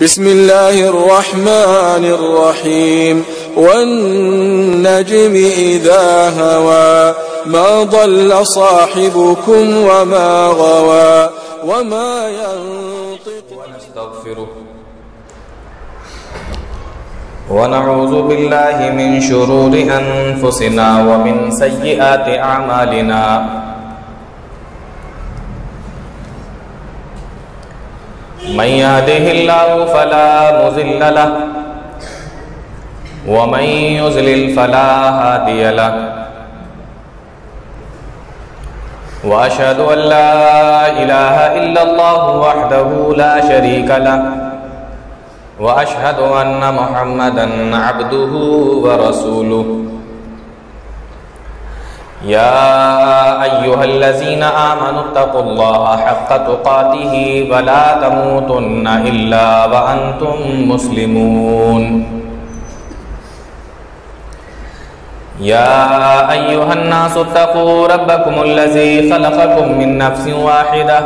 بسم الله الرحمن الرحيم والنجم إذا هوى ما ضل صاحبكم وما غوى وما ينطق. ونستغفره ونعوذ بالله من شرور أنفسنا ومن سيئات أعمالنا من يهده الله فلا مضل له ومن يضلل فلا هادي له وأشهد أن لا إله إلا الله وحده لا شريك له وأشهد أن محمدًا عبده ورسوله يا أيها الذين آمنوا اتقوا الله حق تقاته ولا تموتن إلا وأنتم مسلمون يا أيها الناس اتقوا ربكم الذي خلقكم من نفس واحدة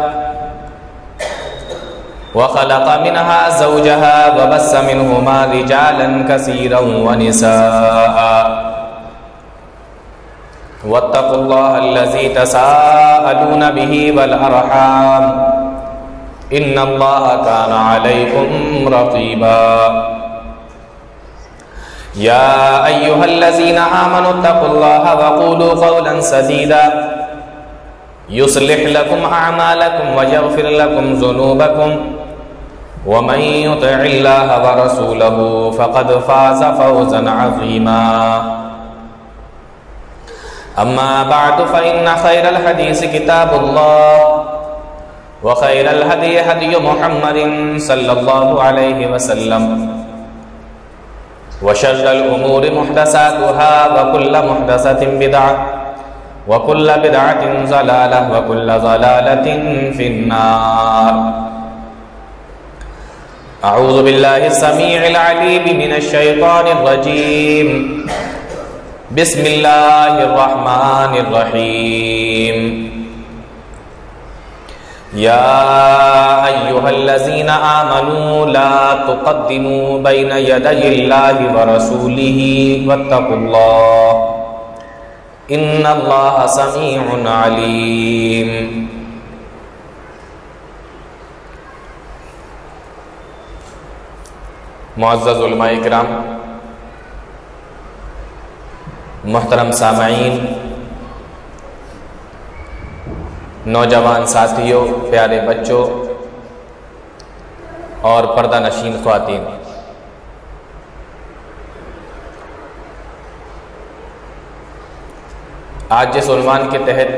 وخلق منها زوجها وبث منهما رجالا كثيرا ونساء واتقوا الله الذي تساءلون به والأرحام إن الله كان عليكم رقيبا يا أيها الذين آمنوا اتقوا الله وقولوا قولا سديدا يصلح لكم أعمالكم ويغفر لكم ذنوبكم ومن يطع الله ورسوله فقد فاز فوزا عظيما أما بعد فإن خير الحديث كتاب الله وخير الهدي هدي محمد صلى الله عليه وسلم وشر الأمور محدثاتها وكل محدثة بدعة وكل بدعة ضلالة وكل ضلالة في النار. أعوذ بالله السميع العليم من الشيطان الرجيم. بسم الله الرحمن الرحيم. يا أيها الذين آمنوا لا تقدموا بين يدي الله ورسوله واتقوا الله إن الله سميع عليم. معزز علماء کرام، محترم سامعین، نوجوان ساتھیوں، پیارے بچوں اور پردہ نشین خواتین، آج جس عنوان کے تحت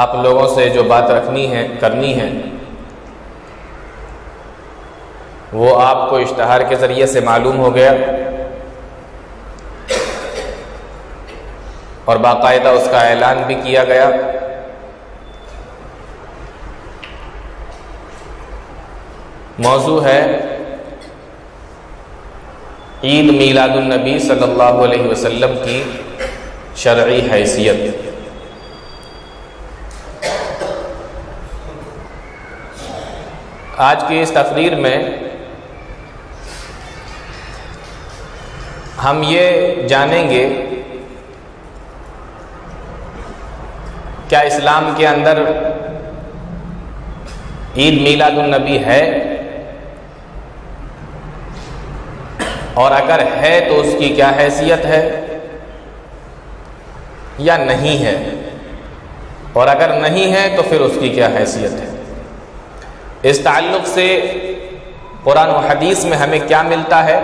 آپ لوگوں سے جو بات کرنی ہے وہ آپ کو اشتہار کے ذریعے سے معلوم ہو گیا اور باقاعدہ اس کا اعلان بھی کیا گیا. موضوع ہے عید میلاد النبی صلی اللہ علیہ وسلم کی شرعی حیثیت. آج کی اس تقریر میں ہم یہ جانیں گے کیا اسلام کے اندر عید میلاد النبی ہے، اور اگر ہے تو اس کی کیا حیثیت ہے یا نہیں ہے، اور اگر نہیں ہے تو پھر اس کی کیا حیثیت ہے. اس تعلق سے قرآن و حدیث میں ہمیں کیا ملتا ہے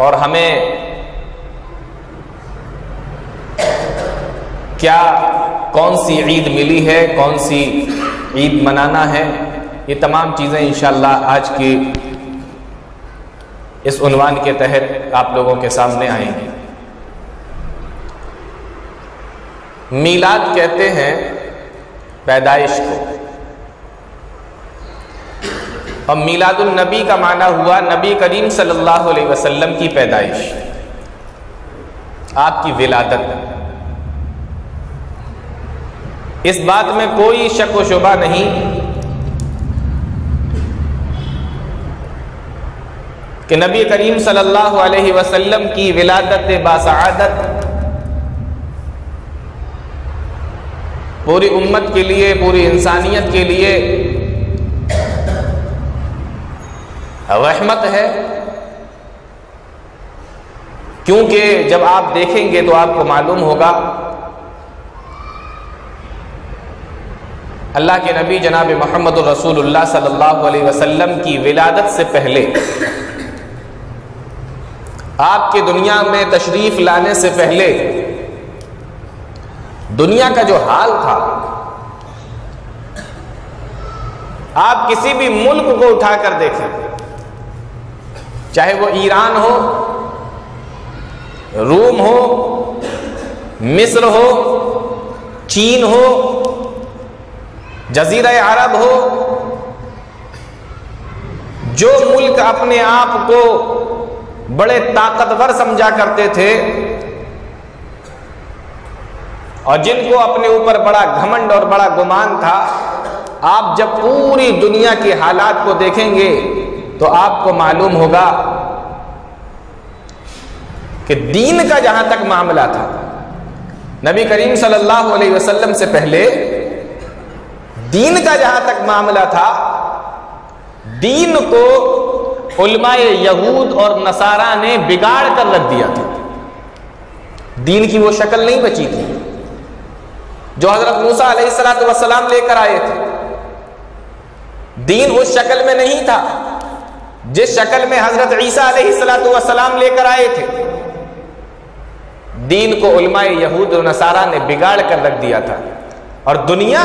اور ہمیں کون سی عید ملی ہے، کون سی عید منانا ہے، یہ تمام چیزیں انشاءاللہ آج کی اس عنوان کے تحت آپ لوگوں کے سامنے آئیں گی. میلاد کہتے ہیں پیدائش کو، اور میلاد النبی کا معنی ہوا نبی کریم صلی اللہ علیہ وسلم کی پیدائش، آپ کی ولادت. اس بات میں کوئی شک و شبہ نہیں کہ نبی کریم صلی اللہ علیہ وسلم کی ولادت باسعادت پوری امت کے لیے، پوری انسانیت کے لیے رحمت ہے، کیونکہ جب آپ دیکھیں گے تو آپ کو معلوم ہوگا اللہ کے نبی جناب محمد الرسول اللہ صلی اللہ علیہ وسلم کی ولادت سے پہلے، آپ کے دنیا میں تشریف لانے سے پہلے دنیا کا جو حال تھا، آپ کسی بھی ملک کو اٹھا کر دیکھیں، چاہے وہ ایران ہو، روم ہو، مصر ہو، چین ہو، جزیرہ عرب ہو، جو ملک اپنے آپ کو بڑے طاقتور سمجھا کرتے تھے اور جن کو اپنے اوپر بڑا گھمنڈ اور بڑا گمان تھا، آپ جب پوری دنیا کے حالات کو دیکھیں گے تو آپ کو معلوم ہوگا کہ دین کا جہاں تک معاملہ تھا، نبی کریم صلی اللہ علیہ وسلم سے پہلے دین کا جہاں تک معاملہ تھا، دین کو علماء یہود اور نصارہ نے بگاڑ کر رکھ دیا تھا۔ دین کی وہ شکل نہیں بچی تھی جو حضرت موسیٰ علیہ السلام لے کر آئے تھے، دین اس شکل میں نہیں تھا جس شکل میں حضرت عیسیٰ علیہ السلام لے کر آئے تھے۔ دین کو علماء یہود اور نصارہ نے بگاڑ کر رکھ دیا تھا، اور دنیا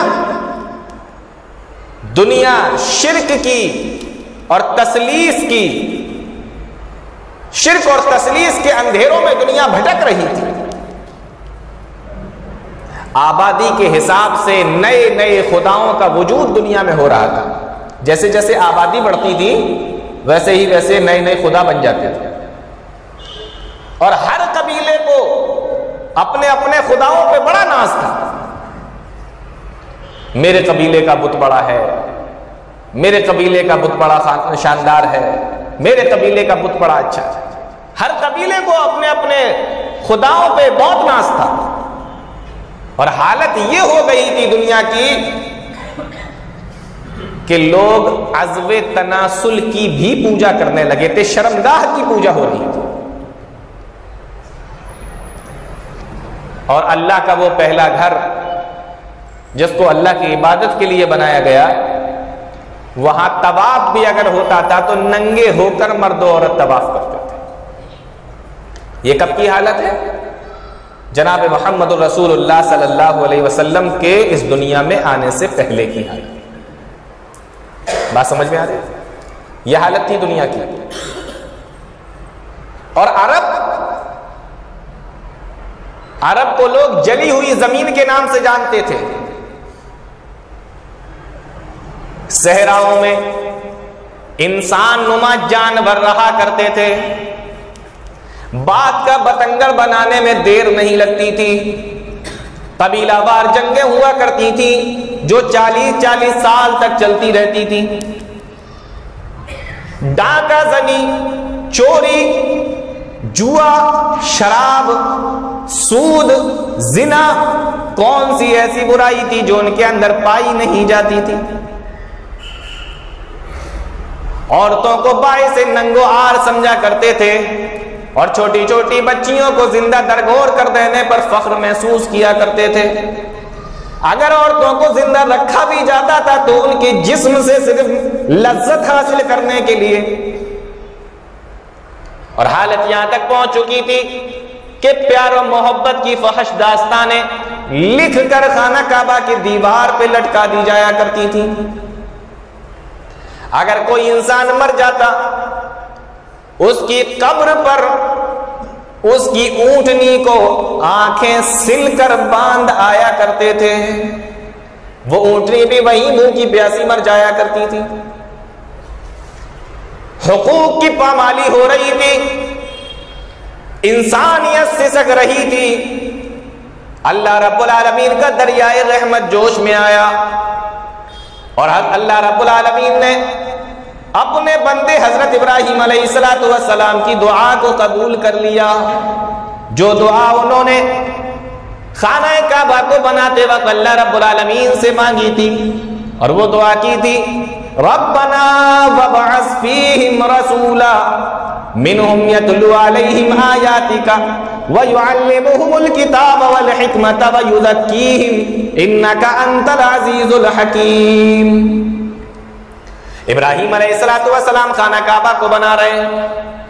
شرک کی اور تسلیس کی، شرک اور تسلیس کے اندھیروں میں دنیا بھٹک رہی تھی۔ آبادی کے حساب سے نئے نئے خداؤں کا وجود دنیا میں ہو رہا تھا، جیسے جیسے آبادی بڑھتی تھی ویسے ہی ویسے نئے نئے خدا بن جاتے تھے، اور ہر قبیلے کو اپنے اپنے خداؤں پہ بڑا ناز تھا۔ میرے قبیلے کا بت بڑا ہے، میرے قبیلے کا بت بڑا شاندار ہے، میرے قبیلے کا بت بڑا اچھا ہے۔ ہر قبیلے کو اپنے اپنے خداؤں پہ بہت ناز تھا، اور حالت یہ ہو گئی تھی دنیا کی کہ لوگ عزو تناسل کی بھی پوجا کرنے لگے تھے، شرمگاہ کی پوجا ہو رہی تھی، اور اللہ کا وہ پہلا گھر جس کو اللہ کی عبادت کے لیے بنایا گیا، وہاں طواف بھی اگر ہوتا تھا تو ننگے ہو کر مرد و عورت طواف کرتے تھے۔ یہ کب کی حالت ہے؟ جناب محمد الرسول اللہ صلی اللہ علیہ وسلم کے اس دنیا میں آنے سے پہلے کی حالت۔ بات سمجھ میں آ رہی ہے؟ یہ حالت تھی دنیا کی۔ اور عرب کو لوگ جلی ہوئی زمین کے نام سے جانتے تھے۔ صحراؤں میں انسان نما جانور رہا کرتے تھے، بات کا بتنگڑ بنانے میں دیر نہیں لگتی تھی، قبیلہ وار جنگیں ہوا کرتی تھی جو 40 سال تک چلتی رہتی تھی۔ ڈاکہ زنی، چوری، جوا، شراب، سود، زنا، کون سی ایسی برائی تھی جو ان کے اندر پائی نہیں جاتی تھی؟ عورتوں کو باعث ننگو آر سمجھا کرتے تھے، اور چھوٹی چھوٹی بچیوں کو زندہ درگور کر دینے پر فخر محسوس کیا کرتے تھے۔ اگر عورتوں کو زندہ رکھا بھی جاتا تھا تو ان کے جسم سے صرف لذت حاصل کرنے کے لیے۔ اور حالت یہاں تک پہنچ چکی تھی کہ پیار و محبت کی فحش داستانیں لکھ کر خانہ کعبہ کی دیوار پہ لٹکا دی جایا کرتی تھی۔ اگر کوئی انسان مر جاتا، اس کی قبر پر اس کی اونٹنی کو آنکھیں سل کر باندھ آیا کرتے تھے، وہ اونٹنی بھی وہیں منہ کی پیاسی مر جایا کرتی تھی۔ حقوق کی پامالی ہو رہی تھی، انسانیت سسک رہی تھی، اللہ رب العالمین کا دریائے رحمت جوش میں آیا اور اللہ رب العالمین نے اپنے بندے حضرت ابراہیم علیہ السلام کی دعا کو قبول کر لیا. جو دعا انہوں نے خانہ کعبہ کو بناتے وقت اللہ رب العالمین سے مانگی تھی، اور وہ دعا کی تھی ربنا وابعث فیہم رسولا منہم یتلو علیہم آیاتک ویعلمہم الکتاب والحکمت ویزکیہم انک انت العزیز الحکیم. ابراہیم علیہ السلام خانہ کعبہ کو بنا رہے ہیں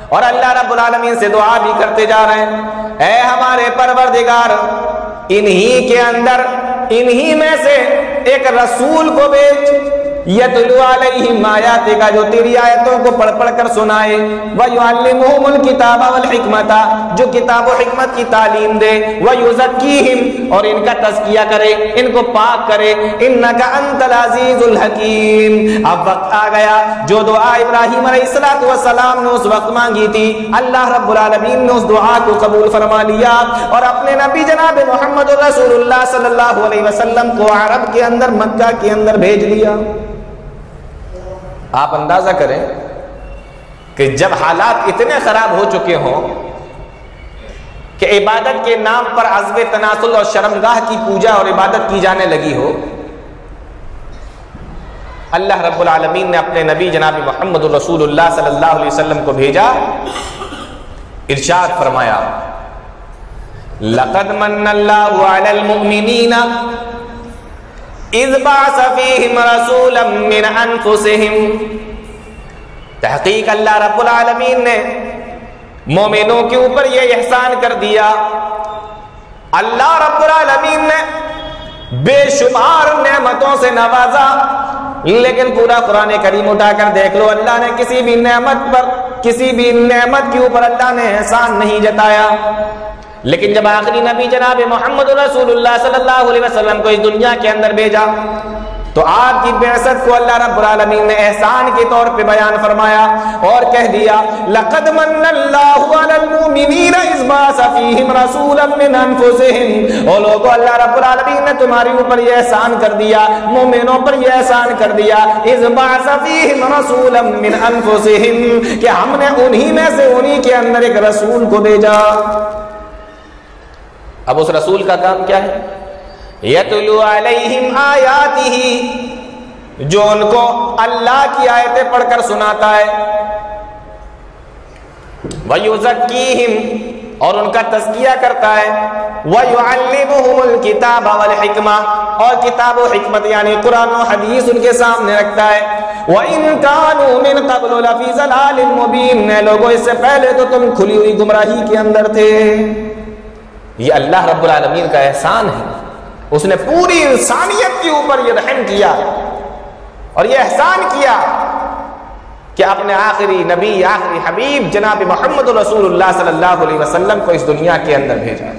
اور اللہ رب العالمین سے دعا بھی کرتے جا رہے ہیں، اے ہمارے پروردگار انہی کے اندر انہی میں سے ایک رسول کو بھیج یتلو علیہم آیاتک جو تیری آیتوں کو پڑھ پڑھ کر سنائے، ویعلمہم الکتاب والحکمت جو کتاب و حکمت کی تعلیم دے، ویزکیہم اور ان کا تزکیہ کرے، ان کو پاک کرے، انک انت العزیز الحکیم. اب وقت آ گیا جو دعا ابراہیم علیہ السلام نے اس وقت مانگی تھی، اللہ رب العالمین نے اس دعا کو قبول فرما لیا اور اپنے نبی جناب محمد رسول اللہ صلی اللہ علیہ وسلم کو عرب کے اندر مکہ کے اندر بھیج لیا. آپ اندازہ کریں کہ جب حالات اتنے خراب ہو چکے ہوں کہ عبادت کے نام پر عزو تناسل اور شرمگاہ کی پوجا اور عبادت کی جانے لگی ہو، اللہ رب العالمین نے اپنے نبی جناب محمد رسول اللہ صلی اللہ علیہ وسلم کو بھیجا. ارشاد فرمایا لقد من اللہ علی المؤمنین اذ بعث فیہم رسولا من انفسہم. تحقیق اللہ رب العالمین نے مومنوں کے اوپر یہ احسان کر دیا، اللہ رب العالمین نے بے شمار نعمتوں سے نوازا، لیکن پورا قرآن کریم اٹھا کر دیکھ لو اللہ نے کسی بھی نعمت کے اوپر اللہ نے احسان نہیں جتایا. لیکن جب آخری نبی جناب محمد رسول اللہ صلی اللہ علیہ وسلم کو اس دنیا کے اندر بھیجا تو آپ کی بعثت کو اللہ رب العالمین نے احسان کے طور پہ بیان فرمایا اور کہہ دیا لقد من اللہ علی المؤمنین اذ بعث فیہم رسولا من انفسہم. اور لوگوں اللہ رب العالمین نے تمہارے اوپر یہ احسان کر دیا، مومنوں پر یہ احسان کر دیا اذ بعث فیہم رسولا من انفسہم کہ ہم نے انہی میں سے انہی کے اندر ایک رسول کو بھیجا. اب اس رسول کا کام کیا ہے؟ یتلو علیہم آیاتہ جو ان کو اللہ کی آیتیں پڑھ کر سناتا ہے، ویزکیہم اور ان کا تزکیہ کرتا ہے، ویعلمہم الکتاب والحکمہ اور کتاب و حکمت یعنی قرآن و حدیث ان کے سامنے رکھتا ہے. وَإِن كَانُوا مِن قَبْلُ لَفِي ضَلَالٍ مُبِينٍ. لوگوں اس سے پہلے تو تم کھلی ہوئی گمراہی کے اندر تھے. یہ اللہ رب العالمین کا احسان ہے، اس نے پوری انسانیت کے اوپر یہ رحم کیا اور یہ احسان کیا کہ اپنے آخری نبی آخری حبیب جناب محمد رسول اللہ صلی اللہ علیہ وسلم کو اس دنیا کے اندر بھیجا.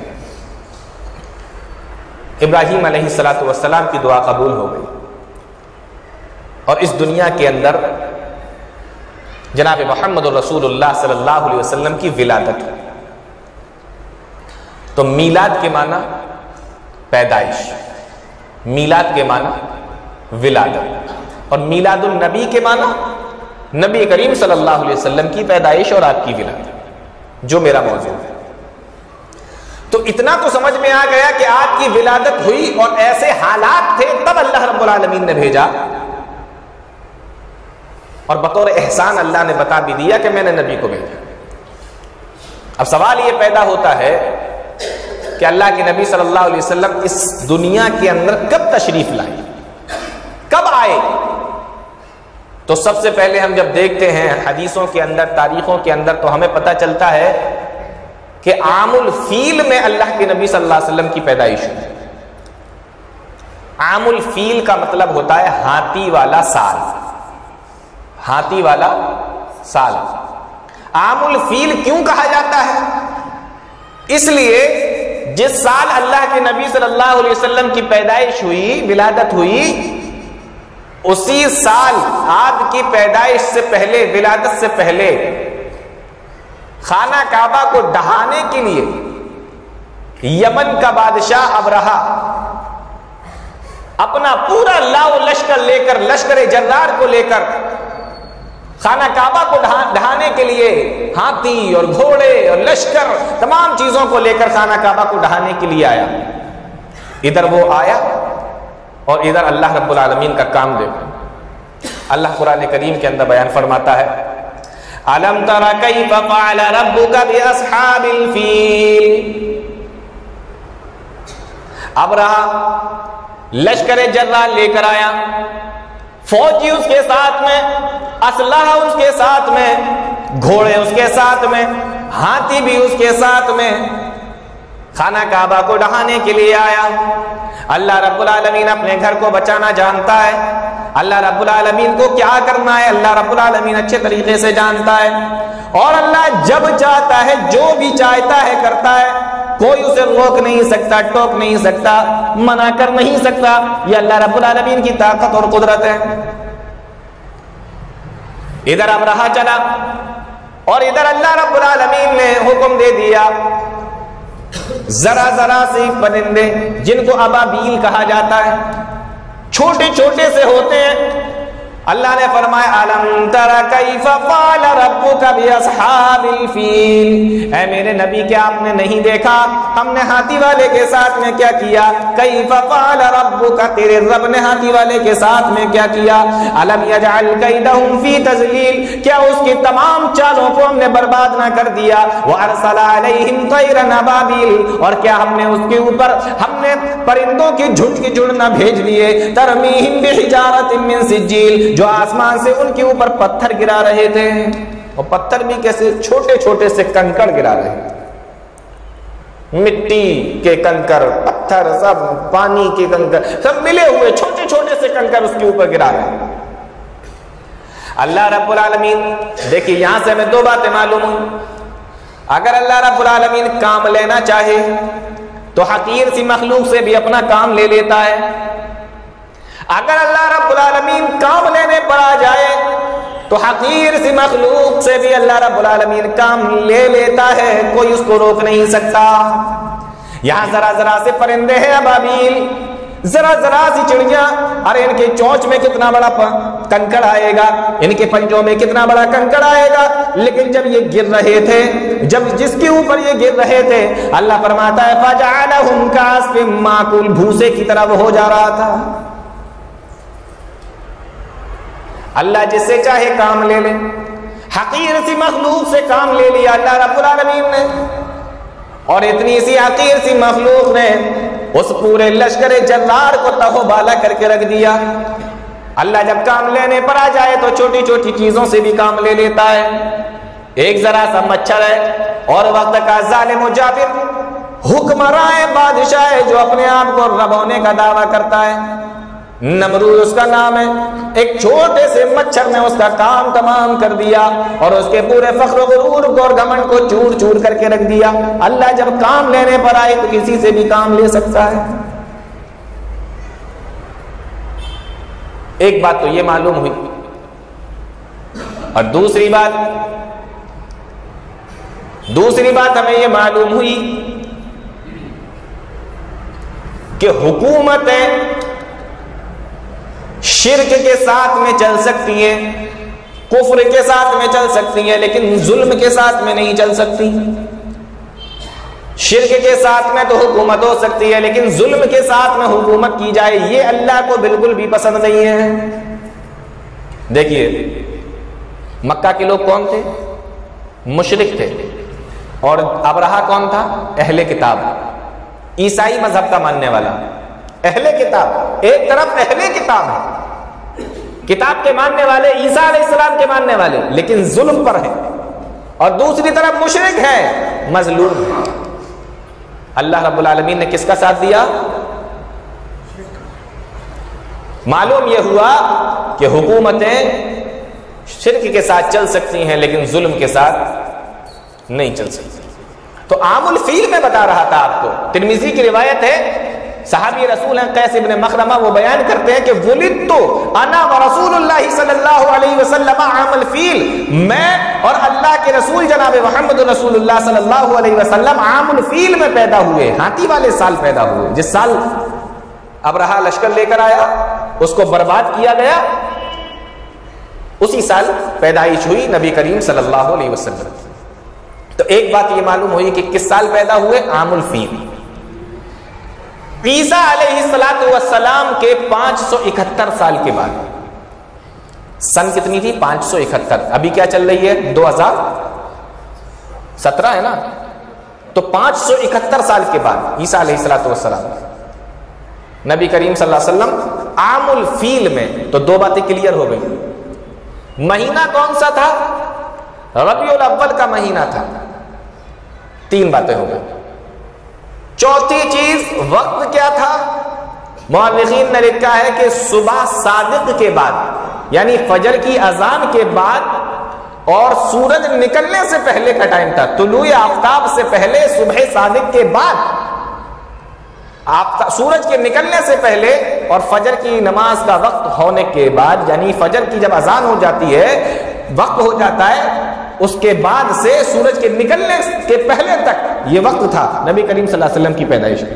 ابراہیم علیہ السلام کی دعا قبول ہو گئی اور اس دنیا کے اندر جناب محمد رسول اللہ صلی اللہ علیہ وسلم کی ولادت ہوئی. تو میلاد کے معنی پیدائش، میلاد کے معنی ولادت، اور میلاد النبی کے معنی نبی کریم صلی اللہ علیہ وسلم کی پیدائش اور آپ کی ولادت، جو میرا موضوع ہے. تو اتنا تو سمجھ میں آ گیا کہ آپ کی ولادت ہوئی اور ایسے حالات تھے تب اللہ رب العالمین نے بھیجا، اور بطور احسان اللہ نے بتا بھی دیا کہ میں نے نبی کو بھیجا. اب سوال یہ پیدا ہوتا ہے کہ اللہ کے نبی صلی اللہ علیہ وسلم اس دنیا کے اندر کب تشریف لائے، کب آئے؟ تو سب سے پہلے ہم جب دیکھتے ہیں حدیثوں کے اندر، تاریخوں کے اندر، تو ہمیں پتہ چلتا ہے کہ عام الفیل میں اللہ کے نبی صلی اللہ علیہ وسلم کی پیدائش ہوئی. عام الفیل کا مطلب ہوتا ہے ہاتھی والا سال، ہاتھی والا سال. عام الفیل کیوں کہا جاتا ہے؟ اس لیے جس سال اللہ کے نبی صلی اللہ علیہ وسلم کی پیدائش ہوئی، ولادت ہوئی، اسی سال آپ کی پیدائش سے پہلے، ولادت سے پہلے خانہ کعبہ کو ڈھانے کے لیے یمن کا بادشاہ ابرہا اپنا پورا لاؤ لشکر لے کر، لشکر جرار کو لے کر خانہ کعبہ کو ڈھانے کے لیے ہاتھی اور گھوڑے اور لشکر تمام چیزوں کو لے کر خانہ کعبہ کو ڈھانے کے لیے آیا. ادھر وہ آیا اور ادھر اللہ رب العالمین کا کام دیکھو. اللہ قرآن کریم کے اندر بیان فرماتا ہے أَلَمْ تَرَ كَيْفَ فَعَلَ رَبُّكَ بِأَصْحَابِ الْفِيلِ. ابرہا لشکر جرار لے کر آیا، فوجی اس کے ساتھ میں، اسلحہ اس کے ساتھ میں، گھوڑے اس کے ساتھ میں، ہاتھی بھی اس کے ساتھ میں، خانہ کعبہ کو ڈھانے کے لیے آیا. اللہ رب العالمین اپنے گھر کو بچانا جانتا ہے، اللہ رب العالمین کو کیا کرنا ہے اللہ رب العالمین اچھے طریقے سے جانتا ہے. اور اللہ جب چاہتا ہے جو بھی چاہتا ہے کرتا ہے، کوئی اسے روک نہیں سکتا، ٹوک نہیں سکتا، منع کر نہیں سکتا. یہ اللہ رب العالمین کی طاقت اور قدرت ہے. ادھر ابرہا چلا اور ادھر اللہ رب العالمین نے حکم دے دیا ذرا ذرا سے پرندے جن کو ابابیل کہا جاتا ہے، چھوٹے چھوٹے سے ہوتے ہیں. اللہ نے فرمایا أَلَمْ تَرَ كَيْفَ فَعَلَ رَبُّكَ بِأَصْحَابِ الْفِيلِ. اے میرے نبی کیا آپ نے نہیں دیکھا ہم نے ہاتھی والے کے ساتھ میں کیا کیا؟ كَيْفَ فَعَلَ رَبُّكَ، تیرے رب نے ہاتھی والے کے ساتھ میں کیا کیا؟ أَلَمْ يَجْعَلْ كَيْدَهُمْ فِي تَضْلِيلٍ، کیا اس کی تمام چالوں کو ہم نے برباد نہ کر دیا؟ وَأَرْسَلَ عَلَيْهِمْ طَيْرًا أَبَابِيلَ، اور کیا ہم نے اس کے اوپر ہم نے پرندوں کے جھنڈ کی جھنڈ نہ بھیج دیے؟ تَرْمِيهِمْ بِحِجَارَةٍ مِّن سِجِّيلٍ، جو آسمان سے ان کے اوپر پتھر گرا رہے تھے. اور پتھر بھی کیسے؟ چھوٹے چھوٹے سے کنکڑ گرا رہے تھے، مٹی کے کنکر، پتھر، سب پانی کے کنکر، سب ملے ہوئے چھوٹے چھوٹے سے کنکر اس کے اوپر گرا رہے ہیں. اللہ رب العالمین، دیکھیے یہاں سے ہمیں دو باتیں معلوم ہوئی. اگر اللہ رب العالمین کام لینا چاہے تو حقیر سی مخلوق سے بھی اپنا کام لے لیتا ہے. اگر اللہ رب العالمین کام لینے پر آ جائے تو حقیر سی مخلوق سے بھی اللہ رب العالمین کام لے لیتا ہے، کوئی اس کو روک نہیں سکتا. یہاں ذرا ذرا سے پرندے ہیں ابابیل، ذرا ذرا سی چڑیاں، ارے ان کے چونچ میں کتنا بڑا کنکڑ آئے گا، ان کے پنجوں میں کتنا بڑا کنکڑ آئے گا. لیکن جب یہ گر رہے تھے، جب جس کے اوپر یہ گر رہے تھے، اللہ فرماتا ہے فَجَعَلَهُمْ كَعَصْفٍ مَّأْكُولٍ، بھوسے کی طرح ہو جا رہا تھا. اللہ جس سے چاہے کام لے لے. حقیر سی مخلوق سے کام لے لیا اللہ رب العالمین نے، اور اتنی سی حقیر سی مخلوق نے اس پورے لشکر جرار کو تہو بالا کر کے رکھ دیا. اللہ جب کام لینے پر آ جائے تو چھوٹی چھوٹی چیزوں سے بھی کام لے لیتا ہے. ایک ذرا سا مچھر ہے اور وقت کا ظالم و جابر حکمراں بادشاہ ہے جو اپنے آپ کو رب ہونے کا دعویٰ کرتا ہے، نمرود اس کا نام ہے. ایک چھوٹے سے مچھر نے اس کا کام تمام کر دیا اور اس کے پورے فخر و غرور کو اور گھمنڈ کو چور چور کر کے رکھ دیا. اللہ جب کام لینے پر آئے تو کسی سے بھی کام لے سکتا ہے. ایک بات تو یہ معلوم ہوئی. اور دوسری بات ہمیں یہ معلوم ہوئی کہ حکومتیں شرک کے ساتھ میں چل سکتی ہیں، کفر کے ساتھ میں چل سکتی ہیں، لیکن ظلم کے ساتھ میں نہیں چل سکتی. شرک کے ساتھ میں تو حکومت ہو سکتی ہے، لیکن ظلم کے ساتھ میں حکومت کی جائے یہ اللہ کو بالکل بھی پسند نہیں ہے. دیکھیے مکہ کے لوگ کون تھے؟ مشرک تھے. اور ابرہا کون تھا؟ اہل کتاب، عیسائی مذہب کا ماننے والا. اہل کتاب ایک طرف اہل کتاب ہے، کتاب کے ماننے والے، عیسیٰ علیہ السلام کے ماننے والے، لیکن ظلم پر ہے. اور دوسری طرف مشرک ہے، مظلوم ہے. اللہ رب العالمین نے کس کا ساتھ دیا؟ معلوم یہ ہوا کہ حکومتیں شرک کے ساتھ چل سکتی ہیں لیکن ظلم کے ساتھ نہیں چل سکتی. تو عام الفیل میں بتا رہا تھا آپ کو، ترمذی کی روایت ہے صحابی رسول ہیں قیس ابن مخرمہ، وہ بیان کرتے ہیں کہ ولدت انا ورسول اللہ صلی اللہ علیہ وسلم عام الفیل، میں اور اللہ کے رسول جناب محمد رسول اللہ صلی اللہ علیہ وسلم عام الفیل میں پیدا ہوئے، ہاتھی والے سال پیدا ہوئے، جس سال ابرہہ لشکر لے کر آیا، اس کو برباد کیا گیا، اسی سال پیدائش ہوئی نبی کریم صلی اللہ علیہ وسلم۔ تو ایک بات یہ معلوم ہوئی کہ کس سال پیدا ہوئے؟ عام الفیل۔ عیسیٰ علیہ السلام کے 571 سال کے بعد، سن کتنی تھی؟ 571، ابھی کیا چل رہی ہے؟ 2017 ہے نا، تو 571 سال کے بعد عیسیٰ علیہ السلام نبی کریم صلی اللہ علیہ وسلم عام الفیل میں۔ تو دو باتیں کلیئر ہو گئی، مہینہ کون سا تھا؟ ربیع الاول کا مہینہ تھا، تین باتیں ہو گئی۔ چوتھی چیز وقت کیا تھا؟ مورخین نے لکھا ہے کہ صبح صادق کے بعد، یعنی فجر کی اذان کے بعد اور سورج نکلنے سے پہلے کا ٹائم تھا، طلوع آفتاب سے پہلے، صبح صادق کے بعد، سورج کے نکلنے سے پہلے اور فجر کی نماز کا وقت ہونے کے بعد، یعنی فجر کی جب اذان ہو جاتی ہے، وقت ہو جاتا ہے، اس کے بعد سے سورج کے نکلنے کے پہلے تک یہ وقت تھا نبی کریم صلی اللہ علیہ وسلم کی پیدائش کی۔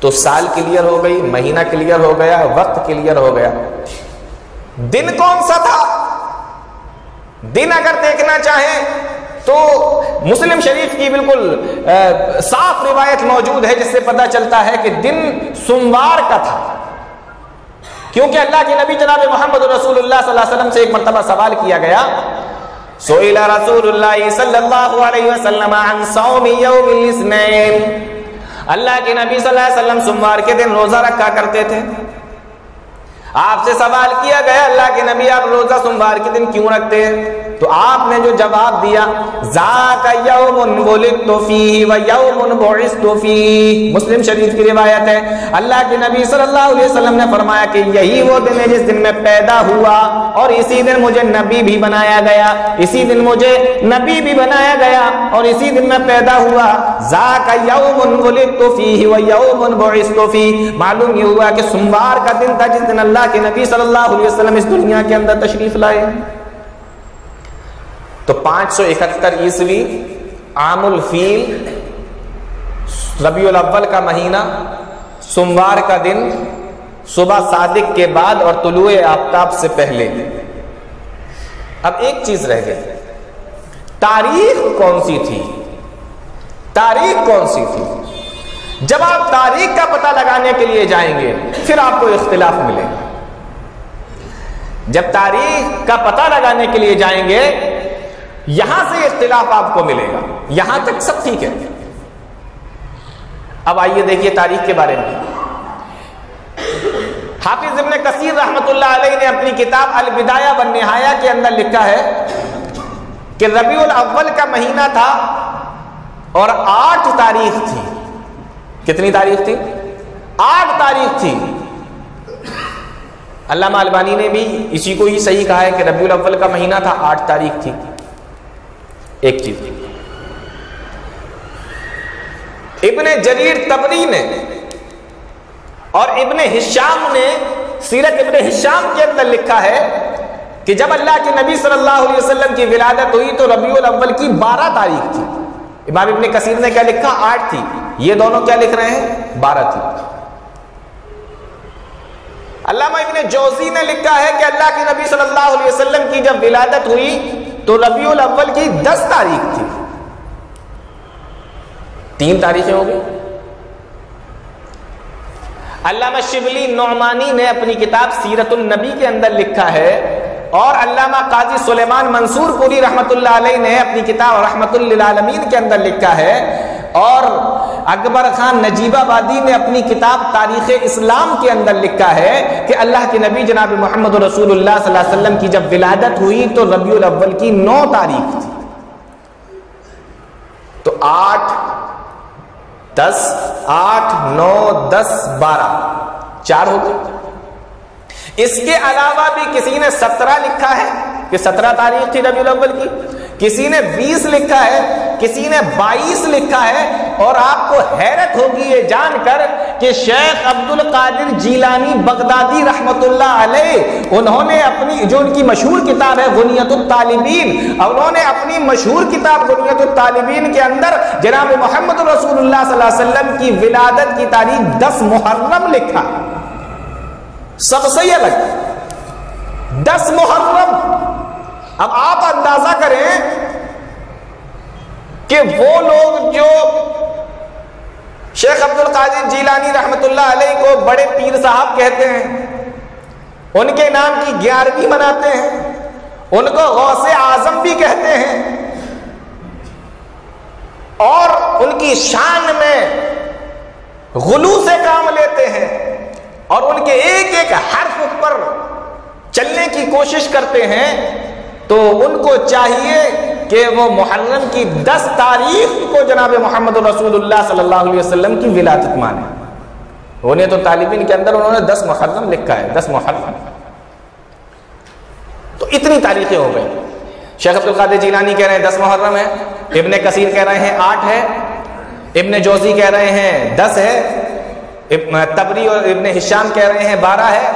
تو سال کلیئر ہو گئی، مہینہ کلیئر ہو گیا، وقت کلیئر ہو گیا۔ دن کون سا تھا؟ دن اگر دیکھنا چاہیں تو مسلم شریف کی بالکل صاف روایت موجود ہے جس سے پتہ چلتا ہے کہ دن سوموار کا تھا، کیونکہ اللہ کے نبی جناب محمد رسول اللہ صلی اللہ علیہ وسلم سے ایک مرتبہ سوال کیا گیا، سئل رسول اللہ صلی اللہ علیہ وسلم عن صوم یوم الاثنین، اللہ کے نبی صلی اللہ علیہ وسلم سوموار کے دن روزہ رکھا کرتے تھے۔ آپ سے سوال کیا گیا اللہ کے نبی آپ روزہ سوموار کے دن کیوں رکھتے ہیں؟ تو آپ نے جو جواب دیا، ذاک یوم ولدت فیہ و یوم بعثت فیہ، مسلم شریف کی روایت ہے، اللہ کے نبی صلی اللہ علیہ وسلم نے فرمایا کہ یہی وہ دن ہے جس دن میں پیدا ہوا اور اسی دن مجھے نبی بھی بنایا گیا، اسی دن مجھے نبی بھی بنایا گیا اور اسی دن میں پیدا ہوا۔ ذاک یوم ولدت فیہ و یوم بعثت فیہ، معلوم یہ ہوا کہ سوموار کا دن تھا جس دن اللہ کے نبی صلی اللہ علیہ وسلم اس دنیا کے اندر تشریف لائے۔ تو 571 عیسوی، عام الفیل، ربیع الاول کا مہینہ، سوموار کا دن، صبح صادق کے بعد اور طلوع آفتاب سے پہلے۔ اب ایک چیز رہ گئی، تاریخ کون سی تھی؟ تاریخ کون سی تھی؟ جب آپ تاریخ کا پتہ لگانے کے لیے جائیں گے پھر آپ کو اختلاف ملے گا۔ جب تاریخ کا پتہ لگانے کے لیے جائیں گے یہاں سے اختلاف آپ کو ملے گا، یہاں تک سب ٹھیک ہے۔ اب آئیے دیکھیے تاریخ کے بارے میں، حافظ ابن کثیر رحمۃ اللہ علیہ نے اپنی کتاب البدایہ والنہایہ کے اندر لکھا ہے کہ ربیع الاول کا مہینہ تھا اور 8 تاریخ تھی۔ کتنی تاریخ تھی؟ 8 تاریخ تھی۔ علامہ البانی نے بھی اسی کو ہی صحیح کہا ہے کہ ربیع الاول کا مہینہ تھا، 8 تاریخ تھی۔ ایک چیز ابن جریر طبری نے اور ابن ہشام نے سیرت ابن ہشام کے اندر لکھا ہے کہ جب اللہ کے نبی صلی اللہ علیہ وسلم کی ولادت ہوئی تو ربیع الاول کی 12 تاریخ تھی۔ امام ابن کثیر نے کیا لکھا؟ 8 تھی، یہ دونوں کیا لکھ رہے ہیں؟ 12 تھی۔ علامہ ابن جوزی نے لکھا ہے کہ اللہ کے نبی صلی اللہ علیہ وسلم کی جب ولادت ہوئی تو ربیع الاول کی 10 تاریخ تھی۔ 3 تاریخیں ہو گئی۔ علامہ شبلی نعمانی نے اپنی کتاب سیرت النبی کے اندر لکھا ہے، اور علامہ قاضی سلیمان منصور پوری رحمۃ اللہ علیہ نے اپنی کتاب رحمۃ للعالمین کے اندر لکھا ہے، اور اکبر خان نجیب آبادی نے اپنی کتاب تاریخ اسلام کے اندر لکھا ہے کہ اللہ کے نبی جناب محمد رسول اللہ صلی اللہ علیہ وسلم کی جب ولادت ہوئی تو ربیع الاول کی 9 تاریخ تھی۔ تو 8 10 8 9 10 12 4 ہو گئے۔ اس کے علاوہ بھی کسی نے 17 لکھا ہے کہ 17 تاریخ تھی ربیع الاول کی، کسی نے 20 لکھا ہے، کسی نے 22 لکھا ہے، اور آپ کو حیرت ہوگی یہ جان کر کہ شیخ عبد القادر جیلانی بغدادی رحمت اللہ علیہ، انہوں نے اپنی جو ان کی مشہور کتاب ہے غنیۃ الطالبین، انہوں نے اپنی مشہور کتاب غنیۃ الطالبین کے اندر جناب محمد رسول اللہ صلی اللہ علیہ وسلم کی ولادت کی تاریخ 10 محرم لکھا، سب سے یہ الگ 10 محرم۔ اب آپ اندازہ کریں کہ وہ لوگ جو شیخ عبد القادر جیلانی رحمت اللہ علیہ کو بڑے پیر صاحب کہتے ہیں، ان کے نام کی 11ویں مناتے ہیں، ان کو غوث اعظم بھی کہتے ہیں، اور ان کی شان میں غلو سے کام لیتے ہیں اور ان کے ایک ایک حرف پر چلنے کی کوشش کرتے ہیں، تو ان کو چاہیے کہ وہ محرم کی 10 تاریخ کو جناب محمد رسول اللہ صلی اللہ علیہ وسلم کی ولادت مانے۔ غنیۃ الطالبین کے اندر انہوں نے 10 محرم لکھا ہے، 10 محرم۔ تو اتنی تاریخیں ہو گئی۔ شیخ عبد القادر جیلانی کہہ رہے ہیں 10 محرم ہے، ابن کثیر کہہ رہے ہیں 8 ہے، ابن جوزی کہہ رہے ہیں 10 ہے، تبری اور ابن ہشام کہہ رہے ہیں 12 ہے،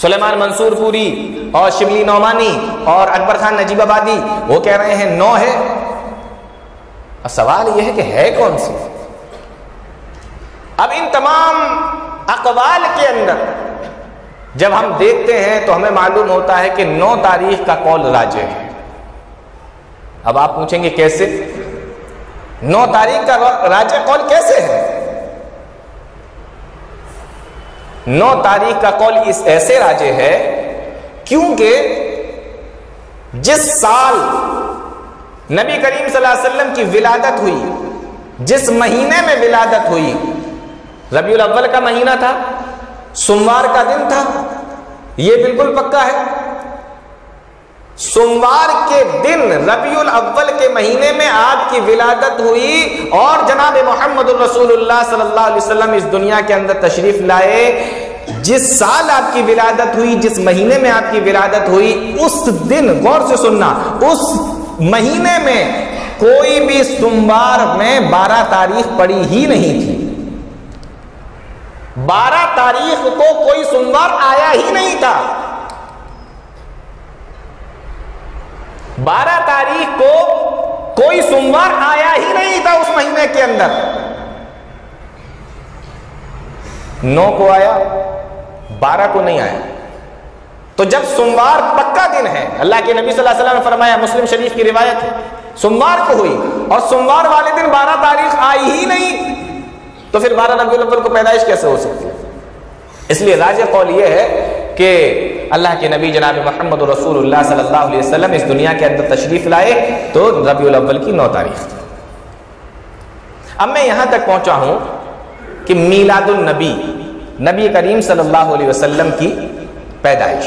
سلیمان منصور پوری اور شبلی نعمانی اور اکبر خان نجیب آبادی وہ کہہ رہے ہیں 9 ہے۔ اور سوال یہ ہے کہ ہے کون سی؟ اب ان تمام اقوال کے اندر جب ہم دیکھتے ہیں تو ہمیں معلوم ہوتا ہے کہ 9 تاریخ کا قول راجح ہے۔ اب آپ پوچھیں گے کیسے؟ 9 تاریخ کا راجح قول کیسے ہے؟ 9 تاریخ کا قول اس ایسے راجح ہے کیونکہ جس سال نبی کریم صلی اللہ علیہ وسلم کی ولادت ہوئی، جس مہینے میں ولادت ہوئی، ربیع الاول کا مہینہ تھا، سوموار کا دن تھا، یہ بالکل پکا ہے۔ سوموار کے دن ربیع الاول کے مہینے میں آپ کی ولادت ہوئی اور جناب محمد رسول اللہ صلی اللہ علیہ وسلم اس دنیا کے اندر تشریف لائے۔ جس سال آپ کی ولادت ہوئی، جس مہینے میں آپ کی ولادت ہوئی، اس دن غور سے سننا، اس مہینے میں کوئی بھی سوموار میں 12 تاریخ پڑی ہی نہیں تھی۔ 12 تاریخ کو کوئی سوموار آیا ہی نہیں تھا۔ 12 تاریخ کو کوئی سوموار آیا ہی نہیں تھا اس مہینے کے اندر۔ 9 کو آیا، 12 کو نہیں آیا۔ تو جب سوموار پکا دن ہے، اللہ کے نبی صلی اللہ علیہ وسلم نے فرمایا، مسلم شریف کی روایت ہے، سوموار کو ہوئی اور سوموار والے دن 12 تاریخ آئی ہی نہیں، تو پھر 12 ربیع الاول کو پیدائش کیسے ہو سکتی ہے؟ اس لیے راجح قول یہ ہے کہ اللہ کے نبی جناب محمد رسول اللہ صلی اللہ علیہ وسلم اس دنیا کے اندر تشریف لائے تو ربیع الاول کی 9 تاریخ تھی۔ اب میں یہاں تک پہنچا ہوں کہ میلاد النبی، نبی کریم صلی اللہ علیہ وسلم کی پیدائش۔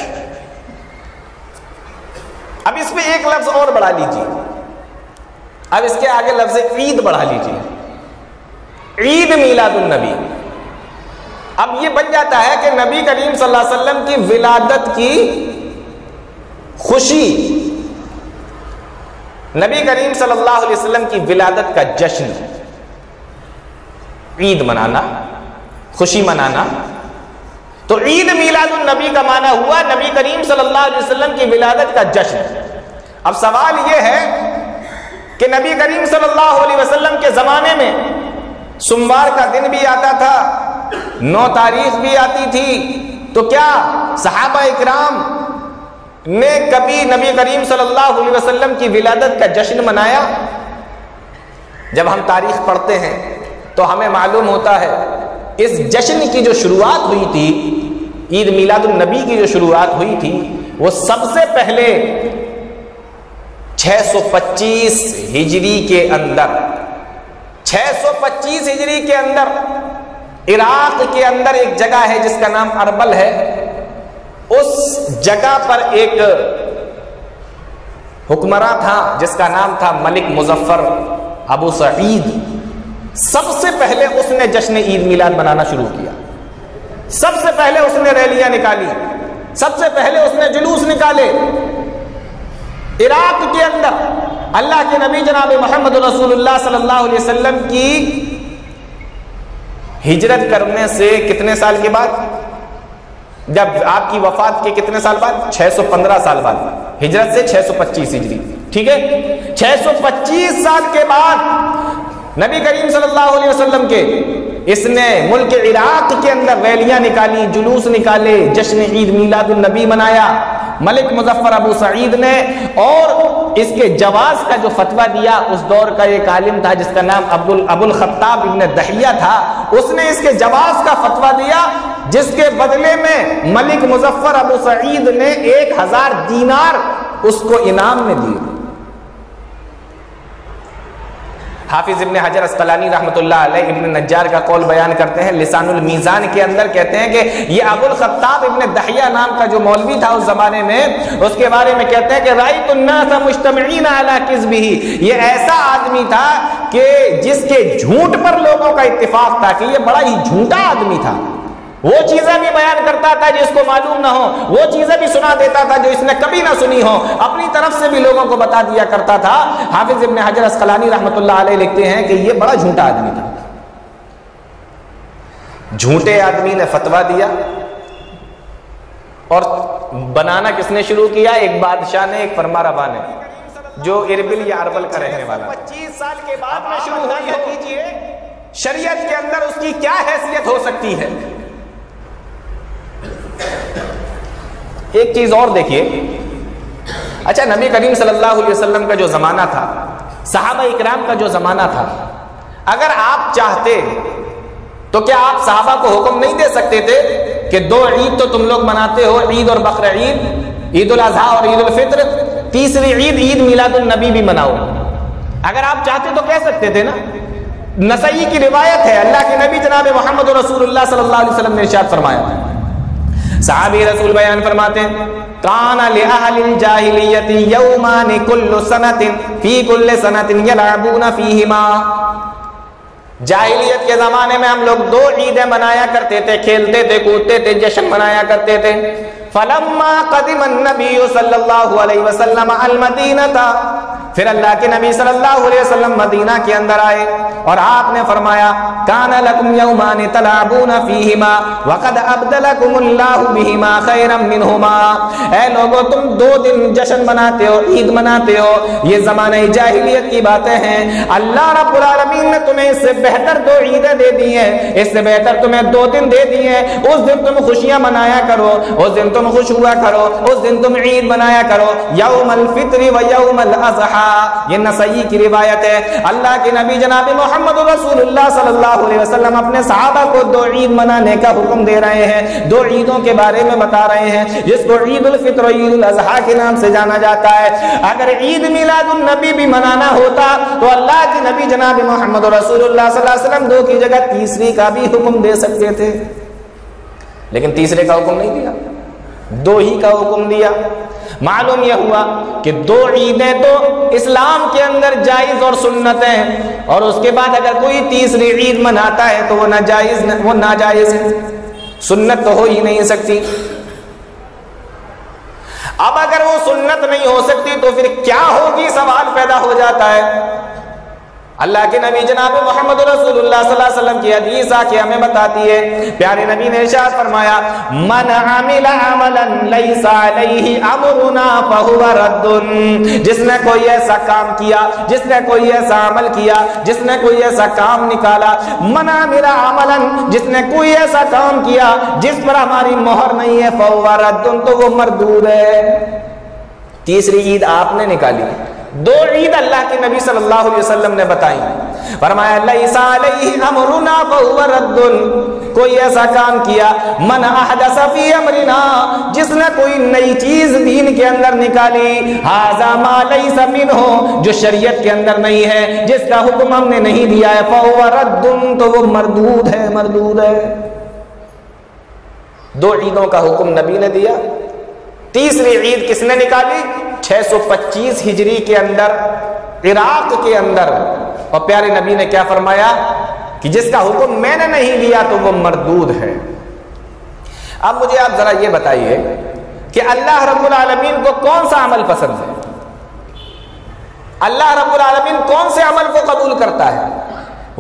اب اس میں ایک لفظ اور بڑھا لیجیے، اب اس کے آگے لفظ عید بڑھا لیجیے، عید میلاد النبی۔ اب یہ بن جاتا ہے کہ نبی کریم صلی اللہ علیہ وسلم کی ولادت کی خوشی، نبی کریم صلی اللہ علیہ وسلم کی ولادت کا جشن، عید منانا، خوشی منانا۔ تو عید میلاد النبی کا معنی ہوا نبی کریم صلی اللہ علیہ وسلم کی ولادت کا جشن۔ اب سوال یہ ہے کہ نبی کریم صلی اللہ علیہ وسلم کے زمانے میں سوموار کا دن بھی آتا تھا، 9 تاریخ بھی آتی تھی، تو کیا صحابہ اکرام نے کبھی نبی کریم صلی اللہ علیہ وسلم کی ولادت کا جشن منایا؟ جب ہم تاریخ پڑھتے ہیں تو ہمیں معلوم ہوتا ہے اس جشن کی جو شروعات ہوئی تھی، عید میلاد النبی کی جو شروعات ہوئی تھی، وہ سب سے پہلے 625 ہجری کے اندر، 625 ہجری کے اندر عراق کے اندر ایک جگہ ہے جس کا نام اربل ہے، اس جگہ پر ایک حکمراں تھا جس کا نام تھا ملک مظفر ابو سعید۔ سب سے پہلے اس نے جشن عید میلاد منانا شروع کیا، سب سے پہلے اس نے ریلیاں نکالی، سب سے پہلے اس نے جلوس نکالے عراق کے اندر۔ اللہ کے نبی جناب محمد رسول اللہ صلی اللہ علیہ وسلم کی ہجرت کرنے سے کتنے سال کے بعد، جب آپ کی وفات کے کتنے سال بعد، 615 سال بعد، ہجرت سے 625 ہجری، ٹھیک ہے، 625 سال کے بعد نبی کریم صلی اللہ علیہ وسلم کے اس نے ملک عراق کے اندر ریلیاں نکالی، جلوس نکالے، جشن عید میلاد النبی منایا ملک مظفر ابو سعید نے، اور اس کے جواز کا جو فتویٰ دیا، اس دور کا ایک عالم تھا جس کا نام ابو الخطاب ابن دحیہ تھا، اس نے اس کے جواز کا فتویٰ دیا، جس کے بدلے میں ملک مظفر ابو سعید نے 1000 دینار اس کو انعام میں دیے۔ حافظ ابن حجر اسقلانی رحمۃ اللہ علیہ ابن نجار کا قول بیان کرتے ہیں، لسان المیزان کے اندر کہتے ہیں کہ یہ ابو الخطاب ابن دحیہ نام کا جو مولوی تھا اس زمانے میں، اس کے بارے میں کہتے ہیں کہ رأیت الناس مجتمعین علی کذبہ، یہ ایسا آدمی تھا کہ جس کے جھوٹ پر لوگوں کا اتفاق تھا کہ یہ بڑا ہی جھوٹا آدمی تھا، وہ چیزیں بھی بیان کرتا تھا جس کو معلوم نہ ہو، وہ چیزیں بھی سنا دیتا تھا جو اس نے کبھی نہ سنی ہو، اپنی طرف سے بھی لوگوں کو بتا دیا کرتا تھا۔ حافظ ابن حجر اسقلانی رحمۃ اللہ علیہ لکھتے ہیں کہ یہ بڑا جھوٹا آدمی تھا۔ جھوٹے آدمی نے فتویٰ دیا اور بنانا کس نے شروع کیا؟ ایک بادشاہ نے، ایک فرما روا نے، جو اربل یا اربل کا رہنے والا۔ 25 سال کے بعد میں شروع ہوئی ہے، کیجئے شریعت کے اندر اس کی کیا حیثیت ہو سکتی ہے۔ ایک چیز اور دیکھیے، اچھا نبی کریم صلی اللہ علیہ وسلم کا جو زمانہ تھا، صحابہ اکرام کا جو زمانہ تھا، اگر آپ چاہتے تو کیا آپ صحابہ کو حکم نہیں دے سکتے تھے کہ 2 عید تو تم لوگ مناتے ہو، عید اور بقر عید، عید الاضحیٰ اور عید الفطر، تیسری عید عید میلاد النبی بھی مناؤ؟ اگر آپ چاہتے تو کہہ سکتے تھے نا۔ نسائی کی روایت ہے، اللہ کے نبی جناب محمد رسول اللہ صلی اللہ علیہ وسلم نے ارشاد فرمایا، صحابی رسول بیان فرماتے ہیں، کان لأہل الجاہلیت یومان کل سنت فی کل سنت یلعبون فیہما، جاہلیت کے زمانے میں ہم لوگ 2 عیدیں منایا کرتے تھے، کھیلتے تھے، کودتے تھے، جشن منایا کرتے تھے۔ فلما قدم النبی صلی اللہ علیہ وسلم المدینہ، پھر اللہ کے نبی صلی اللہ علیہ وسلم مدینہ کے اندر آئے اور آپ نے فرمایا، کان لکم یومان تلعبون فیہما وقد ابدلکم اللہ بہما خیرا منہما، اے لوگو تم 2 دن جشن مناتے ہو، عید مناتے ہو، یہ زمانہ جاہلیت کی باتیں ہیں، اللہ رب العالمین نے تمہیں اس سے بہتر 2 عیدیں دے دی ہیں، اس سے بہتر تمہیں 2 دن دے دی ہیں، اس دن تم خوشیاں منایا کرو، اس دن تم خوش ہوا کرو، اس دن تم عید منایا کرو، یوم الفطر و یوم الاضحیٰ۔ یہ نسائی کی روایت ہے۔ اللہ کے نبی جناب محمد رسول اللہ صلی اللہ علیہ وسلم اپنے صحابہ کو 2 عید منانے کا حکم دے رہے ہیں، 2 عیدوں کے بارے میں بتا رہے ہیں، جس کو عید الفطر اور عید الاضحیٰ کے نام سے جانا جاتا ہے۔ اگر عید میلاد النبی بھی منانا ہوتا تو اللہ کے نبی جناب محمد رسول اللہ صلی اللہ علیہ وسلم 2 کی جگہ تیسری کا بھی حکم دے سکتے تھے، لیکن تیسرے کا حکم نہیں دیا، 2 ہی کا حکم دیا۔ معلوم یہ ہوا کہ 2 عیدیں تو اسلام کے اندر جائز اور سنت ہیں، اور اس کے بعد اگر کوئی تیسری عید مناتا ہے تو وہ ناجائز ہے، سنت تو ہو ہی نہیں سکتی۔ اب اگر وہ سنت نہیں ہو سکتی تو پھر کیا ہوگی، سوال پیدا ہو جاتا ہے۔ اللہ کے نبی جناب محمد رسول اللہ صلی اللہ علیہ وسلم کی حدیث آکے ہمیں بتاتی ہے، پیارے نبی نے ارشاد فرمایا، من عمل عملا لیس علیہ امرنا فہو رد، جس نے کوئی ایسا کام کیا، جس نے کوئی ایسا عمل کیا، جس نے کوئی ایسا کام نکالا، من عمل عملا، جس نے کوئی ایسا کام کیا جس پر ہماری مہر نہیں ہے، فہو رد، تو وہ مردود ہے۔ تیسری عید آپ نے نکالی، 2 عید اللہ کے نبی صلی اللہ علیہ وسلم نے بتائی، فرمایا لیس علیہ امرنا فہو رد، کوئی ایسا کام کیا، من احدث فی امرنا، جس نے کوئی نئی چیز دین کے اندر نکالی، ھذا ما لیس منہ، جو شریعت کے اندر نہیں ہے، جس کا حکم ہم نے نہیں دیا ہے، فہو رد، تو وہ مردود ہے، مردود ہے۔ 2 عیدوں کا حکم نبی نے دیا، تیسری عید کس نے نکالی؟ 625 ہجری کے اندر عراق کے اندر، اور پیارے نبی نے کیا فرمایا کہ جس کا حکم میں نے نہیں لیا تو وہ مردود ہے۔ اب مجھے آپ ذرا یہ بتائیے کہ اللہ رب العالمین کو کون سا عمل پسند ہے؟ اللہ رب العالمین کون سے عمل کو قبول کرتا ہے؟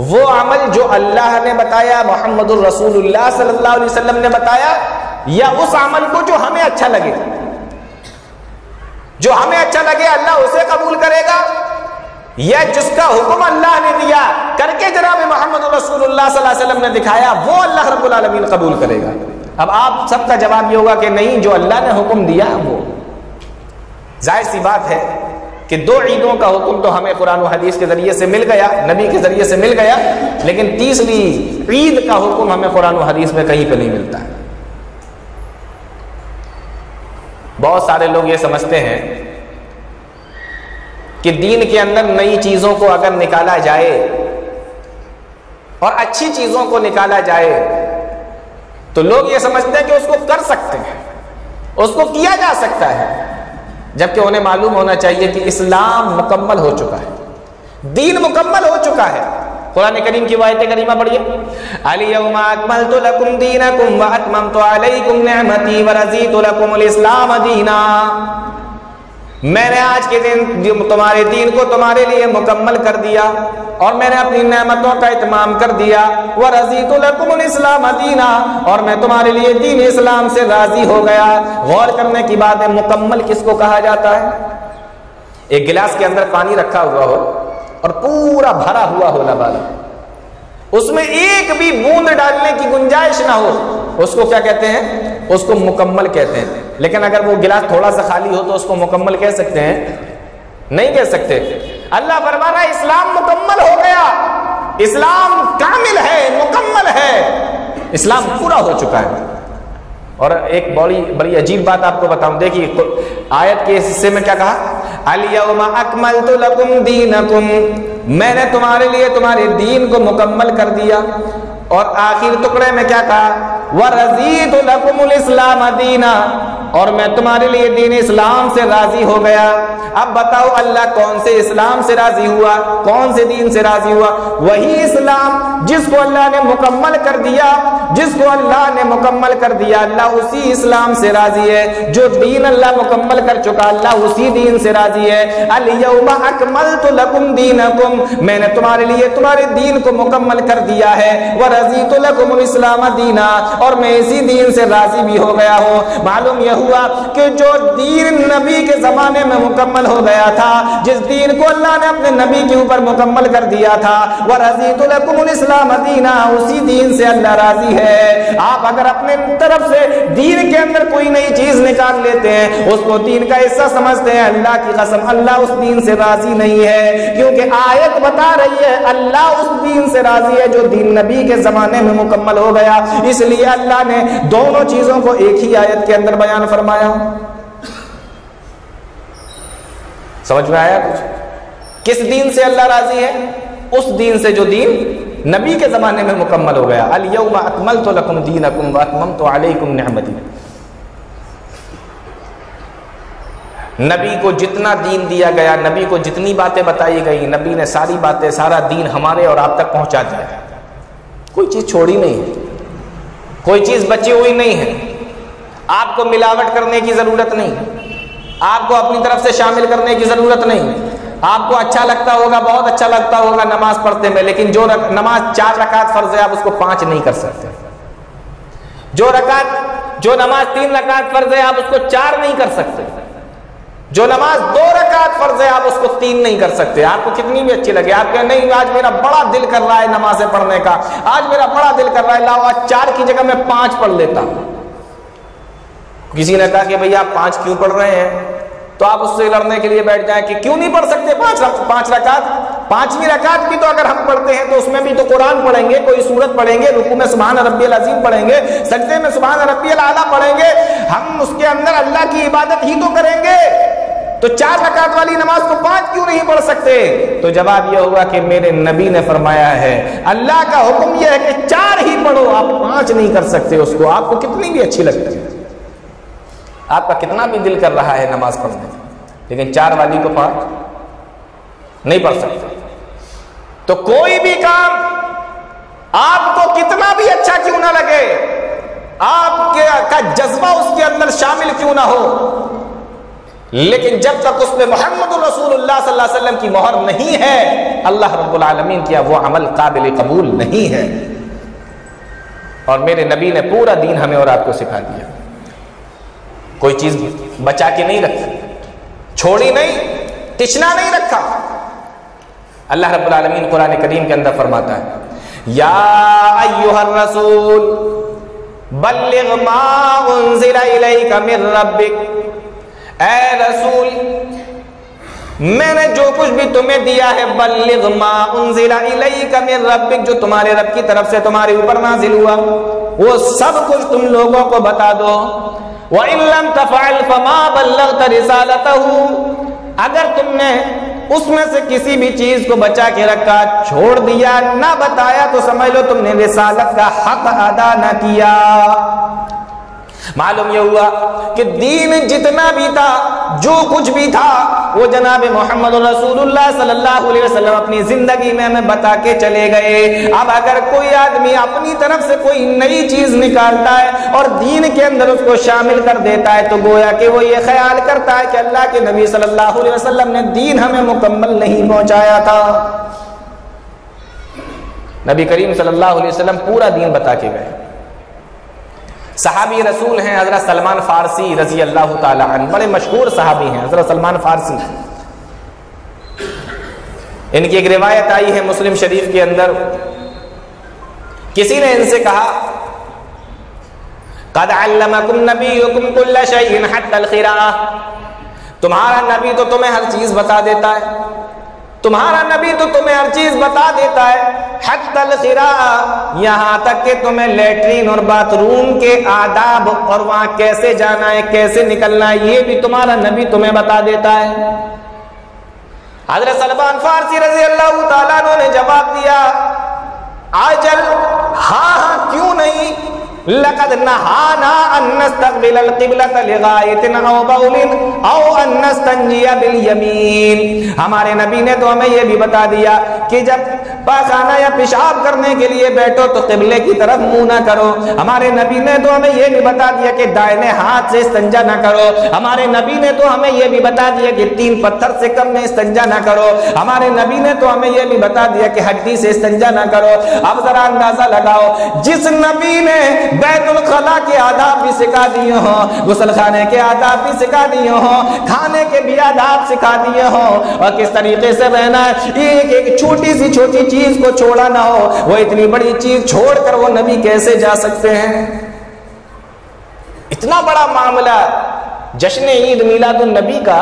وہ عمل جو اللہ نے بتایا، محمد الرسول اللہ صلی اللہ علیہ وسلم نے بتایا، یا اس عمل کو جو ہمیں اچھا لگے؟ جو ہمیں اچھا لگے اللہ اسے قبول کرے گا، یا جس کا حکم اللہ نے دیا کر کے جناب محمد رسول اللہ صلی اللہ علیہ وسلم نے دکھایا وہ اللہ رب العالمین قبول کرے گا؟ اب آپ سب کا جواب یہ ہوگا کہ نہیں، جو اللہ نے حکم دیا وہ۔ ظاہر سی بات ہے کہ دو عیدوں کا حکم تو ہمیں قرآن و حدیث کے ذریعے سے مل گیا، نبی کے ذریعے سے مل گیا، لیکن تیسری عید کا حکم ہمیں قرآن و حدیث میں کہیں پہ نہیں ملتا ہے۔ بہت سارے لوگ یہ سمجھتے ہیں کہ دین کے اندر نئی چیزوں کو اگر نکالا جائے اور اچھی چیزوں کو نکالا جائے تو لوگ یہ سمجھتے ہیں کہ اس کو کر سکتے ہیں، اس کو کیا جا سکتا ہے، جبکہ انہیں معلوم ہونا چاہیے کہ اسلام مکمل ہو چکا ہے، دین مکمل ہو چکا ہے۔ قرآن کریم کی آیت کریمہ پڑھیے، الیوم اکملت لکم دینکم واتممت علیکم نعمتی ورضیت لکم الاسلام دینا۔ میں نے آج کے دن تمہارے دین کو تمہارے لیے مکمل کر دیا اور میں نے اپنی نعمتوں کا اتمام کر دیا، وَرَضِيتُ لَكُمُ الْإِسْلَامَ دِينًا، اور میں تمہارے لیے دین اسلام سے راضی ہو گیا۔ غور کرنے کی بات ہے، مکمل کس کو کہا جاتا ہے؟ ایک گلاس کے اندر پانی رکھا ہوا ہو اور پورا بھرا ہوا ہو لبالب، اس میں ایک بھی بوند ڈالنے کی گنجائش نہ ہو، اس کو کیا کہتے ہیں؟ اس کو مکمل کہتے ہیں۔ لیکن اگر وہ گلاس تھوڑا سا خالی ہو تو اس کو مکمل کہہ سکتے ہیں؟ نہیں کہہ سکتے۔ اللہ فرما رہا ہے اسلام مکمل ہو گیا، اسلام کامل ہے، مکمل ہے، اسلام پورا ہو چکا ہے۔ اور ایک بڑی عجیب بات آپ کو بتاؤں، دیکھیے آیت کے حصے میں کیا کہا؟ الیوم اکملت لکم دینکم، میں نے تمہارے لیے تمہارے دین کو مکمل کر دیا، اور آخر ٹکڑے میں کیا کہا؟ وَرَضِيتُ لَكُمُ الْإِسْلَامَ دِينًا، اور میں تمہارے لیے دین اسلام سے راضی ہو گیا۔ اب بتاؤ اللہ کون سے اسلام سے راضی ہوا، کون سے دین سے راضی ہوا؟ وہی اسلام جس کو اللہ نے مکمل کر دیا، جس کو اللہ نے مکمل کر دیا، اللہ اسی اسلام سے راضی ہے۔ جو دین اللہ مکمل کر چکا اللہ اسی دین سے راضی ہے۔ الیوم اکملت لکم دینکم، میں نے تمہارے لیے تمہارے دین کو مکمل کر دیا ہے، ورضیت لکم الاسلام دینا، اور میں اسی دین سے راضی بھی ہو گیا ہوں۔ معلوم یہ ہوا کہ جو دین نبی کے زمانے میں مکمل ہو گیا تھا، جس دین کو اللہ نے اپنے نبی کے اوپر مکمل کر دیا تھا، وَرَضِيتُ لَكُمُ الْإِسْلَامَ دِينًا، اسی دین سے اللہ راضی ہے۔ آپ اگر اپنے طرف سے دین کے اندر کوئی نئی چیز نکال لیتے ہیں، اس کو دین کا حصہ سمجھتے ہیں، اللہ کی قسم اللہ اس دین سے راضی نہیں ہے، کیونکہ آیت بتا رہی ہے اللہ اس دین سے راضی ہے جو دین نبی کے زمانے میں مکمل ہو گیا۔ اس لیے اللہ نے دونوں چیزوں کو ایک ہی آیت کے اندر بیان فرمایا۔ سمجھ میں آیا کچھ؟ کس دین سے اللہ راضی ہے؟ اس دین سے جو دین نبی کے زمانے میں مکمل ہو گیا۔ الیوم اکملت لکم دینکم واتممت علیکم نعمتی۔ نبی کو جتنا دین دیا گیا، نبی کو جتنی باتیں بتائی گئی، نبی نے ساری باتیں، سارا دین ہمارے اور آپ تک پہنچا دیا ہے۔ کوئی چیز چھوڑی نہیں ہے، کوئی چیز بچی ہوئی نہیں ہے۔ آپ کو ملاوٹ کرنے کی ضرورت نہیں، آپ کو اپنی طرف سے شامل کرنے کی ضرورت نہیں۔ آپ کو اچھا لگتا ہوگا، بہت اچھا لگتا ہوگا نماز پڑھتے میں، لیکن جو نماز 4 رکعت فرض ہے آپ اس کو 5 نہیں کر سکتے۔ جو نماز 3 رکعت فرض ہے آپ اس کو 4 نہیں کر سکتے۔ جو نماز 2 رکعت فرض ہے آپ اس کو 3 نہیں کر سکتے۔ آپ کو کتنی بھی اچھی لگے، آپ کہیں نہیں آج میرا بڑا دل کر رہا ہے نمازیں پڑھنے کا، آج میرا بڑا دل کر رہا ہے لاؤ آج 4 کی جگہ میں 5 پڑھ لیتا ہوں۔ کسی نے کہا کہ بھئی آپ 5 کیوں پڑھ رہے ہیں؟ تو آپ اس سے لڑنے کے لیے بیٹھ جائیں کہ کیوں نہیں پڑھ سکتے 5 رکعت؟ 5ویں رکعت بھی تو اگر ہم پڑھتے ہیں تو اس میں بھی تو قرآن پڑھیں گے، کوئی سورت پڑھیں گے، رکوع میں سبحان ربی العظیم پڑھیں گے، سجدے میں سبحان ربی الاعلیٰ پڑھیں گے، ہم اس کے اندر اللہ کی عبادت ہی تو کریں گے، تو 4 رکعت والی نماز کو 5 کیوں نہیں پڑھ سکتے؟ تو جواب یہ ہوا کہ میرے نبی نے فرمایا ہے اللہ کا حکم یہ ہے کہ 4 ہی پڑھو، آپ 5 نہیں کر سکتے اس کو، آپ کو کتنی بھی اچھی لگتی ہے، آپ کا کتنا بھی دل کر رہا ہے نماز پڑھنے، لیکن 4 والی کو 5 نہیں پڑھ سکتے۔ تو کوئی بھی کام آپ کو کتنا بھی اچھا کیوں نہ لگے، آپ کا جذبہ اس کے اندر شامل کیوں نہ ہو، لیکن جب تک اس میں محمد رسول اللہ صلی اللہ علیہ وسلم کی مہر نہیں ہے، اللہ رب العالمین کیا وہ عمل قابل قبول نہیں ہے۔ اور میرے نبی نے پورا دین ہمیں اور آپ کو سکھا دیا، کوئی چیز بچا کے نہیں رکھی، چھوڑی نہیں، تچنا نہیں رکھا۔ اللہ رب العالمین قرآن کریم کے اندر فرماتا ہے یا ایھا الرسول بلغ ما انزل الیک من ربک، اے رسول میں نے جو کچھ بھی تمہیں دیا ہے، بلغ ما انزل الیک من ربک، جو تمہارے رب کی طرف سے تمہارے اوپر نازل ہوا وہ سب کچھ تم لوگوں کو بتا دو۔ وَإِن لَّمْ تَفْعَلْ فَمَا بَلَّغْتَ رِسَالَتَهُ، اگر تم نے اس میں سے کسی بھی چیز کو بچا کے رکھا، چھوڑ دیا، نہ بتایا، تو سمجھ لو تم نے رسالت کا حق ادا نہ کیا۔ معلوم یہ ہوا کہ دین جتنا بھی تھا، جو کچھ بھی تھا، وہ جناب محمد رسول اللہ صلی اللہ علیہ وسلم اپنی زندگی میں ہمیں بتا کے چلے گئے۔ اب اگر کوئی آدمی اپنی طرف سے کوئی نئی چیز نکالتا ہے اور دین کے اندر اس کو شامل کر دیتا ہے تو گویا کہ وہ یہ خیال کرتا ہے کہ اللہ کے نبی صلی اللہ علیہ وسلم نے دین ہمیں مکمل نہیں پہنچایا تھا۔ نبی کریم صلی اللہ علیہ وسلم پورا دین بتا کے گئے۔ صحابی رسول ہیں حضرت سلمان فارسی رضی اللہ تعالی عنہ، بڑے مشہور صحابی ہیں حضرت سلمان فارسی۔ ان کی ایک روایت آئی ہے مسلم شریف کے اندر، کسی نے ان سے کہا قد علمکم نبیکم کل شیء حتی القراءۃ، تمہارا نبی تو تمہیں ہر چیز بتا دیتا ہے، تمہارا نبی تو تمہیں ہر چیز بتا دیتا ہے، حتی القراءۃ، یہاں تک کہ تمہیں لیٹرین اور باتھ روم کے آداب اور وہاں کیسے جانا ہے، کیسے نکلنا ہے، یہ بھی تمہارا نبی تمہیں بتا دیتا ہے۔ حضرت سلمان فارسی رضی اللہ تعالیٰ عنہ نے جواب دیا آجل، ہاں کیوں نہیں، لقد نہانا ان نستقبل القبلۃ لغائط او بول او ان نستنجی بالیمین، ہمارے نبی نے تو ہمیں یہ بھی بتا دیا کہ جب پاخانہ یا پیشاب کرنے کے لیے بیٹھو تو قبلے کی طرف منہ نہ کرو، ہمارے نبی نے تو ہمیں یہ بھی بتا دیا کہ دائنے ہاتھ سے استنجا نہ کرو، ہمارے نبی نے تو ہمیں یہ بھی بتا دیا کہ 3 پتھر سے کم میں استنجا نہ کرو، ہمارے نبی نے تو ہمیں یہ بھی بتا دیا کہ ہڈی سے استنجا نہ کرو۔ اب ذرا اندازہ لگاؤ، جس نبی نے بیت الخلا کے آداب بھی سکھا دیے ہوں، غسل خانے کے آداب بھی سکھا دیے ہوں، کھانے کے بھی آداب سکھا دیے ہوں، اور کس طریقے سے رہنا ہے، ایک چھوٹی سی چھوٹی چیز کو چھوڑا نہ ہو، وہ اتنی بڑی چیز چھوڑ کر وہ نبی کیسے جا سکتے ہیں؟ اتنا بڑا معاملہ جشن عید میلاد النبی کا،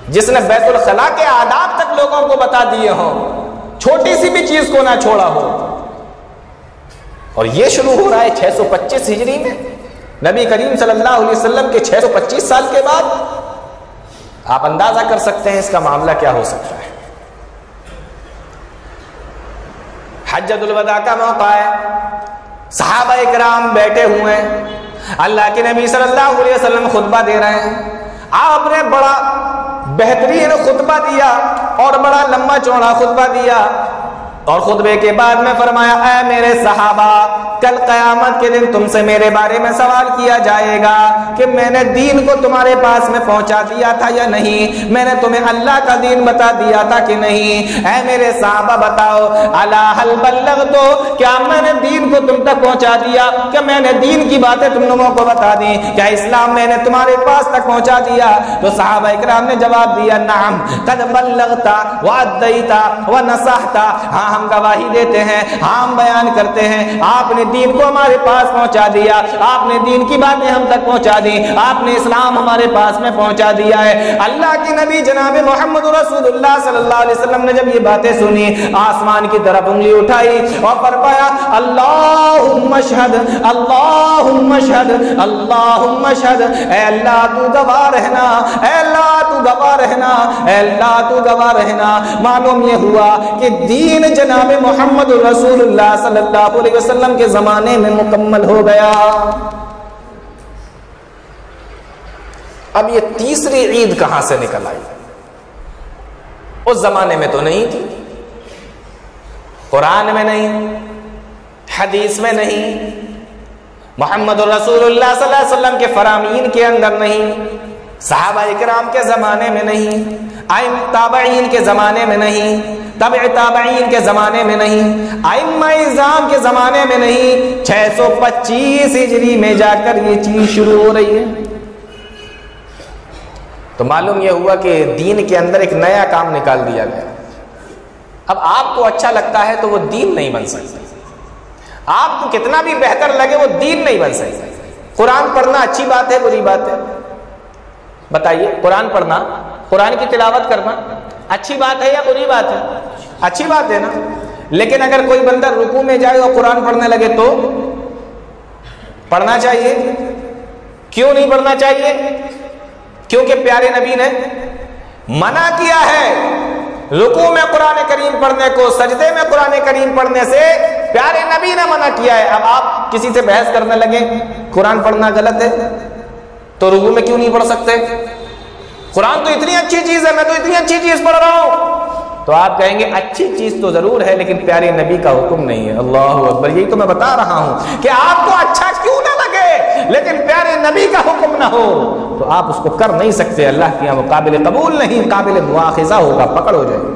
جس نے بیت الخلا کے آداب تک لوگوں کو بتا دیے ہوں، چھوٹی سی بھی چیز کو نہ چھوڑا ہو، اور یہ شروع ہو رہا ہے 625 ہجری میں، نبی کریم صلی اللہ علیہ وسلم کے 625 سال کے بعد۔ آپ اندازہ کر سکتے ہیں اس کا معاملہ کیا ہو سکتا ہے۔ حجۃ الوداع کا موقع ہے، صحابہ اکرام بیٹھے ہوئے ہیں، اللہ کے نبی صلی اللہ علیہ وسلم خطبہ دے رہے ہیں، آپ نے بڑا بہترین خطبہ دیا اور بڑا لمبا چوڑا خطبہ دیا، اور خطبے کے بعد میں فرمایا اے میرے صحابہ، کل قیامت کے دن تم سے میرے بارے میں سوال کیا جائے گا کہ میں نے دین کو تمہارے پاس میں پہنچا دیا تھا یا نہیں، میں نے تمہیں اللہ کا دین بتا دیا تھا کہ نہیں، اے میرے صحابہ بتاؤ الا هل بلغتو، کیا میں نے دین کو تم تک پہنچا دیا، کیا میں نے دین کی باتیں تم لوگوں کو بتا دی، کیا اسلام میں نے تمہارے پاس تک پہنچا دیا؟ تو صحابہ اکرام نے جواب دیا نعم قد بلغت وادیت ونصحت، ہاں ہم گواہی دیتے ہیں، ہم بیان کرتے ہیں، آپ نے دین کو ہمارے پاس پہنچا دیا، آپ نے دین کی باتیں ہم تک پہنچا دی، آپ نے اسلام ہمارے پاس میں پہنچا دیا ہے۔ اللہ کے نبی جناب محمد رسول اللہ صلی اللہ علیہ وسلم نے جب یہ باتیں سنی، آسمان کی طرف انگلی اٹھائی اور فرمایا اللہم اشہد اللہم اشہد اللہم اشہد، اے اللہ تو گواہ رہنا، اے اللہ تو گواہ رہنا، اے اللہ تو گواہ رہنا۔ معلوم یہ ہوا کہ دین جناب محمد رسول اللہ صلی اللہ علیہ وسلم کے زمانے میں مکمل ہو گیا۔ اب یہ تیسری عید کہاں سے نکل آئی؟ اس زمانے میں تو نہیں تھی، قرآن میں نہیں، حدیث میں نہیں، محمد رسول اللہ صلی اللہ علیہ وسلم کے فرامین کے اندر نہیں، صحابہ اکرام کے زمانے میں نہیں، تابعین کے زمانے میں نہیں، تبع تابعین کے زمانے میں نہیں، ائمہ اعظام کے زمانے میں نہیں، 625 ہجری میں جا کر یہ چیز شروع ہو رہی ہے۔ تو معلوم یہ ہوا کہ دین کے اندر ایک نیا کام نکال دیا گیا۔ اب آپ کو اچھا لگتا ہے تو وہ دین نہیں بن سکتا، آپ کو کتنا بھی بہتر لگے وہ دین نہیں بن سکتا۔ قرآن پڑھنا اچھی بات ہے بری بات ہے؟ بتائیے، قرآن پڑھنا، قرآن کی تلاوت کرنا اچھی بات ہے یا بری بات ہے؟ اچھی بات ہے نا۔ لیکن اگر کوئی بندہ رکوع میں جائے اور قرآن پڑھنے لگے تو پڑھنا چاہیے؟ کیوں نہیں پڑھنا چاہیے؟ کیونکہ پیارے نبی نے منع کیا ہے رکوع میں قرآن کریم پڑھنے کو، سجدے میں قرآن کریم پڑھنے سے پیارے نبی نے منع کیا ہے۔ اب آپ کسی سے بحث کرنے لگے قرآن پڑھنا غلط ہے تو رکوع میں کیوں نہیں پڑھ سکتے؟ قرآن تو اتنی اچھی چیز ہے، میں تو اتنی اچھی چیز پڑھ رہا ہوں۔ تو آپ کہیں گے اچھی چیز تو ضرور ہے لیکن پیارے نبی کا حکم نہیں ہے۔ اللہ اکبر، یہی تو میں بتا رہا ہوں کہ آپ کو اچھا کیوں نہ لگے لیکن پیارے نبی کا حکم نہ ہو تو آپ اس کو کر نہیں سکتے۔ اللہ کے یہاں وہ قابل قبول نہیں، قابل مواخذہ ہوگا، پکڑ ہو جائے گی۔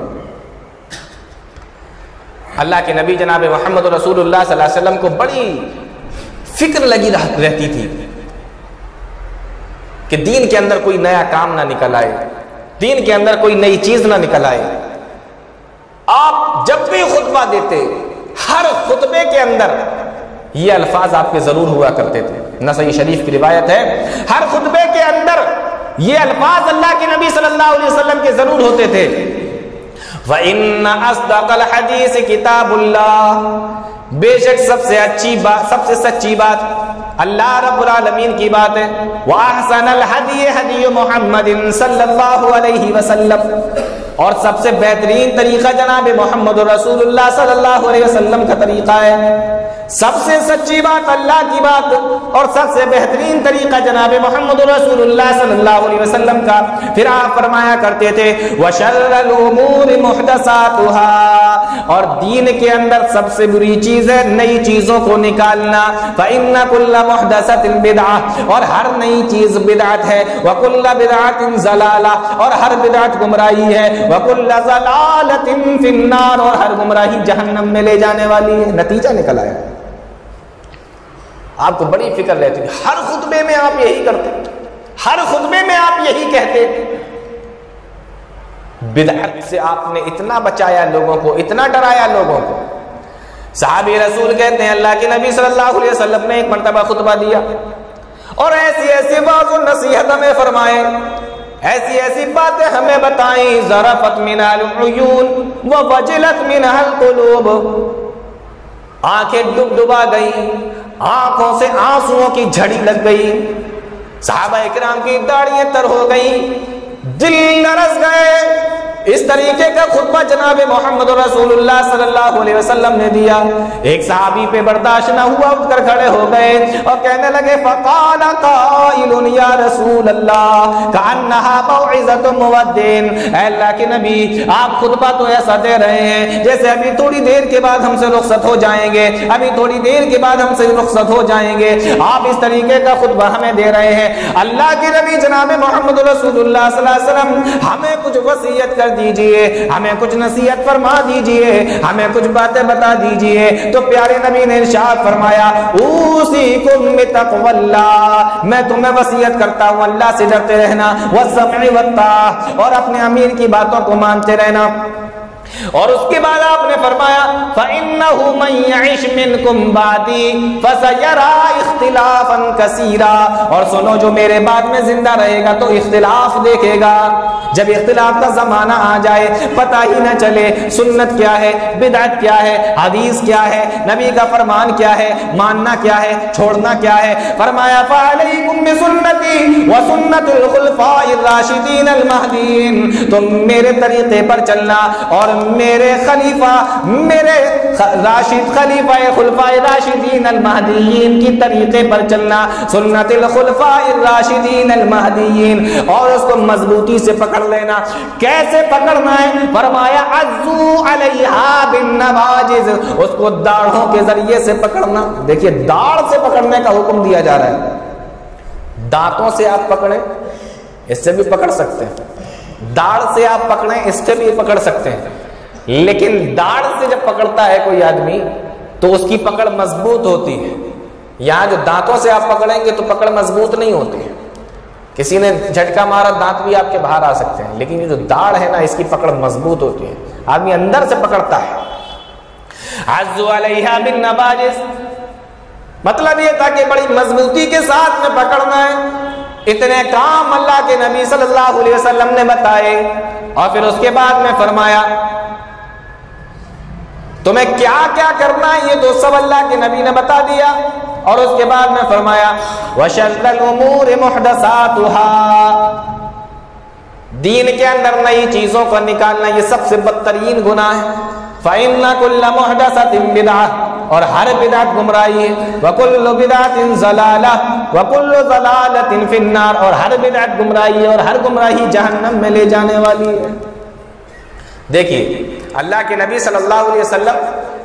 اللہ کے نبی جناب محمد رسول اللہ صلی اللہ علیہ وسلم کو بڑی فکر لگی رہتی تھی کہ دین کے اندر کوئی نیا کام نہ نکل آئے، دین کے اندر کوئی نئی چیز نہ نکل آئے۔ آپ جب بھی خطبہ دیتے ہر خطبے کے اندر یہ الفاظ آپ کے ضرور ہوا کرتے تھے۔ نسائی شریف کی روایت ہے ہر خطبے کے اندر یہ الفاظ اللہ کے نبی صلی اللہ علیہ وسلم کے ضرور ہوتے تھے۔ وَإِنَّ أَصْدَقَ الْحَدِيثِ كِتَابُ اللَّهِ، بے شک سب سے اچھی بات، سب سے سچی بات اللہ رب العالمین کی بات ہے۔ وَأَحْسَنَ الْحَدِيِ هَدِيُّ مُحَمَّدٍ صلی اللہ علیہ وسلم، اور سب سے بہترین طریقہ جناب محمد رسول اللہ صلی اللہ علیہ وسلم کا طریقہ ہے۔ سب سے سچی بات اللہ کی بات اور سب سے بہترین طریقہ جناب محمد رسول اللہ صلی اللہ علیہ وسلم کا۔ پھر آپ فرمایا کرتے تھے وَشَرَّ الْأُمُورِ مُحْدَثَاتُهَا، اور دین کے اندر سب سے بری چیز ہے نئی چیزوں کو نکالنا۔ فَإِنَّ كُلَّ مُحْدَثَةٍ بِدْعَةٍ، اور ہر نئی چیز بدعت ہے۔ وَكُلَّ بِدْعَةٍ ضَلَالَةٍ، اور ہر بدعت گمراہی ہے۔ وَكُلَّ ضَلَالَةٍ فِي النَّارِ، اور ہر گمراہی جہنم میں لے جانے والی ہے۔ نتیجہ نکل آیا۔ آپ کو بڑی فکر رہتی تھی، ہر خطبے میں آپ یہی کرتے، ہر خطبے میں آپ یہی کہتے۔ بدعت سے آپ نے اتنا بچایا لوگوں کو، اتنا ڈرایا لوگوں کو۔ صحابی رسول کہتے ہیں اللہ کے نبی صلی اللہ علیہ وسلم نے ایک مرتبہ خطبہ دیا اور ایسی ایسی واعظ و نصیحت ہمیں فرمائے، ایسی ایسی باتیں ہمیں بتائیں۔ ذرفت منها العیون ووجلت منها القلوب، آنکھیں ڈبا گئی، آنکھوں سے آنسوؤں کی جھڑی لگ گئی، صحابہ اکرام کی داڑھیاں تر ہو گئی، دل لرز گئے۔ اس طریقے کا خطبہ جناب محمد رسول اللہ صلی اللہ علیہ وسلم نے دیا۔ ایک صحابی پہ برداشت نہ ہوا، اٹھ کر کھڑے ہو گئے اور کہنے لگے فقال قائل یا رسول اللہ کأنها موعظۃ مودع، اے اللہ کے نبی آپ خطبہ تو ایسا دے رہے ہیں جیسے ابھی تھوڑی دیر کے بعد ہم سے رخصت ہو جائیں گے، ابھی تھوڑی دیر کے بعد ہم سے رخصت ہو جائیں گے، آپ اس طریقے کا خطبہ ہمیں دے رہے ہیں۔ اللہ کے نبی جناب محمد رسول اللہ صلی اللہ علیہ وسلم ہمیں کچھ وصیت کر دیجئے، ہمیں کچھ نصیحت فرما دیجئے، ہمیں کچھ باتیں بتا دیجئے۔ تو پیارے نبی نے ارشاد فرمایا اوصیکم بتقوی اللہ، میں تمہیں وصیت کرتا ہوں اللہ سے ڈرتے رہنا، والسمع والطاعہ، اور اپنے امیر کی باتوں کو مانتے رہنا۔ اور اس کے بعد آپ نے فرمایا فَإِنَّهُ مَن يَعِشْ مِنْكُمْ بَعْدِي فَسَيَرَىٰ اخْتِلَافًا كَثِيرًا، اور سنو جو میرے بعد میں زندہ رہے گا تو اختلاف دیکھے گا۔ جب اختلاف کا زمانہ آ جائے پتہ ہی نہ چلے سنت کیا ہے، بدعت کیا ہے، حدیث کیا ہے، نبی کا فرمان کیا ہے، ماننا کیا ہے، چھوڑنا کیا ہے۔ فرمایا فَعَلَيْكُمْ بِسُنَّتِي وَسُنَّتِ الْخُلَفَاءِ الرَّاشِدِينَ الْمَهْدِيِّينَ، تم میرے طریقے پر چلنا اور میرے خلیفہ، میرے راشد خلیفہ خلفاء راشدین المہدیین کی طریقے پر چلنا، سنت الخلفاء الراشدین المہدیین، اور اس کو مضبوطی سے پکڑ لینا۔ کیسے پکڑنا ہے؟ فرمایا عزو علیہا بالنواجذ، اس کو داڑھوں کے ذریعے سے پکڑنا۔ دیکھیے داڑھ سے پکڑنے کا حکم دیا جا رہا ہے۔ دانتوں سے آپ پکڑیں، اس سے بھی پکڑ سکتے ہیں، داڑھ سے آپ پکڑیں، اس سے بھی پکڑ سکتے ہیں، لیکن داڑھ سے جب پکڑتا ہے کوئی آدمی تو اس کی پکڑ مضبوط ہوتی ہے۔ یہاں جو دانتوں سے آپ پکڑیں گے تو پکڑ مضبوط نہیں ہوتی ہے، کسی نے جھٹکا مارا دانت بھی آپ کے باہر آ سکتے ہیں، لیکن یہ جو داڑھ ہے نا اس کی پکڑ مضبوط ہوتی ہے، آدمی اندر سے پکڑتا ہے۔ عزو علیہا بالنواجذ، مطلب یہ تھا کہ بڑی مضبوطی کے ساتھ میں پکڑنا ہے۔ اتنے کام اللہ کے نبی صلی اللہ علیہ وسلم نے بتائے، اور پھر اس کے بعد میں فرمایا تمہیں کیا کیا کرنا ہے، یہ تو سب اللہ کے نبی نے بتا دیا، اور اس کے بعد میں فرمایا وَشَرَّ الْأُمُورِ مُحْدَثَاتُهَا، دین کے اندر نئی چیزوں کو نکالنا یہ سب سے بدترین گناہ ہے۔ فَإِنَّ كُلَّ مُحْدَثَةٍ بِدْعَةٍ، اور ہر بدعت گمراہی ہے۔ وَكُلُّ بِدْعَةٍ ضَلَالَةٍ وَكُلُّ ضَلَالَةٍ فِي النَّارِ، اور ہر بدعت گمراہی ہے اور ہر گمراہی جہنم میں لے جانے والی ہے۔ دیکھیے اللہ کے نبی صلی اللہ علیہ وسلم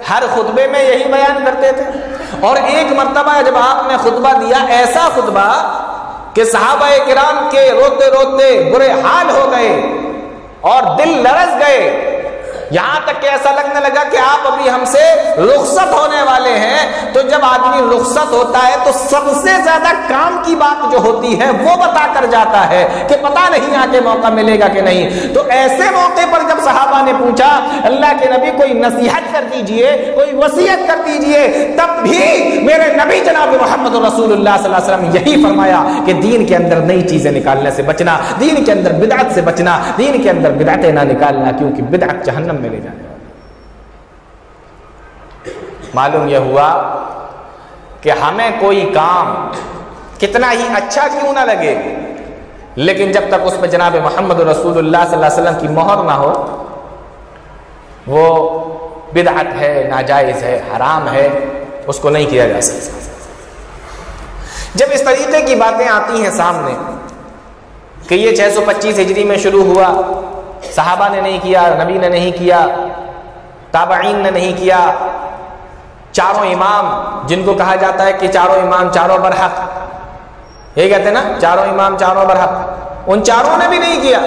ہر خطبے میں یہی بیان کرتے تھے، اور ایک مرتبہ جب آپ نے خطبہ دیا، ایسا خطبہ کہ صحابہ کرام کے روتے روتے برے حال ہو گئے اور دل لرز گئے، یہاں تک کہ ایسا لگنے لگا کہ آپ ابھی ہم سے رخصت ہونے والے ہیں۔ تو جب آدمی رخصت ہوتا ہے تو سب سے زیادہ کام کی بات جو ہوتی ہے وہ بتا کر جاتا ہے کہ پتہ نہیں آگے موقع ملے گا کہ نہیں۔ تو ایسے موقع پر جب صحابہ نے پوچھا اللہ کے نبی کوئی نصیحت کر دیجئے، کوئی وصیت کر دیجئے، تب بھی میرے نبی جناب محمد رسول اللہ صلی اللہ علیہ وسلم یہی فرمایا کہ دین کے اندر نئی چیزیں نکالنے سے بچنا، دین کے اندر بدعت سے بچنا، دین کے اندر بدعتیں نہ نکالنا، کیونکہ بدعت جہنم میں لے جانے والی۔ معلوم یہ ہوا کہ ہمیں کوئی کام کتنا ہی اچھا کیوں نہ لگے، لیکن جب تک اس پہ جناب محمد رسول اللہ صلی اللہ علیہ وسلم کی مہر نہ ہو، وہ بدعت ہے، ناجائز ہے، حرام ہے، اس کو نہیں کیا جا سکتا۔ جب اس طریقے کی باتیں آتی ہیں سامنے کہ یہ 625 ہجری میں شروع ہوا، صحابہ نے نہیں کیا، نبی نے نہیں کیا، تابعین نے نہیں کیا، چاروں امام جن کو کہا جاتا ہے کہ چاروں امام چاروں برحق، یہ کہتے ہیں نا چاروں امام چاروں برحق، ان چاروں نے بھی نہیں کیا۔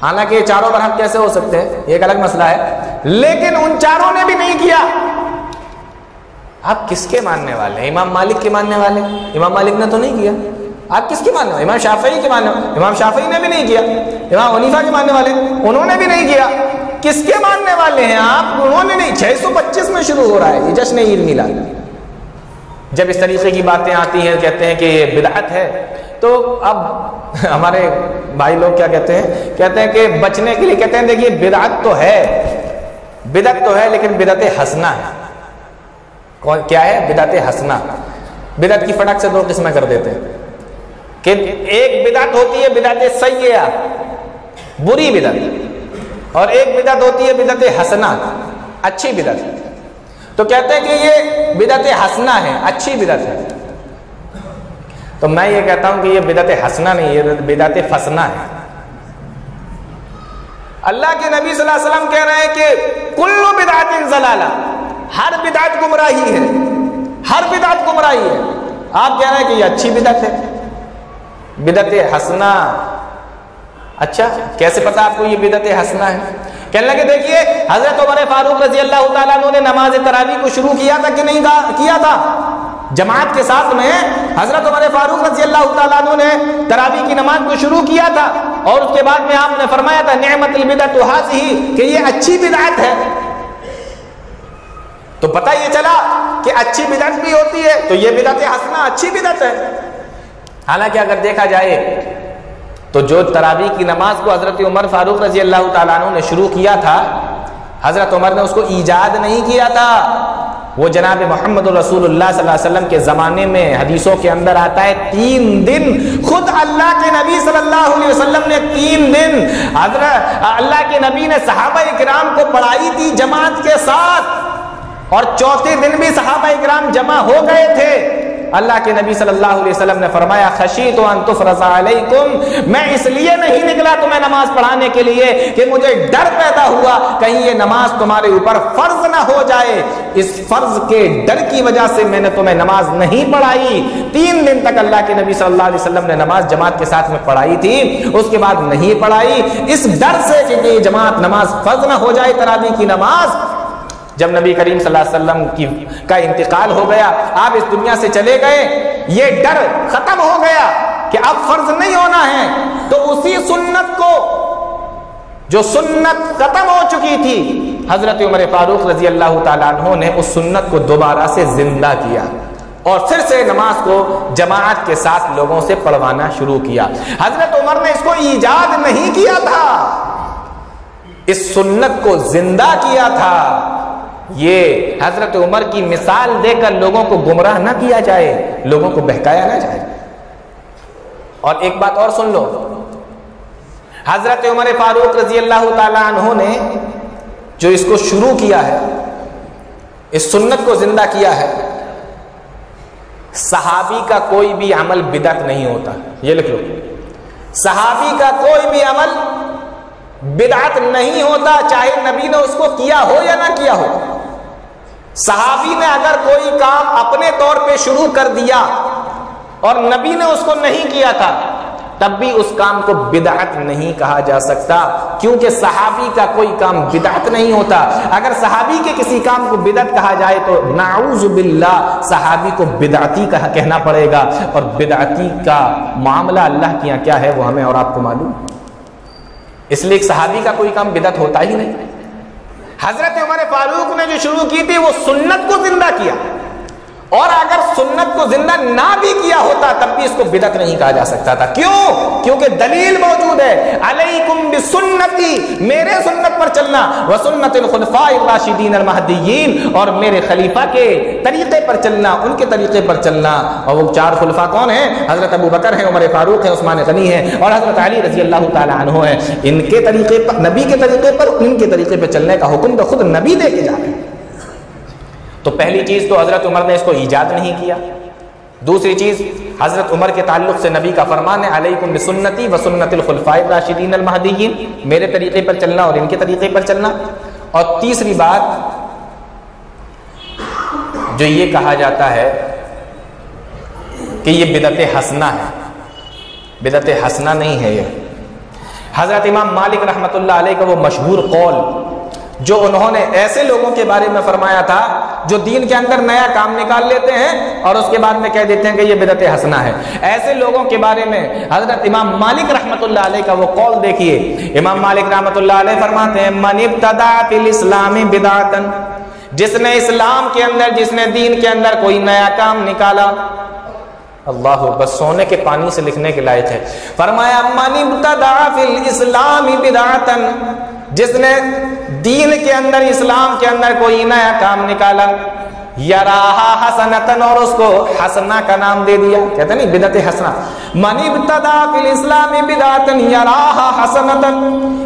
حالانکہ چاروں برحق کیسے ہو سکتے ہیں یہ ایک الگ مسئلہ ہے، لیکن ان چاروں نے بھی نہیں کیا۔ آپ کس کے ماننے والے ہیں؟ امام مالک کے ماننے والے؟ امام مالک نے تو نہیں کیا۔ آپ کس کے ماننے والے؟ امام شافعی کے ماننے والے؟ امام شافعی نے بھی نہیں کیا۔ امام حنیفہ کے ماننے والے؟ انہوں نے بھی نہیں کیا۔ کس کے ماننے والے ہیں آپ؟ انہوں نے نہیں۔ 625 میں شروع ہو رہا ہے یہ جشن عید میلاد۔ جب اس طریقے کی باتیں آتی ہیں، کہتے ہیں کہ یہ بدعت ہے، تو اب ہمارے بھائی لوگ کیا کہتے ہیں؟ کہتے ہیں کہ بچنے کے لیے کہتے ہیں دیکھیے بدعت تو ہے، بدعت تو ہے، لیکن بدعت حسنہ ہے۔ کیا ہے؟ بدعت حسنہ۔ بدعت کی فٹک سے دو قسمیں کر دیتے ہیں کہ ایک بدعت ہوتی ہے بدعت سیئہ، بری بدعت، اور ایک بدعت ہوتی ہے بدعت حسنہ، اچھی بدعت۔ تو کہتے ہیں کہ یہ بدعت حسنہ ہے، اچھی بدعت ہے۔ تو میں یہ کہتا ہوں کہ یہ بدعت حسنہ نہیں، یہ بدعت فسنہ ہے۔ اللہ کے نبی صلی اللہ علیہ وسلم کہہ رہے ہیں کہ کل بدعت ضلالہ، ہر بدعت گمراہی ہے، ہر بدعت گمراہی ہے۔ آپ کہہ رہے ہیں کہ یہ اچھی بدعت ہے، بدعت حسنہ۔ اچھا کیسے پتا آپ کو یہ بدعت حسنہ ہے؟ کہنے لگے دیکھیے حضرت عمر فاروق رضی اللہ تعالیٰ عنہ نے نماز تراویح کو شروع کیا تھا کہ نہیں کیا تھا؟ جماعت کے ساتھ میں حضرت عمر فاروق رضی اللہ تعالیٰ عنہ نے تراویح کی نماز کو شروع کیا تھا، اور اس کے بعد میں آپ نے فرمایا تھا نعمت البدعۃ ھذہ، کہ یہ اچھی بدعت ہے۔ تو پتہ یہ چلا کہ اچھی بدعت بھی ہوتی ہے، تو یہ بدعت حسنہ اچھی بدعت ہے۔ حالانکہ اگر دیکھا جائے تو جو تراویح کی نماز کو حضرت عمر فاروق رضی اللہ تعالیٰ عنہ نے شروع کیا تھا، حضرت عمر نے اس کو ایجاد نہیں کیا تھا، وہ جناب محمد رسول اللہ صلی اللہ علیہ وسلم کے زمانے میں حدیثوں کے اندر آتا ہے 3 دن خود اللہ کے نبی صلی اللہ علیہ وسلم نے 3 دن حضرت اللہ کے نبی نے صحابہ کرام کو پڑھائی تھی جماعت کے ساتھ، اور چوتھے دن بھی صحابہ کرام جمع ہو گئے تھے۔ اللہ کے نبی صلی اللہ علیہ وسلم نے فرمایا خشیت ان تفرض علیکم، میں اس لیے نہیں نکلا تمہیں نماز پڑھانے کے لیے کہ مجھے ڈر پیدا ہوا کہیں یہ نماز تمہارے اوپر فرض نہ ہو جائے، اس فرض کے ڈر کی وجہ سے میں نے تمہیں نماز نہیں پڑھائی۔ 3 دن تک اللہ کے نبی صلی اللہ علیہ وسلم نے نماز جماعت کے ساتھ میں پڑھائی تھی، اس کے بعد نہیں پڑھائی اس ڈر سے کہ یہ جماعت نماز فرض نہ ہو جائے تراویح کی نماز۔ جب نبی کریم صلی اللہ علیہ وسلم کا انتقال ہو گیا، آپ اس دنیا سے چلے گئے، یہ ڈر ختم ہو گیا کہ اب فرض نہیں ہونا ہے، تو اسی سنت کو جو سنت ختم ہو چکی تھی، حضرت عمر فاروق رضی اللہ تعالیٰ عنہ نے اس سنت کو دوبارہ سے زندہ کیا اور پھر سے نماز کو جماعت کے ساتھ لوگوں سے پڑھوانا شروع کیا۔ حضرت عمر نے اس کو ایجاد نہیں کیا تھا، اس سنت کو زندہ کیا تھا۔ یہ حضرت عمر کی مثال دے کر لوگوں کو گمراہ نہ کیا جائے، لوگوں کو بہکایا نہ جائے۔ اور ایک بات اور سن لو، حضرت عمر فاروق رضی اللہ تعالی عنہ نے جو اس کو شروع کیا ہے، اس سنت کو زندہ کیا ہے، صحابی کا کوئی بھی عمل بدعت نہیں ہوتا، یہ لکھ لو، صحابی کا کوئی بھی عمل بدعت نہیں ہوتا، چاہے نبی نے اس کو کیا ہو یا نہ کیا ہو۔ صحابی نے اگر کوئی کام اپنے طور پہ شروع کر دیا اور نبی نے اس کو نہیں کیا تھا، تب بھی اس کام کو بدعت نہیں کہا جا سکتا، کیونکہ صحابی کا کوئی کام بدعت نہیں ہوتا۔ اگر صحابی کے کسی کام کو بدعت کہا جائے تو نعوذ باللہ صحابی کو بدعتی کہنا پڑے گا، اور بدعتی کا معاملہ اللہ کے یہاں کیا ہے وہ ہمیں اور آپ کو معلوم، اس لیے ایک صحابی کا کوئی کام بدعت ہوتا ہی نہیں۔ حضرت عمر فاروق نے جو شروع کی تھی وہ سنت کو زندہ کیا، اور اگر سنت کو زندہ نہ بھی کیا ہوتا تب بھی اس کو بدعت نہیں کہا جا سکتا تھا۔ کیوں؟ کیونکہ دلیل موجود ہے، علیکم بسنتی، میرے سنت پر چلنا، وسنت الخلفاء الراشدین المہدیین، اور میرے خلیفہ کے طریقے پر چلنا، ان کے طریقے پر چلنا۔ اور وہ 4 خلفاء کون ہیں؟ حضرت ابو بکر ہیں، عمر فاروق ہیں، عثمان غنی ہیں، اور حضرت علی رضی اللہ تعالی عنہ ہیں۔ ان کے طریقے پر، نبی کے طریقے پر، ان کے طریقے پر چلنے کا حکم تو خود نبی دے کے جا رہے ہیں۔ تو پہلی چیز تو حضرت عمر نے اس کو ایجاد نہیں کیا۔ دوسری چیز، حضرت عمر کے تعلق سے نبی کا فرمان ہے علیکم بسنتی وسنت الخلفاء الراشدین المہدیین، میرے طریقے پر چلنا اور ان کے طریقے پر چلنا۔ اور تیسری بات جو یہ کہا جاتا ہے کہ یہ بدعت حسنہ ہے، بدعت حسنہ نہیں ہے یہ۔ حضرت امام مالک رحمۃ اللہ علیہ کا وہ مشہور قول جو انہوں نے ایسے لوگوں کے بارے میں فرمایا تھا جو دین کے اندر نیا کام نکال لیتے ہیں اور اس کے بعد میں کہہ دیتے ہیں کہ یہ بدعت حسنہ ہے، ایسے لوگوں کے بارے میں حضرت امام مالک رحمۃ اللہ علیہ کا وہ قول دیکھیے۔ امام مالک رحمۃ اللہ علیہ فرماتے ہیں من ابتدع فی الاسلام بدعتا، جس نے اسلام کے اندر، جس نے دین کے اندر کوئی نیا کام نکالا، اللہ بس سونے کے پانی سے لکھنے کے لائق ہے، فرمایا من ابتدع فی الاسلام بدعتا، جس نے دین کے اندر، اسلام کے اندر کوئی نیا کام نکالا، یراہا حسنتن، اور اس کو حسنہ کا نام دے دیا، کہتے ہیں نہیں بدعت حسنہ، من ابتدع فی الاسلام بدعتا یراہا حسنتن،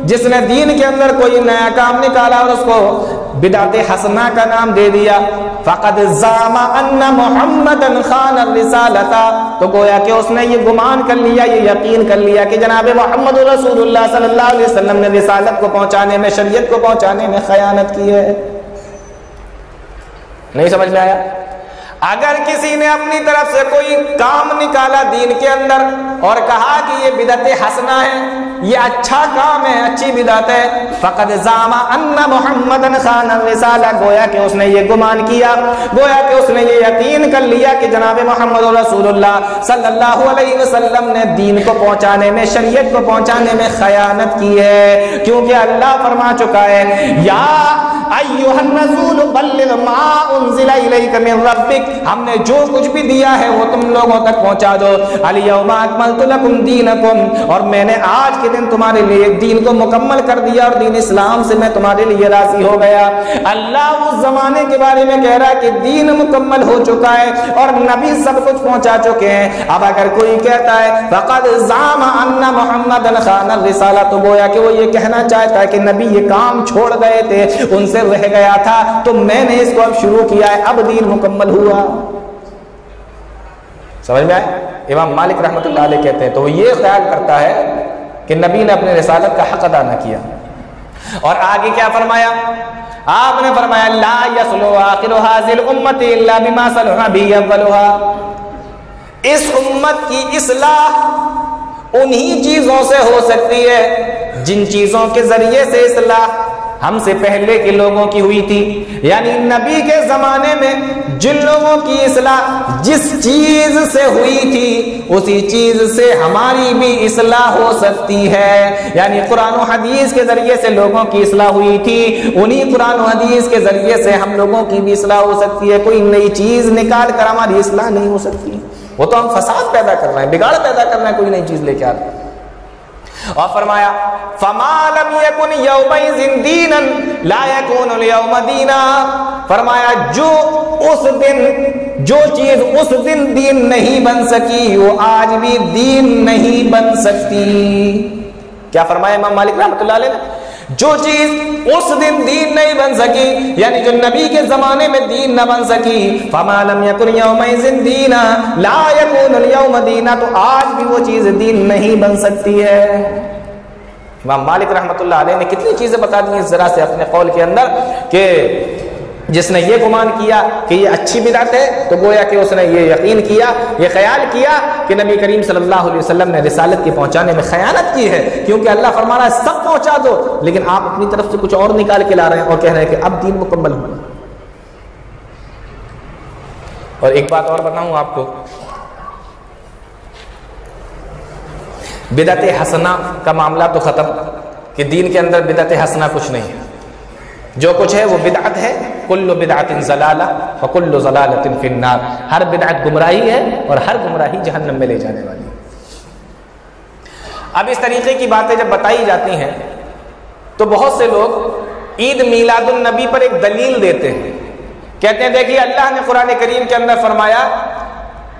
جس نے دین کے اندر کوئی نیا کام نکالا اور اس کو بدعت حسنہ کا نام دے دیا، فقد زعم ان محمدا خان الرسالۃ، تو گویا کہ اس نے یہ گمان کر لیا، یہ یقین کر لیا کہ جناب محمد رسول اللہ صلی اللہ علیہ وسلم نے رسالت کو پہنچانے میں، شریعت کو پہنچانے میں خیانت کی ہے۔ نہیں سمجھ میں آیا؟ اگر کسی نے اپنی طرف سے کوئی کام نکالا دین کے اندر اور کہا کہ یہ بدعت حسنہ ہے، یہ اچھا کام ہے، اچھی بدعت ہے، فقد زعم ان محمدا خان الرسالہ، گویا کہ اس نے یہ گمان کیا، گویا کہ اس نے یہ یقین کر لیا کہ جناب محمد رسول اللہ صلی اللہ علیہ وسلم نے دین کو پہنچانے میں، شریعت کو پہنچانے میں خیانت کی ہے، کیونکہ اللہ فرما چکا ہے یا ایھا الرسول بلغ ما انزل الیک من ربک، ہم نے جو کچھ بھی دیا ہے وہ تم لوگوں تک پہنچا دو، الیوم اکملت لکم دینکم، اور میں نے آج کے دن تمہارے لیے دین کو مکمل کر دیا اور دین اسلام سے میں تمہارے لیے راضی ہو گیا۔ اللہ اس زمانے کے بارے میں کہہ رہا ہے کہ دین مکمل ہو چکا ہے اور نبی سب کچھ پہنچا چکے ہیں۔ اب اگر کوئی کہتا ہے فقد زعم ان محمدًا خان الرسالہ، تو گویا کہ وہ یہ کہنا چاہتا ہے کہ نبی یہ کام چھوڑ گئے تھے، ان سے رہ گیا تھا، تو میں نے اس کو اب شروع کیا ہے، اب دین مکمل ہوا۔ سمجھ میں آئے؟ امام مالک رحمۃ اللہ علیہ کہتے ہیں تو وہ یہ خیال کرتا ہے کہ نبی نے اپنے رسالت کا حق ادا نہ کیا۔ اور آگے کیا فرمایا؟ آپ نے فرمایا لا یصلح آخر هذه الامه الا بما صلح به اولها، اس امت کی اصلاح انہی چیزوں سے ہو سکتی ہے جن چیزوں کے ذریعے سے اصلاح ہم سے پہلے کے لوگوں کی ہوئی تھی، یعنی نبی کے زمانے میں جن لوگوں کی اصلاح جس چیز سے ہوئی تھی اسی چیز سے ہماری بھی اصلاح ہو سکتی ہے، یعنی قرآن و حدیث کے ذریعے سے لوگوں کی اصلاح ہوئی تھی، انہی قرآن و حدیث کے ذریعے سے ہم لوگوں کی بھی اصلاح ہو سکتی ہے۔ کوئی نئی چیز نکال کر ہماری اصلاح نہیں ہو سکتی، وہ تو ہم فساد پیدا کر رہے ہیں، بگاڑ پیدا کر رہے ہیں، کوئی نئی چیز لے کے آ رہے ہیں۔ اور فرمایا فما لم يكن يومئذ دينا لا يكون اليوم دينا، فرمایا جو چیز اس دن دین نہیں بن سکی وہ آج بھی دین نہیں بن سکتی۔ کیا فرمایا امام مالک رحمۃ اللہ علیہ نے؟ جو چیز اس دن دین نہیں بن سکی، یعنی جو نبی کے زمانے میں دین نہ بن سکی، فما لم يكن يومئذ دينا لا يكون اليوم دينا، تو آج بھی وہ چیز دین نہیں بن سکتی ہے۔ امام مالک رحمۃ اللہ علیہ نے کتنی چیزیں بتا دی ہیں ذرا سے اپنے قول کے اندر، کہ جس نے یہ گمان کیا کہ یہ اچھی بدعت ہے تو گویا کہ اس نے یہ یقین کیا، یہ خیال کیا کہ نبی کریم صلی اللہ علیہ وسلم نے رسالت کے پہنچانے میں خیانت کی ہے، کیونکہ اللہ فرما رہا ہے سب پہنچا دو، لیکن آپ اپنی طرف سے کچھ اور نکال کے لا رہے ہیں اور کہہ رہے ہیں کہ اب دین مکمل ہوا۔ اور ایک بات اور بتاؤں آپ کو، بدعت حسنہ کا معاملہ تو ختم کہ دین کے اندر بدعت حسنہ کچھ نہیں ہے، جو کچھ ہے وہ بدعت ہے، کل بدعت ضلالہ وکل ضلالۃ فی النار، ہر بدعت گمراہی ہے اور ہر گمراہی جہنم میں لے جانے والی ہے۔ اب اس طریقے کی باتیں جب بتائی جاتی ہیں تو بہت سے لوگ عید میلاد النبی پر ایک دلیل دیتے ہیں، کہتے ہیں دیکھیے اللہ نے قرآن کریم کے اندر فرمایا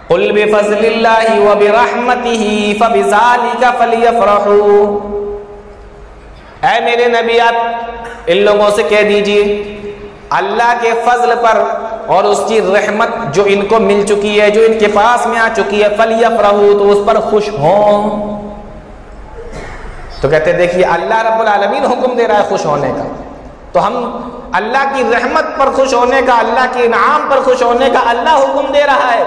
قل بفضل اللہ وبرحمتہ فبذلک فلیفرحوا، اے میرے نبی آپ ان لوگوں سے کہہ دیجئے اللہ کے فضل پر اور اس کی رحمت جو ان کو مل چکی ہے، جو ان کے پاس میں آ چکی ہے، فلیفرحوا، تو اس پر خوش ہوں۔ تو کہتے ہیں دیکھیے اللہ رب العالمین حکم دے رہا ہے خوش ہونے کا، تو ہم اللہ کی رحمت پر خوش ہونے کا، اللہ کے انعام پر خوش ہونے کا اللہ حکم دے رہا ہے۔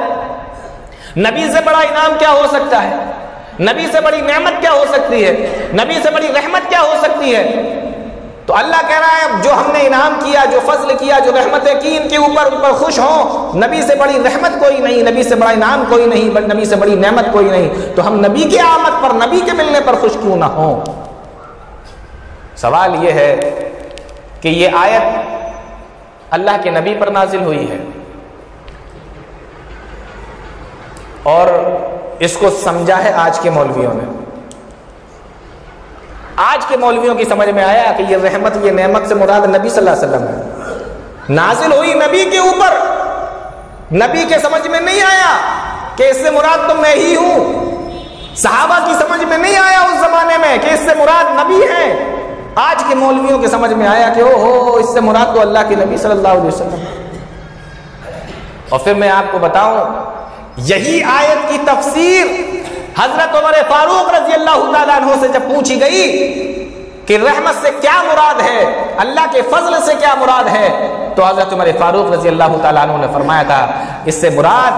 نبی سے بڑا انعام کیا ہو سکتا ہے؟ نبی سے بڑی نعمت کیا ہو سکتی ہے؟ نبی سے بڑی رحمت کیا ہو سکتی ہے؟ تو اللہ کہہ رہا ہے جو ہم نے انعام کیا، جو فضل کیا، جو رحمتیں کی ان کے اوپر، ان پر خوش ہوں۔ نبی سے بڑی رحمت کوئی نہیں، نبی سے بڑا انعام کوئی نہیں، نبی سے بڑی نعمت کوئی نہیں، تو ہم نبی کی آمد پر، نبی کے ملنے پر خوش کیوں نہ ہوں؟ سوال یہ ہے کہ یہ آیت اللہ کے نبی پر نازل ہوئی ہے اور اس کو سمجھا ہے آج کے مولویوں نے۔ آج کے مولویوں کی سمجھ میں آیا کہ یہ رحمت، یہ نعمت سے مراد نبی صلی اللہ علیہ وسلم ہے، نازل ہوئی نبی کے اوپر۔ نبی کے سمجھ میں نہیں آیا کہ اس سے مراد تو میں ہی ہوں، صحابہ کی سمجھ میں نہیں آیا اس زمانے میں کہ اس سے مراد نبی ہیں۔ آج کے مولویوں کے سمجھ میں آیا کہ او ہو اس سے مراد تو اللہ کے نبی صلی اللہ علیہ وسلم۔ اور پھر میں آپ کو بتاؤں، یہی آیت کی تفسیر حضرت عمر فاروق رضی اللہ تعالیٰ عنہ سے جب پوچھی گئی کہ رحمت سے کیا مراد ہے، اللہ کے فضل سے کیا مراد ہے، تو حضرت عمر فاروق رضی اللہ تعالیٰ عنہ نے فرمایا تھا اس سے مراد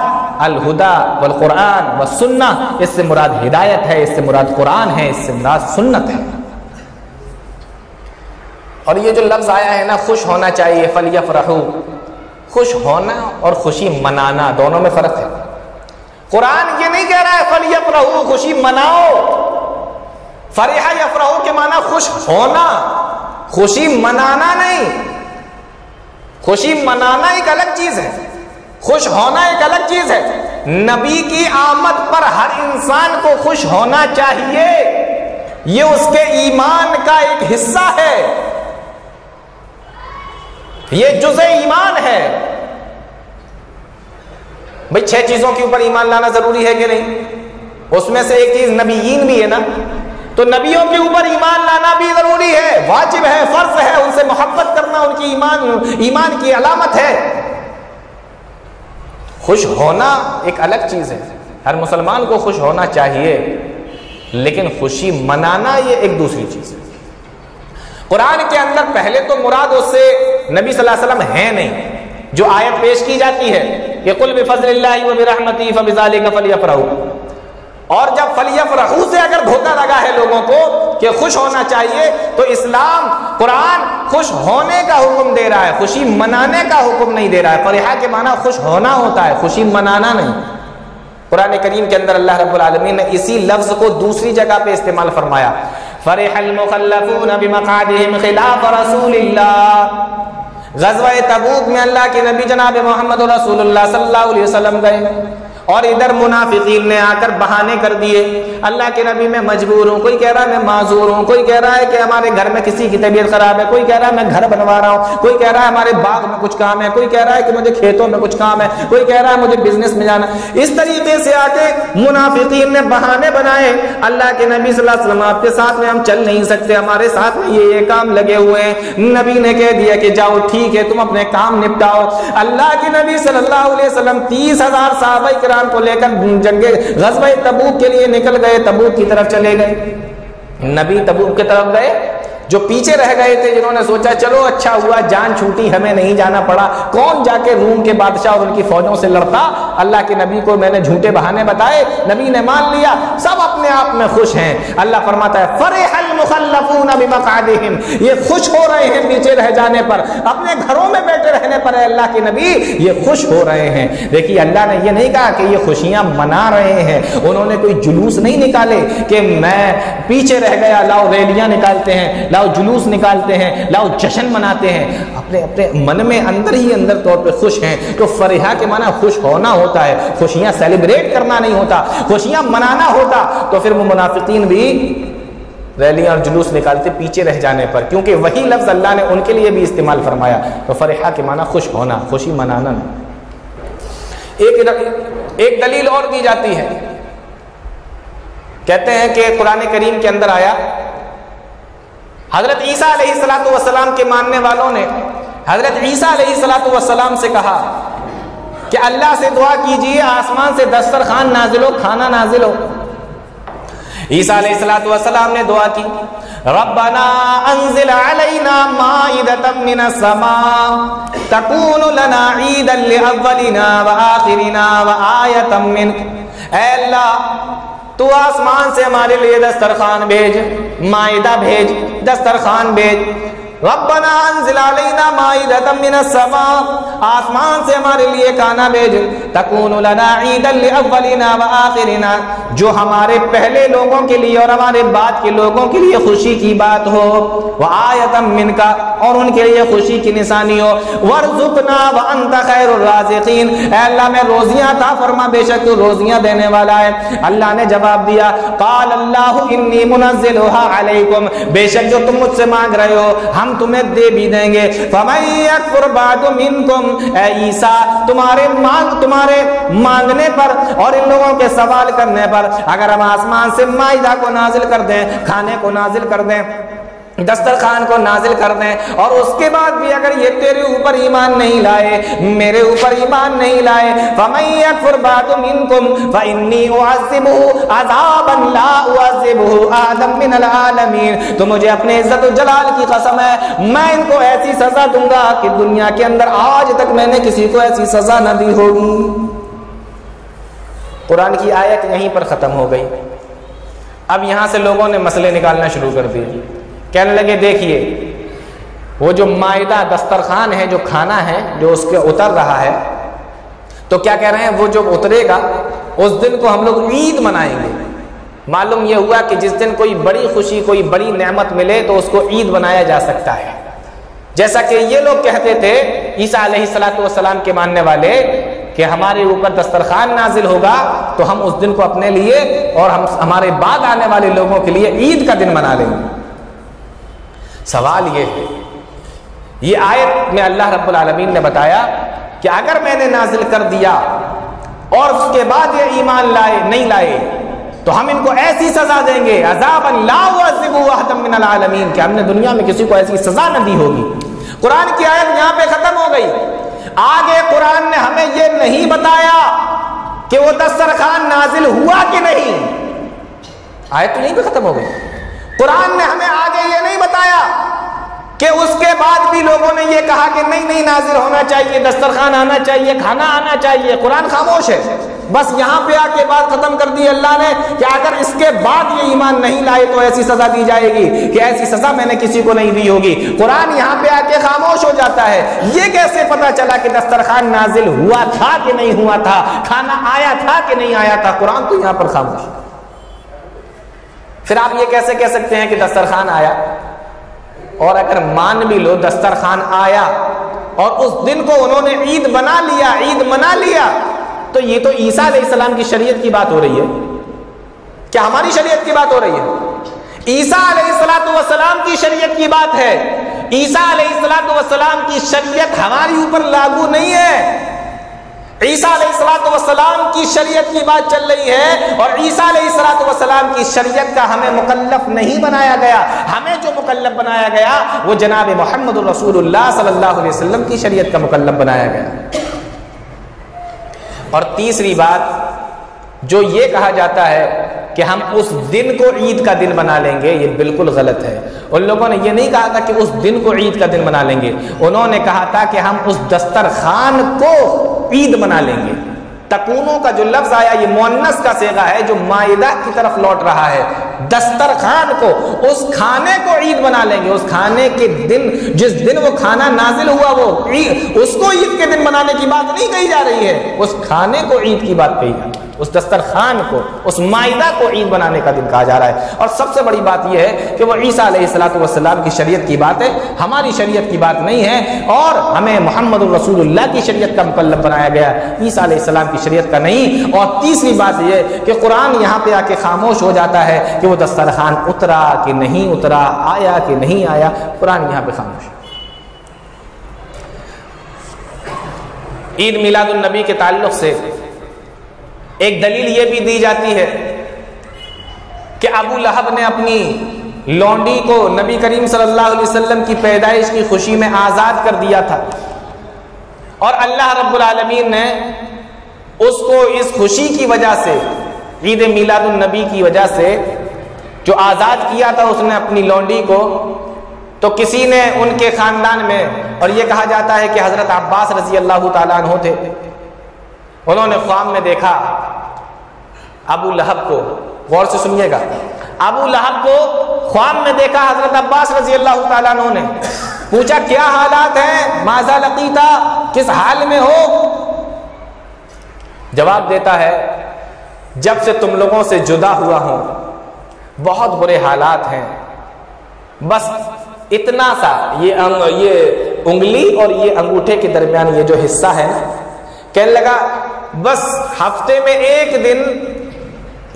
الہدا والقرآن والسنہ، اس سے مراد ہدایت ہے، اس سے مراد قرآن ہے، اس سے مراد سنت ہے۔ اور یہ جو لفظ آیا ہے نا خوش ہونا چاہیے، فلیفرحوا، خوش ہونا اور خوشی منانا دونوں میں فرق ہے۔ قرآن یہ نہیں کہہ رہا ہے فلیفرحوا خوشی مناؤ، فرح یفرحوا کے معنی خوش ہونا، خوشی منانا نہیں۔ خوشی منانا ایک الگ چیز ہے، خوش ہونا ایک الگ چیز ہے۔ نبی کی آمد پر ہر انسان کو خوش ہونا چاہیے، یہ اس کے ایمان کا ایک حصہ ہے، یہ جزء ایمان ہے۔ بھئی 6 چیزوں کے اوپر ایمان لانا ضروری ہے کہ نہیں؟ اس میں سے ایک چیز نبیین بھی ہے نا، تو نبیوں کے اوپر ایمان لانا بھی ضروری ہے، واجب ہے، فرض ہے، ان سے محبت کرنا ان کی ایمان کی علامت ہے۔ خوش ہونا ایک الگ چیز ہے، ہر مسلمان کو خوش ہونا چاہیے، لیکن خوشی منانا یہ ایک دوسری چیز ہے۔ قرآن کے اندر پہلے تو مراد اس سے نبی صلی اللہ علیہ وسلم ہے نہیں، جو آیت پیش کی جاتی ہے کہ قل بفضل اللہ وبرحمتہ فبذلک فلیفرحوا، اور جب فلیفرحوا سے اگر دھوکہ لگا ہے لوگوں کو کہ خوش ہونا چاہیے، تو اسلام قرآن خوش ہونے کا حکم دے رہا ہے، خوشی منانے کا حکم نہیں دے رہا ہے۔ فرحہ کے معنی خوش ہونا ہوتا ہے، خوشی منانا نہیں۔ قرآن کریم کے اندر اللہ رب العالمین نے اسی لفظ کو دوسری جگہ پہ استعمال فرمایا، فرح المخلفون بمقعدهم خلاف رسول اللہ۔ غزوہ تبوک میں اللہ کے نبی جناب محمد رسول اللہ صلی اللہ علیہ وسلم گئے، اور ادھر منافقین نے آ کر بہانے کر دیے، اللہ کے نبی میں مجبور ہوں، کوئی کہہ رہا ہے میں معذور ہوں، کوئی کہہ رہا ہے کہ ہمارے گھر میں کسی کی طبیعت خراب ہے، کوئی کہہ رہا ہے میں گھر بنوا رہا ہوں، کوئی کہہ رہا ہے ہمارے باغ میں کچھ کام ہے، کوئی کہہ رہا ہے کہ مجھے کھیتوں میں کچھ کام ہے، کوئی کہہ رہا ہے مجھے بزنس میں جانا۔ اس طریقے سے آ کے منافقین نے بہانے بنائے، اللہ کے نبی صلی اللہ علیہ وسلم آپ کے ساتھ میں ہم چل نہیں سکتے، ہمارے ساتھ میں یہ کام لگے ہوئے ہیں۔ نبی نے کہہ دیا کہ جاؤ ٹھیک ہے، تم اپنے کام نپٹاؤ۔ اللہ کے نبی صلی اللہ علیہ وسلم 30,000 صحابہ کرام کو لے کر غزوہ تبوک کے لیے نکل گئے، تبوک کی طرف چلے گئے۔ نبی تبوک کی طرف گئے، جو پیچھے رہ گئے تھے، جنہوں نے سوچا چلو اچھا ہوا جان چھوٹی، ہمیں نہیں جانا پڑا، کون جا کے روم کے بادشاہ اور ان کی فوجوں سے لڑتا، اللہ کے نبی کو میں نے جھوٹے بہانے بتائے، نبی نے مان لیا، سب اپنے آپ میں خوش ہیں۔ اللہ فرماتا ہے فرح المخلفون بمقعدهم، یہ خوش ہو رہے ہیں پیچھے رہ جانے پر، اپنے گھروں میں بیٹھے رہنے پر، اللہ کے نبی یہ خوش ہو رہے ہیں۔ دیکھیے اللہ نے یہ نہیں کہا کہ یہ خوشیاں منا رہے ہیں، انہوں نے کوئی جلوس نہیں نکالے کہ میں پیچھے رہ گیا، لاؤ ریلیاں نکالتے ہیں، لاؤ جلوس نکالتے ہیں، لاؤ جشن مناتے ہیں، اپنے اپنے من میں اندر ہی اندر طور پہ خوش ہیں۔ تو فرحہ کے معنی خوش ہونا ہوتا ہے، خوشیاں سیلیبریٹ کرنا نہیں ہوتا، خوشیاں منانا ہوتا۔ تو پھر وہ منافقین بھی ریلیاں اور جلوس نکالتے پیچھے رہ جانے پر، کیونکہ وہی لفظ اللہ نے ان کے لیے بھی استعمال فرمایا۔ تو فرحہ کے معنی خوش ہونا، خوشی منانا نہیں۔ ایک دلیل اور دی جاتی ہے، کہتے ہیں کہ قرآن کریم کے اندر آیا، حضرت عیسیٰ علیہ السلام کے ماننے والوں نے حضرت عیسیٰ علیہ السلام سے کہا کہ اللہ سے دعا کیجئے آسمان سے دسترخوان نازل ہو، کھانا نازل ہو۔ عیسیٰ علیہ السلام نے دعا کی، ربنا انزل علینا مائدۃ من السماء تکون لنا عیدا لاولنا وآخرنا وآیۃ منک۔ اے اللہ تو آسمان سے ہمارے لیے دسترخوان بھیج، مائدہ بھیج، دسترخوان بھیج۔ ربنا انزل علینا مائدۃ من السماء، آسمان سے ہمارے لیے کھانا بھیج، تکون لنا عیدا لاولنا وآخرنا، جو ہمارے پہلے لوگوں کے لیے اور ہمارے بعد کے لوگوں کے لیے خوشی کی بات ہو، وآیۃ منک، اور ان کے لیے خوشی کی نشانی ہو، وارزقنا وانت خیر الرازقین، اے اللہ میں روزیاں عطا فرما، بے شک تو روزیاں دینے والا ہے۔ اللہ نے جواب دیا، قال اللہ انی منزلها علیکم، بے شک جو تم مجھ سے مانگ رہے ہو ہم تمہیں دے بھی دیں گے۔ فمن یکفر بعد منکم، اے عیسیٰ تمہارے مانگنے پر اور ان لوگوں کے سوال کرنے پر اگر ہم آسمان سے مائدہ کو نازل کر دیں، کھانے کو نازل کر دیں، دسترخوان کو نازل کر دیں، اور اس کے بعد بھی اگر یہ تیرے اوپر ایمان نہیں لائے، میرے اوپر ایمان نہیں لائے، فَمَن يَكْفُرْ بَعْدُ مِنْكُمْ فَإِنِّي أُعَذِّبُهُ عَذَابًا لَا أُعَذِّبُهُ أَحَدًا مِنَ الْعَالَمِينَ، تو مجھے اپنے عزت و جلال کی قسم ہے میں ان کو ایسی سزا دوں گا کہ دنیا کے اندر آج تک میں نے کسی کو ایسی سزا نہ دی ہوگی۔ قرآن کی آیت یہیں پر ختم ہو گئی۔ اب یہاں سے لوگوں نے مسئلے نکالنا شروع کر دیے، کہنے لگے دیکھیے وہ جو مائدہ دسترخوان ہے، جو کھانا ہے جو اس کے اتر رہا ہے، تو کیا کہہ رہے ہیں وہ جو اترے گا اس دن کو ہم لوگ عید منائیں گے۔ معلوم یہ ہوا کہ جس دن کوئی بڑی خوشی، کوئی بڑی نعمت ملے تو اس کو عید بنایا جا سکتا ہے، جیسا کہ یہ لوگ کہتے تھے عیسیٰ علیہ السلام کے ماننے والے کہ ہمارے اوپر دسترخوان نازل ہوگا تو ہم اس دن کو اپنے لیے اور ہمارے بعد آنے والے لوگوں کے لیے عید کا دن منا لیں گے۔ سوال یہ ہے، یہ آیت میں اللہ رب العالمین نے بتایا کہ اگر میں نے نازل کر دیا اور اس کے بعد یہ ایمان نہیں لائے تو ہم ان کو ایسی سزا دیں گے، عذابا لا يعذب احدا من العالمین، کہ ہم نے دنیا میں کسی کو ایسی سزا نہ دی ہوگی۔ قرآن کی آیت یہاں پہ ختم ہو گئی۔ آگے قرآن نے ہمیں یہ نہیں بتایا کہ وہ دسترخوان نازل ہوا کہ نہیں، آیت تو یہیں پہ ختم ہو گئی۔ قرآن نے ہمیں آگے یہ نہیں بتایا کہ اس کے بعد بھی لوگوں نے یہ کہا کہ نہیں نازل ہونا چاہیے، دسترخوان آنا چاہیے، کھانا آنا چاہیے۔ قرآن خاموش ہے، بس یہاں پہ آ کے بات ختم کر دی اللہ نے کہ اگر اس کے بعد یہ ایمان نہیں لائے تو ایسی سزا دی جائے گی کہ ایسی سزا میں نے کسی کو نہیں دی ہوگی۔ قرآن یہاں پہ آ کے خاموش ہو جاتا ہے۔ یہ کیسے پتا چلا کہ دسترخوان نازل ہوا تھا کہ نہیں ہوا تھا، کھانا آیا تھا کہ نہیں آیا تھا؟ قرآن تو یہاں پر خاموش۔ پھر آپ یہ کیسے کہہ سکتے ہیں کہ دسترخوان آیا؟ اور اگر مان بھی لو دسترخوان آیا اور اس دن کو انہوں نے عید بنا لیا، عید منا لیا، تو یہ تو عیسیٰ علیہ السلام کی شریعت کی بات ہو رہی ہے، کیا ہماری شریعت کی بات ہو رہی ہے؟ عیسیٰ علیہ السلام کی شریعت کی بات ہے۔ عیسیٰ علیہ السلام کی شریعت ہماری اوپر لاگو نہیں ہے۔ عیسیٰ علیہ السلام کی شریعت کی بات چل رہی ہے، اور عیسیٰ علیہ السلام کی شریعت کا ہمیں مکلف نہیں بنایا گیا۔ ہمیں جو مکلف بنایا گیا وہ جناب محمد رسول اللہ صلی اللہ علیہ وسلم کی شریعت کا مکلف بنایا گیا۔ اور تیسری بات جو یہ کہا جاتا ہے کہ ہم اس دن کو عید کا دن بنا لیں گے، یہ بالکل غلط ہے۔ ان لوگوں نے یہ نہیں کہا تھا کہ اس دن کو عید کا دن بنا لیں گے، انہوں نے کہا تھا کہ ہم اس دسترخوان کو عید بنا لیں گے۔ تکونوں کا جو لفظ آیا یہ مؤنث کا صیغہ ہے جو مائدہ کی طرف لوٹ رہا ہے۔ دسترخوان کو، اس کھانے کو عید بنا لیں گے۔ اس کھانے کے دن، جس دن وہ کھانا نازل ہوا وہ عید، اس کو عید کے دن بنانے کی بات نہیں کہی جا رہی ہے، اس کھانے کو عید کی بات کہی جا رہی ہے، اس دسترخوان کو، اس مائدہ کو عید بنانے کا دن کہا جا رہا ہے۔ اور سب سے بڑی بات یہ ہے کہ وہ عیسیٰ علیہ السلام کی شریعت کی بات ہے، ہماری شریعت کی بات نہیں ہے، اور ہمیں محمد الرسول اللہ کی شریعت کا مکلف بنایا گیا، عیسیٰ علیہ السلام کی شریعت کا نہیں۔ اور تیسری بات یہ کہ قرآن یہاں پہ آ کے خاموش ہو جاتا ہے کہ وہ دسترخوان اترا کہ نہیں اترا، آیا کہ نہیں آیا، قرآن یہاں پہ خاموش ہے۔ عید میلاد النبی کے تعلق سے ایک دلیل یہ بھی دی جاتی ہے کہ ابو لہب نے اپنی لونڈی کو نبی کریم صلی اللہ علیہ وسلم کی پیدائش کی خوشی میں آزاد کر دیا تھا، اور اللہ رب العالمین نے اس کو اس خوشی کی وجہ سے، عید میلاد النبی کی وجہ سے جو آزاد کیا تھا اس نے اپنی لونڈی کو، تو کسی نے ان کے خاندان میں، اور یہ کہا جاتا ہے کہ حضرت عباس رضی اللہ تعالیٰ عنہ تھے، انہوں نے خواب میں دیکھا ابو لہب کو، غور سے سنیے گا، ابو لہب کو خواب میں دیکھا حضرت عباس رضی اللہ تعالیٰ عنہ نے۔ پوچھا کیا حالات ہیں، ماذا لقیتا، کس حال میں ہو؟ جواب دیتا ہے جب سے تم لوگوں سے جدا ہوا ہوں بہت برے حالات ہیں، بس اتنا سا، یہ انگلی اور یہ انگوٹھے کے درمیان یہ جو حصہ ہے نا، کہنے لگا بس ہفتے میں ایک دن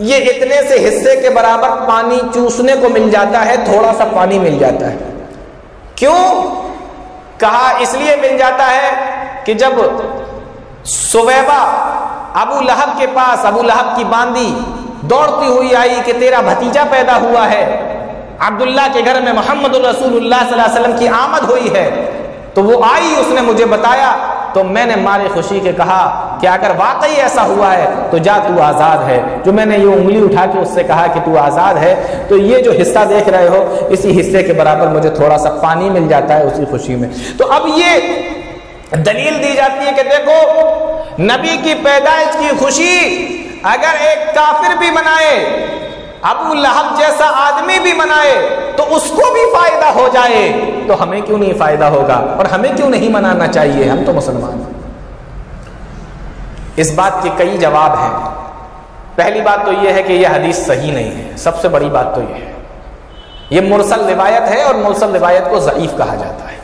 یہ اتنے سے حصے کے برابر پانی چوسنے کو مل جاتا ہے، تھوڑا سا پانی مل جاتا ہے۔ کیوں؟ کہا اس لیے مل جاتا ہے کہ جب سویبہ ابو لہب کے پاس، ابو لہب کی باندی دوڑتی ہوئی آئی کہ تیرا بھتیجا پیدا ہوا ہے، عبداللہ کے گھر میں محمد الرسول اللہ صلی اللہ علیہ وسلم کی آمد ہوئی ہے، تو وہ آئی، اس نے مجھے بتایا، تو میں نے مارے خوشی کے کہا کہ اگر واقعی ایسا ہوا ہے تو جا تو آزاد ہے۔ جو میں نے یہ انگلی اٹھا کے اس سے کہا کہ تو آزاد ہے، تو یہ جو حصہ دیکھ رہے ہو اسی حصے کے برابر مجھے تھوڑا سا پانی مل جاتا ہے اسی خوشی میں۔ تو اب یہ دلیل دی جاتی ہے کہ دیکھو نبی کی پیدائش کی خوشی اگر ایک کافر بھی منائے، ابو لہب جیسا آدمی بھی منائے، تو اس کو بھی فائدہ ہو جائے، تو ہمیں کیوں نہیں فائدہ ہوگا، اور ہمیں کیوں نہیں منانا چاہیے، ہم تو مسلمان ہیں۔ اس بات کے کئی جواب ہیں۔ پہلی بات تو یہ ہے کہ یہ حدیث صحیح نہیں ہے، سب سے بڑی بات تو یہ ہے، یہ مرسل روایت ہے، اور مرسل روایت کو ضعیف کہا جاتا ہے،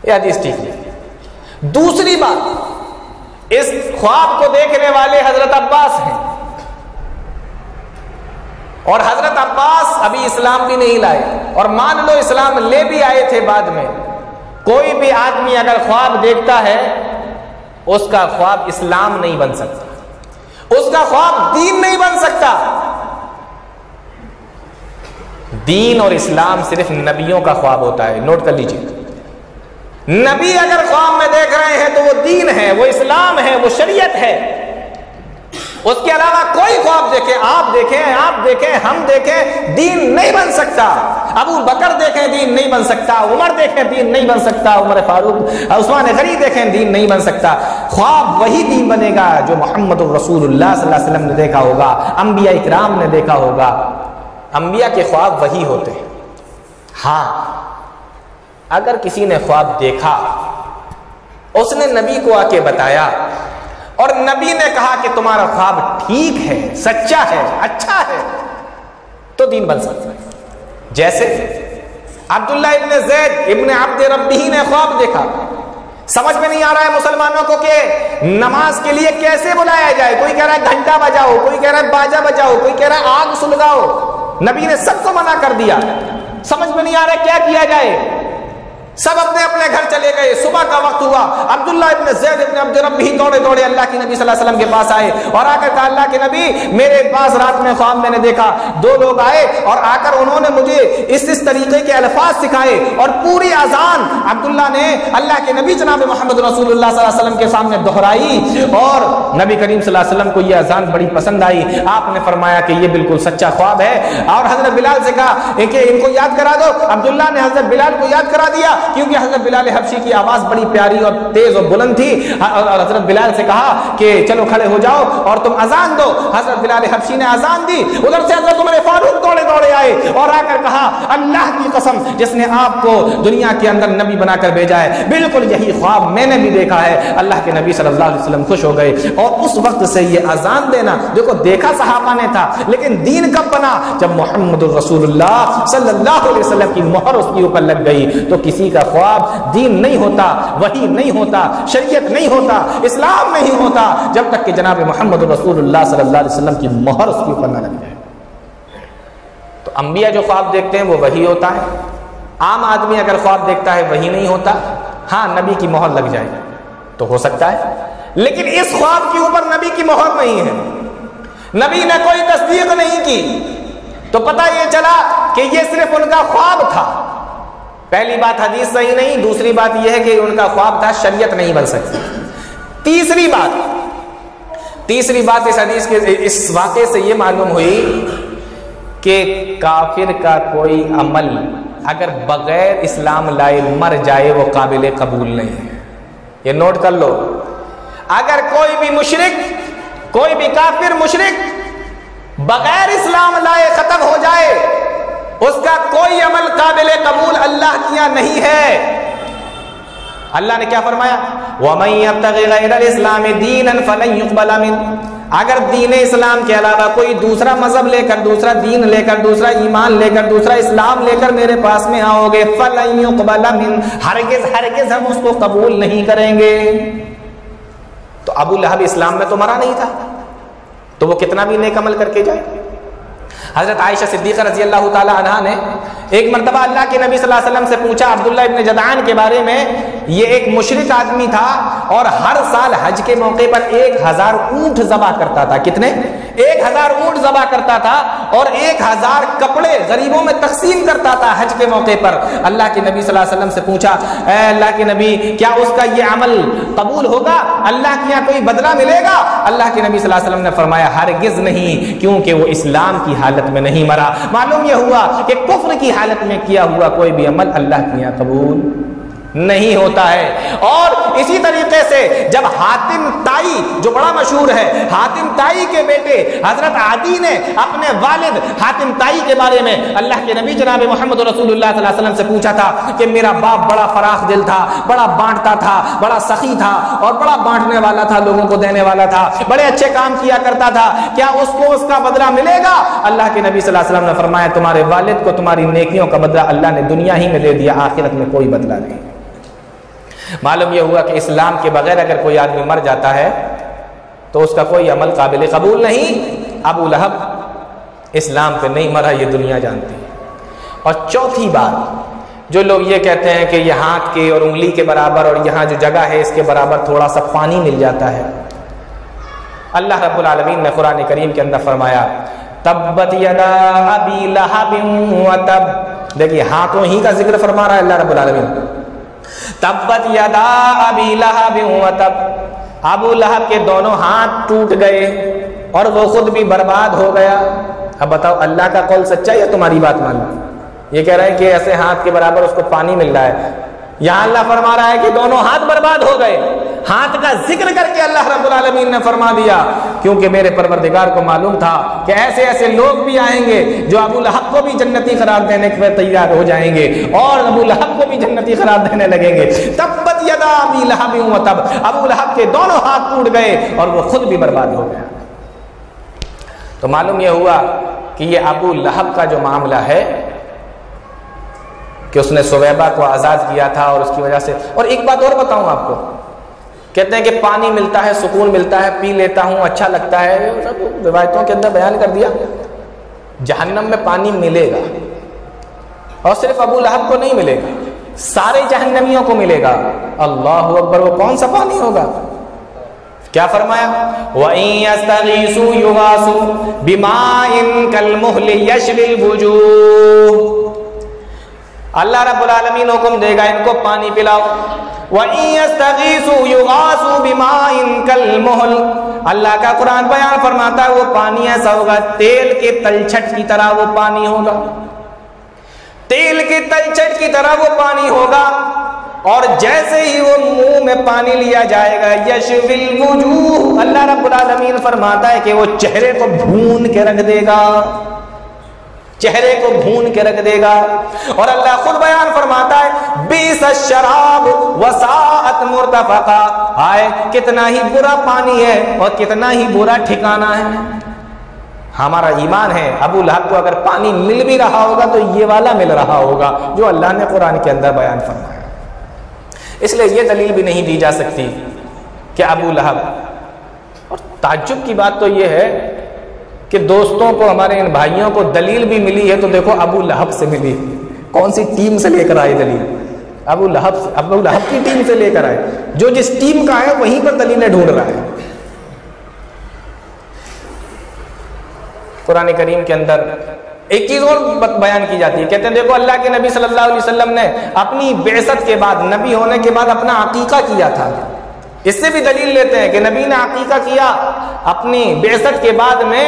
یہ حدیث ٹھیک نہیں ہے۔ دوسری بات، اس خواب کو دیکھنے والے حضرت عباس ہیں، اور حضرت عباس ابھی اسلام بھی نہیں لائے، اور مان لو اسلام لے بھی آئے تھے بعد میں۔ کوئی بھی آدمی اگر خواب دیکھتا ہے اس کا خواب اسلام نہیں بن سکتا، اس کا خواب دین نہیں بن سکتا۔ دین اور اسلام صرف نبیوں کا خواب ہوتا ہے، نوٹ کر لیجیے۔ نبی اگر خواب میں دیکھ رہے ہیں تو وہ دین ہے، وہ اسلام ہے، وہ شریعت ہے۔ اس کے علاوہ کوئی خواب دیکھیں، آپ دیکھیں، ہم دیکھیں، دین نہیں بن سکتا۔ ابو بکر دیکھیں دین نہیں بن سکتا، عمر دیکھیں دین نہیں بن سکتا، عمر فاروق، عثمان غنی دیکھیں دین نہیں بن سکتا۔ خواب وہی دین بنے گا جو محمد الرسول اللہ صلی اللہ علیہ وسلم نے دیکھا ہوگا، انبیاء اکرام نے دیکھا ہوگا۔ انبیاء کے خواب وہی ہوتے ہیں۔ ہاں اگر کسی نے خواب دیکھا، اس نے نبی کو آ کے بتایا اور نبی نے کہا کہ تمہارا خواب ٹھیک ہے، سچا ہے، اچھا ہے، تو دین بن سکتا ہے۔ جیسے عبداللہ ابن زید ابن عبد ربہ نے خواب دیکھا، سمجھ میں نہیں آ رہا ہے مسلمانوں کو کہ نماز کے لیے کیسے بلایا جائے۔ کوئی کہہ رہا ہے گھنٹا بجاؤ، کوئی کہہ رہا ہے باجا بجاؤ، کوئی کہہ رہا ہے آگ سلگاؤ۔ نبی نے سب کو منع کر دیا، سمجھ میں نہیں آ رہا ہے کیا کیا جائے۔ سب اپنے اپنے گھر چلے گئے۔ صبح کا وقت ہوا، عبداللہ ابن زید ابن عبد ربہ دوڑے دوڑے اللہ کے نبی صلی اللہ علیہ وسلم کے پاس آئے اور آ کر کہا اللہ کے نبی میرے پاس رات میں خواب میں نے دیکھا، دو لوگ آئے اور آ کر انہوں نے مجھے اس طریقے کے الفاظ سکھائے اور پوری اذان عبداللہ نے اللہ کے نبی جناب محمد رسول اللہ صلی اللہ علیہ وسلم کے سامنے دہرائی، اور نبی کریم صلی اللہ علیہ وسلم کو یہ اذان بڑی پسند آئی۔ آپ نے فرمایا کہ یہ بالکل سچا خواب ہے، اور حضرت بلال سے کہا کہ ان کو یاد کرا دو۔ عبداللہ نے حضرت بلال کو یاد کرا دیا، کیونکہ حضرت بلال حبشی کی آواز بڑی پیاری اور تیز اور بلند تھی، اور حضرت بلال سے کہا کہ چلو کھڑے ہو جاؤ اور تم اذان دو۔ حضرت بلال حبشی نے اذان دی، ادھر سے حضرت عمر فاروق دوڑے دوڑے آئے اور آ کر کہا اللہ کی قسم جس نے آپ کو دنیا کے اندر نبی بنا کر بھیجا ہے، بالکل یہی خواب میں نے بھی دیکھا ہے۔ اللہ کے نبی صلی اللہ علیہ وسلم خوش ہو گئے، اور اس وقت سے یہ اذان دینا، دیکھو دیکھا صحابہ نے تھا، لیکن دین کب بنا؟ جب محمد الرسول اللہ صلی اللہ علیہ وسلم کی مہر اس کے اوپر لگ گئی۔ تو کسی کا خواب دین نہیں ہوتا، وحی نہیں ہوتا، شریعت نہیں ہوتا، اسلام نہیں ہوتا، جب تک کہ جناب محمد رسول اللہ صلی اللہ علیہ وسلم کی مہر اس کے اوپر نہ لگ جائے۔ تو انبیاء جو خواب دیکھتے ہیں وہ وحی ہوتا ہے۔ عام آدمی اگر خواب دیکھتا ہے وحی نہیں ہوتا، ہاں نبی کی مہر لگ جائے تو ہو سکتا ہے، لیکن اس خواب کے اوپر نبی کی مہر نہیں ہے، نبی نے کوئی تصدیق نہیں کی، تو پتہ یہ چلا کہ یہ صرف ان کا خواب تھا۔ پہلی بات حدیث صحیح نہیں، دوسری بات یہ ہے کہ ان کا خواب تھا، شریعت نہیں بن سکتی۔ تیسری بات اس حدیث کے اس واقعے سے یہ معلوم ہوئی کہ کافر کا کوئی عمل اگر بغیر اسلام لائے مر جائے وہ قابل قبول نہیں ہے۔ یہ نوٹ کر لو، اگر کوئی بھی مشرک، کوئی بھی کافر مشرک بغیر اسلام لائے ختم ہو جائے، اس کا کوئی عمل قابل قبول اللہ کیا نہیں ہے۔ اللہ نے کیا فرمایا؟ وَمَن يَبْتَغِ غَيْرَ الْإِسْلَامِ دِينًا فَلَن يُقْبَلَ مِنْهُ، اگر دین اسلام کے علاوہ کوئی دوسرا مذہب لے کر، دوسرا دین لے کر، دوسرا ایمان لے کر، دوسرا اسلام لے کر میرے پاس میں آؤ گے، فَلَن يُقْبَلَ مِنْهُ، ہرگز ہم اس کو قبول نہیں کریں گے۔ تو ابو لہب اسلام میں تو مرا نہیں تھا، تو وہ کتنا بھی نیک عمل کر کے جائے۔ حضرت عائشہ صدیقہ رضی اللہ تعالی عنہا نے ایک مرتبہ اللہ کے نبی صلی اللہ علیہ وسلم سے پوچھا عبداللہ ابن جدعان کے بارے میں۔ یہ ایک مشرک آدمی تھا اور ہر سال حج کے موقع پر 1000 اونٹ ذبح کرتا تھا۔ کتنے؟ 1000 اونٹ ذبح کرتا تھا اور 1000 کپڑے غریبوں میں تقسیم کرتا تھا حج کے موقع پر۔ اللہ کے نبی صلی اللہ علیہ وسلم سے پوچھا اے اللہ کے نبی کیا اس کا یہ عمل قبول ہوگا؟ اللہ کے یہاں کوئی بدلہ ملے گا؟ اللہ کے نبی صلی اللہ علیہ وسلم نے فرمایا ہرگز نہیں، کیونکہ وہ اسلام کی حالت میں نہیں مرا۔ معلوم یہ ہوا کہ کفر کی حالت میں کیا ہوا کوئی بھی عمل اللہ کے یہاں قبول نہیں ہوتا ہے۔ اور اسی طریقے سے جب حاتم طائی جو بڑا مشہور ہے، حاتم طائی کے بیٹے حضرت عدی نے اپنے والد حاتم طائی کے بارے میں اللہ کے نبی جناب محمد رسول اللہ صلی اللہ علیہ وسلم سے پوچھا تھا کہ میرا باپ بڑا فراخ دل تھا، بڑا بانٹتا تھا، بڑا سخی تھا اور بڑا بانٹنے والا تھا، لوگوں کو دینے والا تھا، بڑے اچھے کام کیا کرتا تھا، کیا اس کو اس کا بدلہ ملے گا؟ اللہ کے نبی صلی اللہ علیہ وسلم نے فرمایا تمہارے والد کو تمہاری نیکیوں کا بدلہ اللہ نے دنیا ہی میں دے دیا، آخرت میں کوئی بدلہ نہیں۔ معلوم یہ ہوا کہ اسلام کے بغیر اگر کوئی آدمی مر جاتا ہے تو اس کا کوئی عمل قابل قبول نہیں۔ ابو لہب اسلام پہ نہیں مرا، یہ دنیا جانتی ہے۔ اور چوتھی بات، جو لوگ یہ کہتے ہیں کہ یہ ہاتھ کے اور انگلی کے برابر اور یہاں جو جگہ ہے اس کے برابر تھوڑا سا پانی مل جاتا ہے، اللہ رب العالمین نے قرآن کریم کے اندر فرمایا تبت یدا ابی لہب وتب۔ دیکھیے ہاتھوں ہی کا ذکر فرما رہا ہے اللہ رب العالمین، تبت یدا ابی لہب وتب، ابو لہب کے دونوں ہاتھ ٹوٹ گئے اور وہ خود بھی برباد ہو گیا۔ اب بتاؤ اللہ کا قول سچا یا تمہاری بات مانو؟ یہ کہہ رہے ہیں کہ ایسے ہاتھ کے برابر اس کو پانی مل رہا ہے، یہاں اللہ فرما رہا ہے کہ دونوں ہاتھ برباد ہو گئے۔ ہاتھ کا ذکر کر کے اللہ رب العالمین نے فرما دیا کیونکہ میرے پروردگار کو معلوم تھا کہ ایسے ایسے لوگ بھی آئیں گے جو ابو لہب کو بھی جنتی قرار دینے کے لیے تیار ہو جائیں گے اور ابو لہب کو بھی جنتی قرار دینے لگیں گے۔ تبت یدا ابی لہب وتب، ابو لہب کے دونوں ہاتھ ٹوٹ گئے اور وہ خود بھی برباد ہو گیا۔ تو معلوم یہ ہوا کہ یہ ابو لہب کا جو معاملہ ہے کہ اس نے سویبہ کو آزاد کیا تھا اور اس کی وجہ سے۔ اور ایک بات اور بتاؤں آپ کو، کہتے ہیں کہ پانی ملتا ہے، سکون ملتا ہے، پی لیتا ہوں، اچھا لگتا ہے، سب روایتوں کے اندر بیان کر دیا۔ جہنم میں پانی ملے گا اور صرف ابو لہب کو نہیں ملے گا، سارے جہنمیوں کو ملے گا۔ اللہ اکبر، وہ کون سا پانی ہوگا؟ کیا فرمایا؟ وَإِن يَسْتَغِيثُوا يُغَاثُوا بِمَاءٍ كَالْمُهْلِ يَشْوِي الْوُجُوهَ، اللہ رب العالمین حکم دے گا ان کو پانی پلاؤ۔ وَإِن يَسْتَغِيثُوا يُغَاثُوا بِمَاءٍ كَالْمُهْلِ، اللہ کا قرآن بیان فرماتا ہے وہ پانی ایسا ہوگا تیل کے تلچھٹ کی طرح، وہ پانی ہوگا تیل کے تلچھٹ کی طرح وہ پانی ہوگا، اور جیسے ہی وہ منہ میں پانی لیا جائے گا یشوی الوجوہ، اللہ رب العالمین فرماتا ہے کہ وہ چہرے کو بھون کے رکھ دے گا، چہرے کو بھون کے رکھ دے گا۔ اور اللہ خود بیان فرماتا ہے بیس الشراب وساعت مرتفقا، آئے کتنا ہی برا پانی ہے اور کتنا ہی برا ٹھکانہ ہے۔ ہمارا ایمان ہے ابو لہب کو اگر پانی مل بھی رہا ہوگا تو یہ والا مل رہا ہوگا جو اللہ نے قرآن کے اندر بیان فرمایا۔ اس لیے یہ دلیل بھی نہیں دی جا سکتی کہ ابو لہب، اور تعجب کی بات تو یہ ہے کہ دوستوں کو، ہمارے ان بھائیوں کو دلیل بھی ملی ہے تو دیکھو ابو لہب سے ملی، کون سی ٹیم سے لے کر آئے دلیل؟ ابو لہب کی ٹیم سے لے کر آئے، جو جس ٹیم کا ہے وہیں پر دلیلیں ڈھونڈ رہا ہے۔ قرآن کریم کے اندر ایک چیز اور بیان کی جاتی ہے، کہتے ہیں دیکھو اللہ کے نبی صلی اللہ علیہ وسلم نے اپنی بعثت کے بعد، نبی ہونے کے بعد اپنا عقیقہ کیا تھا۔ اس سے بھی دلیل لیتے ہیں کہ نبی نے عقیقہ کیا اپنی بعثت کے بعد میں،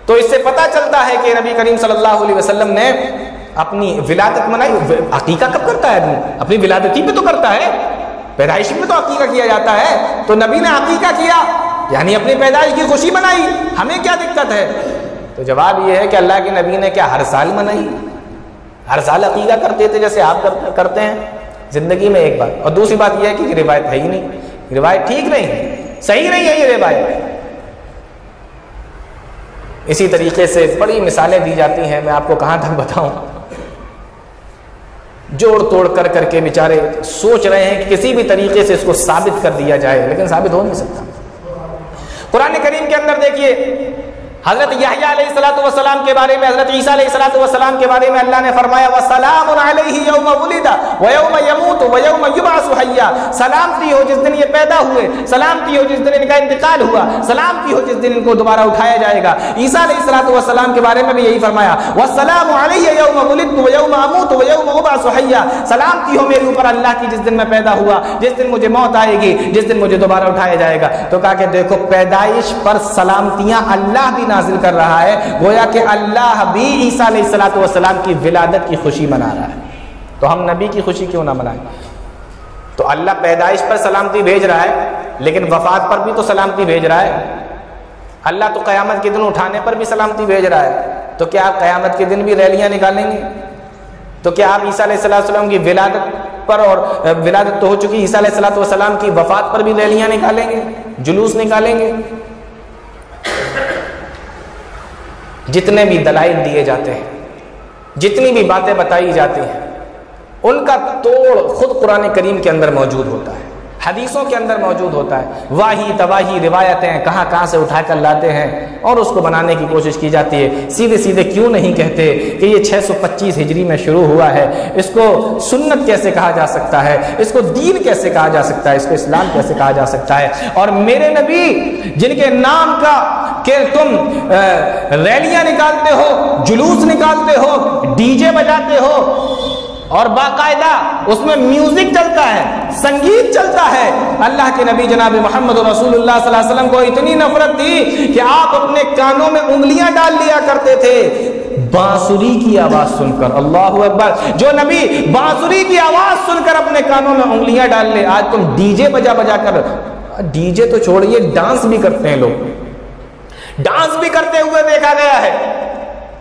تو اس سے پتہ چلتا ہے کہ نبی کریم صلی اللہ علیہ وسلم نے اپنی ولادت منائی۔ عقیقہ کب کرتا ہے آدمی؟ اپنی ولادتی پہ تو کرتا ہے، پیدائشی میں تو عقیقہ کیا جاتا ہے، تو نبی نے عقیقہ کیا یعنی اپنی پیدائش کی خوشی منائی، ہمیں کیا دقت ہے؟ تو جواب یہ ہے کہ اللہ کے نبی نے کیا ہر سال منائی؟ ہر سال عقیقہ کرتے تھے جیسے آپ کرتے ہیں زندگی میں ایک بار؟ اور دوسری بات یہ ہے کہ یہ روایت ہے ہی نہیں، روایت ٹھیک نہیں ہے، صحیح نہیں ہے یہ روایت۔ اسی طریقے سے بڑی مثالیں دی جاتی ہیں، میں آپ کو کہاں تک بتاؤں، جوڑ توڑ کر کے بیچارے سوچ رہے ہیں کہ کسی بھی طریقے سے اس کو ثابت کر دیا جائے، لیکن ثابت ہو نہیں سکتا۔ قرآن کریم کے اندر دیکھیے حضرت یحییٰ علیہ السلام کے بارے میں، حضرت عیسیٰ علیہ السلام کے بارے میں اللہ نے فرمایا وَسَلَامٌ عَلَيْهِ يَوْمَ وُلِدَ وَيَوْمَ يَمُوتُ وَيَوْمَ يُبْعَثُ حَيًّا، سلامتی ہو جس دن یہ پیدا ہوئے، سلامتی ہو جس دن ان کا انتقال ہوا، سلامتی ہو جس دن ان کو دوبارہ اٹھایا جائے گا۔ عیسیٰ علیہ السلام کے بارے میں بھی یہی فرمایا وَالسَّلَامُ عَلَيَّ يَوْمَ وُلِدْتُ وَيَوْمَ أَمُوتُ وَيَوْمَ أُبْعَثُ حَيًّا، سلامتی ہو میرے اوپر اللہ کی جس دن میں پیدا ہوا، جس دن مجھے موت آئے گی، جس دن مجھے دوبارہ اٹھایا جائے گا۔ تو کہا کہ دیکھو پیدائش پر سلامتیاں اللہ بھی نازل کر رہا ہے، گویا کہ اللہ بھی عیسیٰ علیہ السلام کی ولادت کی خوشی منا رہا ہے، تو ہم نبی کی خوشی کیوں نہ منائیں؟ تو اللہ پیدائش پر سلامتی بھیج رہا ہے لیکن وفات پر بھی تو سلامتی بھیج رہا ہے۔ اللہ تو قیامت کے دن اٹھانے پر بھی سلامتی بھیج رہا ہے، تو کیا آپ قیامت کے دن بھی ریلیاں نکالیں گے؟ تو کیا آپ عیسیٰ علیہ السلام کی ولادت پر، اور ولادت تو ہو چکی عیسیٰ علیہ السلام کی وفات پر بھی ریلیاں نکالیں گے، جلوس نکالیں گے؟ جتنے بھی دلائل دیے جاتے ہیں، جتنی بھی باتیں بتائی جاتی ہیں، ان کا توڑ خود قرآن کریم کے اندر موجود ہوتا ہے، حدیثوں کے اندر موجود ہوتا ہے، واہی تواہی روایتیں کہاں کہاں سے اٹھا کر لاتے ہیں اور اس کو بنانے کی کوشش کی جاتی ہے۔ سیدھے سیدھے کیوں نہیں کہتے کہ یہ 625 ہجری میں شروع ہوا ہے، اس کو سنت کیسے کہا جا سکتا ہے، اس کو دین کیسے کہا جا سکتا ہے، اس کو اسلام کیسے کہا جا سکتا ہے؟ اور میرے نبی جن کے نام کا کہ تم ریلیاں نکالتے ہو، جلوس نکالتے ہو، ڈی جے بجاتے ہو اور باقاعدہ اس میں میوزک چلتا ہے، سنگیت چلتا ہے، اللہ کے نبی جناب محمد رسول اللہ صلی اللہ علیہ وسلم کو اتنی نفرت تھی کہ آپ اپنے کانوں میں انگلیاں ڈال لیا کرتے تھے بانسری کی آواز سن کر۔ اللہ اکبر! جو نبی بانسری کی آواز سن کر اپنے کانوں میں انگلیاں ڈال لے، آج تم ڈی جے بجا بجا کر، ڈی جے تو چھوڑیے ڈانس بھی کرتے ہیں لوگ، ڈانس بھی کرتے ہوئے دیکھا گیا ہے،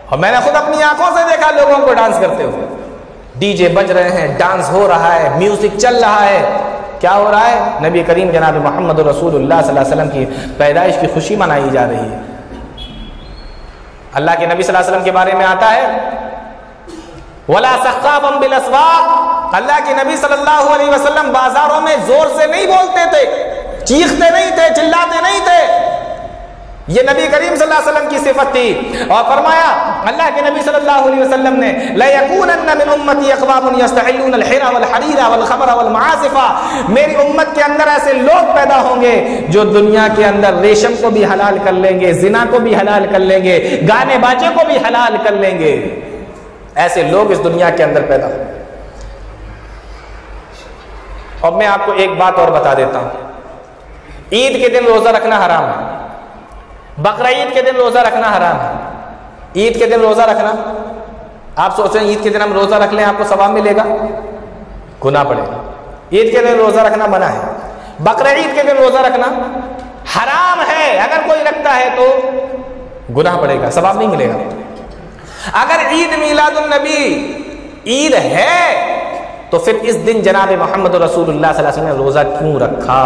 اور میں نے خود اپنی آنکھوں سے دیکھا لوگوں کو ڈانس کرتے ہوئے۔ ڈی جے بج رہے ہیں، ڈانس ہو رہا ہے، میوزک چل رہا ہے، کیا ہو رہا ہے؟ نبی کریم جناب محمد رسول اللہ صلی اللہ علیہ وسلم کی پیدائش کی خوشی منائی جا رہی ہے۔ اللہ کے نبی صلی اللہ علیہ وسلم کے بارے میں آتا ہے وَلَا سَخَّابًا بِالْأَسْوَاقِ، اللہ کے نبی صلی اللہ علیہ وسلم بازاروں میں زور سے نہیں بولتے تھے، چیختے نہیں تھے، چلاتے نہیں تھے، یہ نبی کریم صلی اللہ علیہ وسلم کی صفت تھی۔ اور فرمایا اللہ کے نبی صلی اللہ علیہ وسلم نے لَيَكُونَنَّ مِنْ أُمَّتِي أَقْوَامٌ يَسْتَحِلُّونَ الْحِرَّ وَالْحَرِيرَ وَالْخَمْرَ وَالْمَعَازِفَ، میری امت کے اندر ایسے لوگ پیدا ہوں گے جو دنیا کے اندر ریشم کو بھی حلال کر لیں گے، زنا کو بھی حلال کر لیں گے، گانے باجے کو بھی حلال کر لیں گے، ایسے لوگ اس دنیا کے اندر پیدا ہوں گے۔ اور میں آپ کو ایک بات اور بتا دیتا ہوں، عید کے دن روزہ رکھنا حرام ہے، بقرہ عید کے دن روزہ رکھنا حرام ہے۔ عید کے دن روزہ رکھنا، آپ سوچیں عید کے دن ہم روزہ رکھ لیں آپ کو ثواب ملے گا؟ گناہ پڑے گا۔ عید کے دن روزہ رکھنا منع ہے، بقرہ عید کے دن روزہ رکھنا حرام ہے، اگر کوئی رکھتا ہے تو گناہ پڑے گا، ثواب نہیں ملے گا۔ اگر عید میلاد النبی عید ہے تو پھر اس دن جناب محمد رسول اللہ صلی اللہ علیہ وسلم نے روزہ کیوں رکھا؟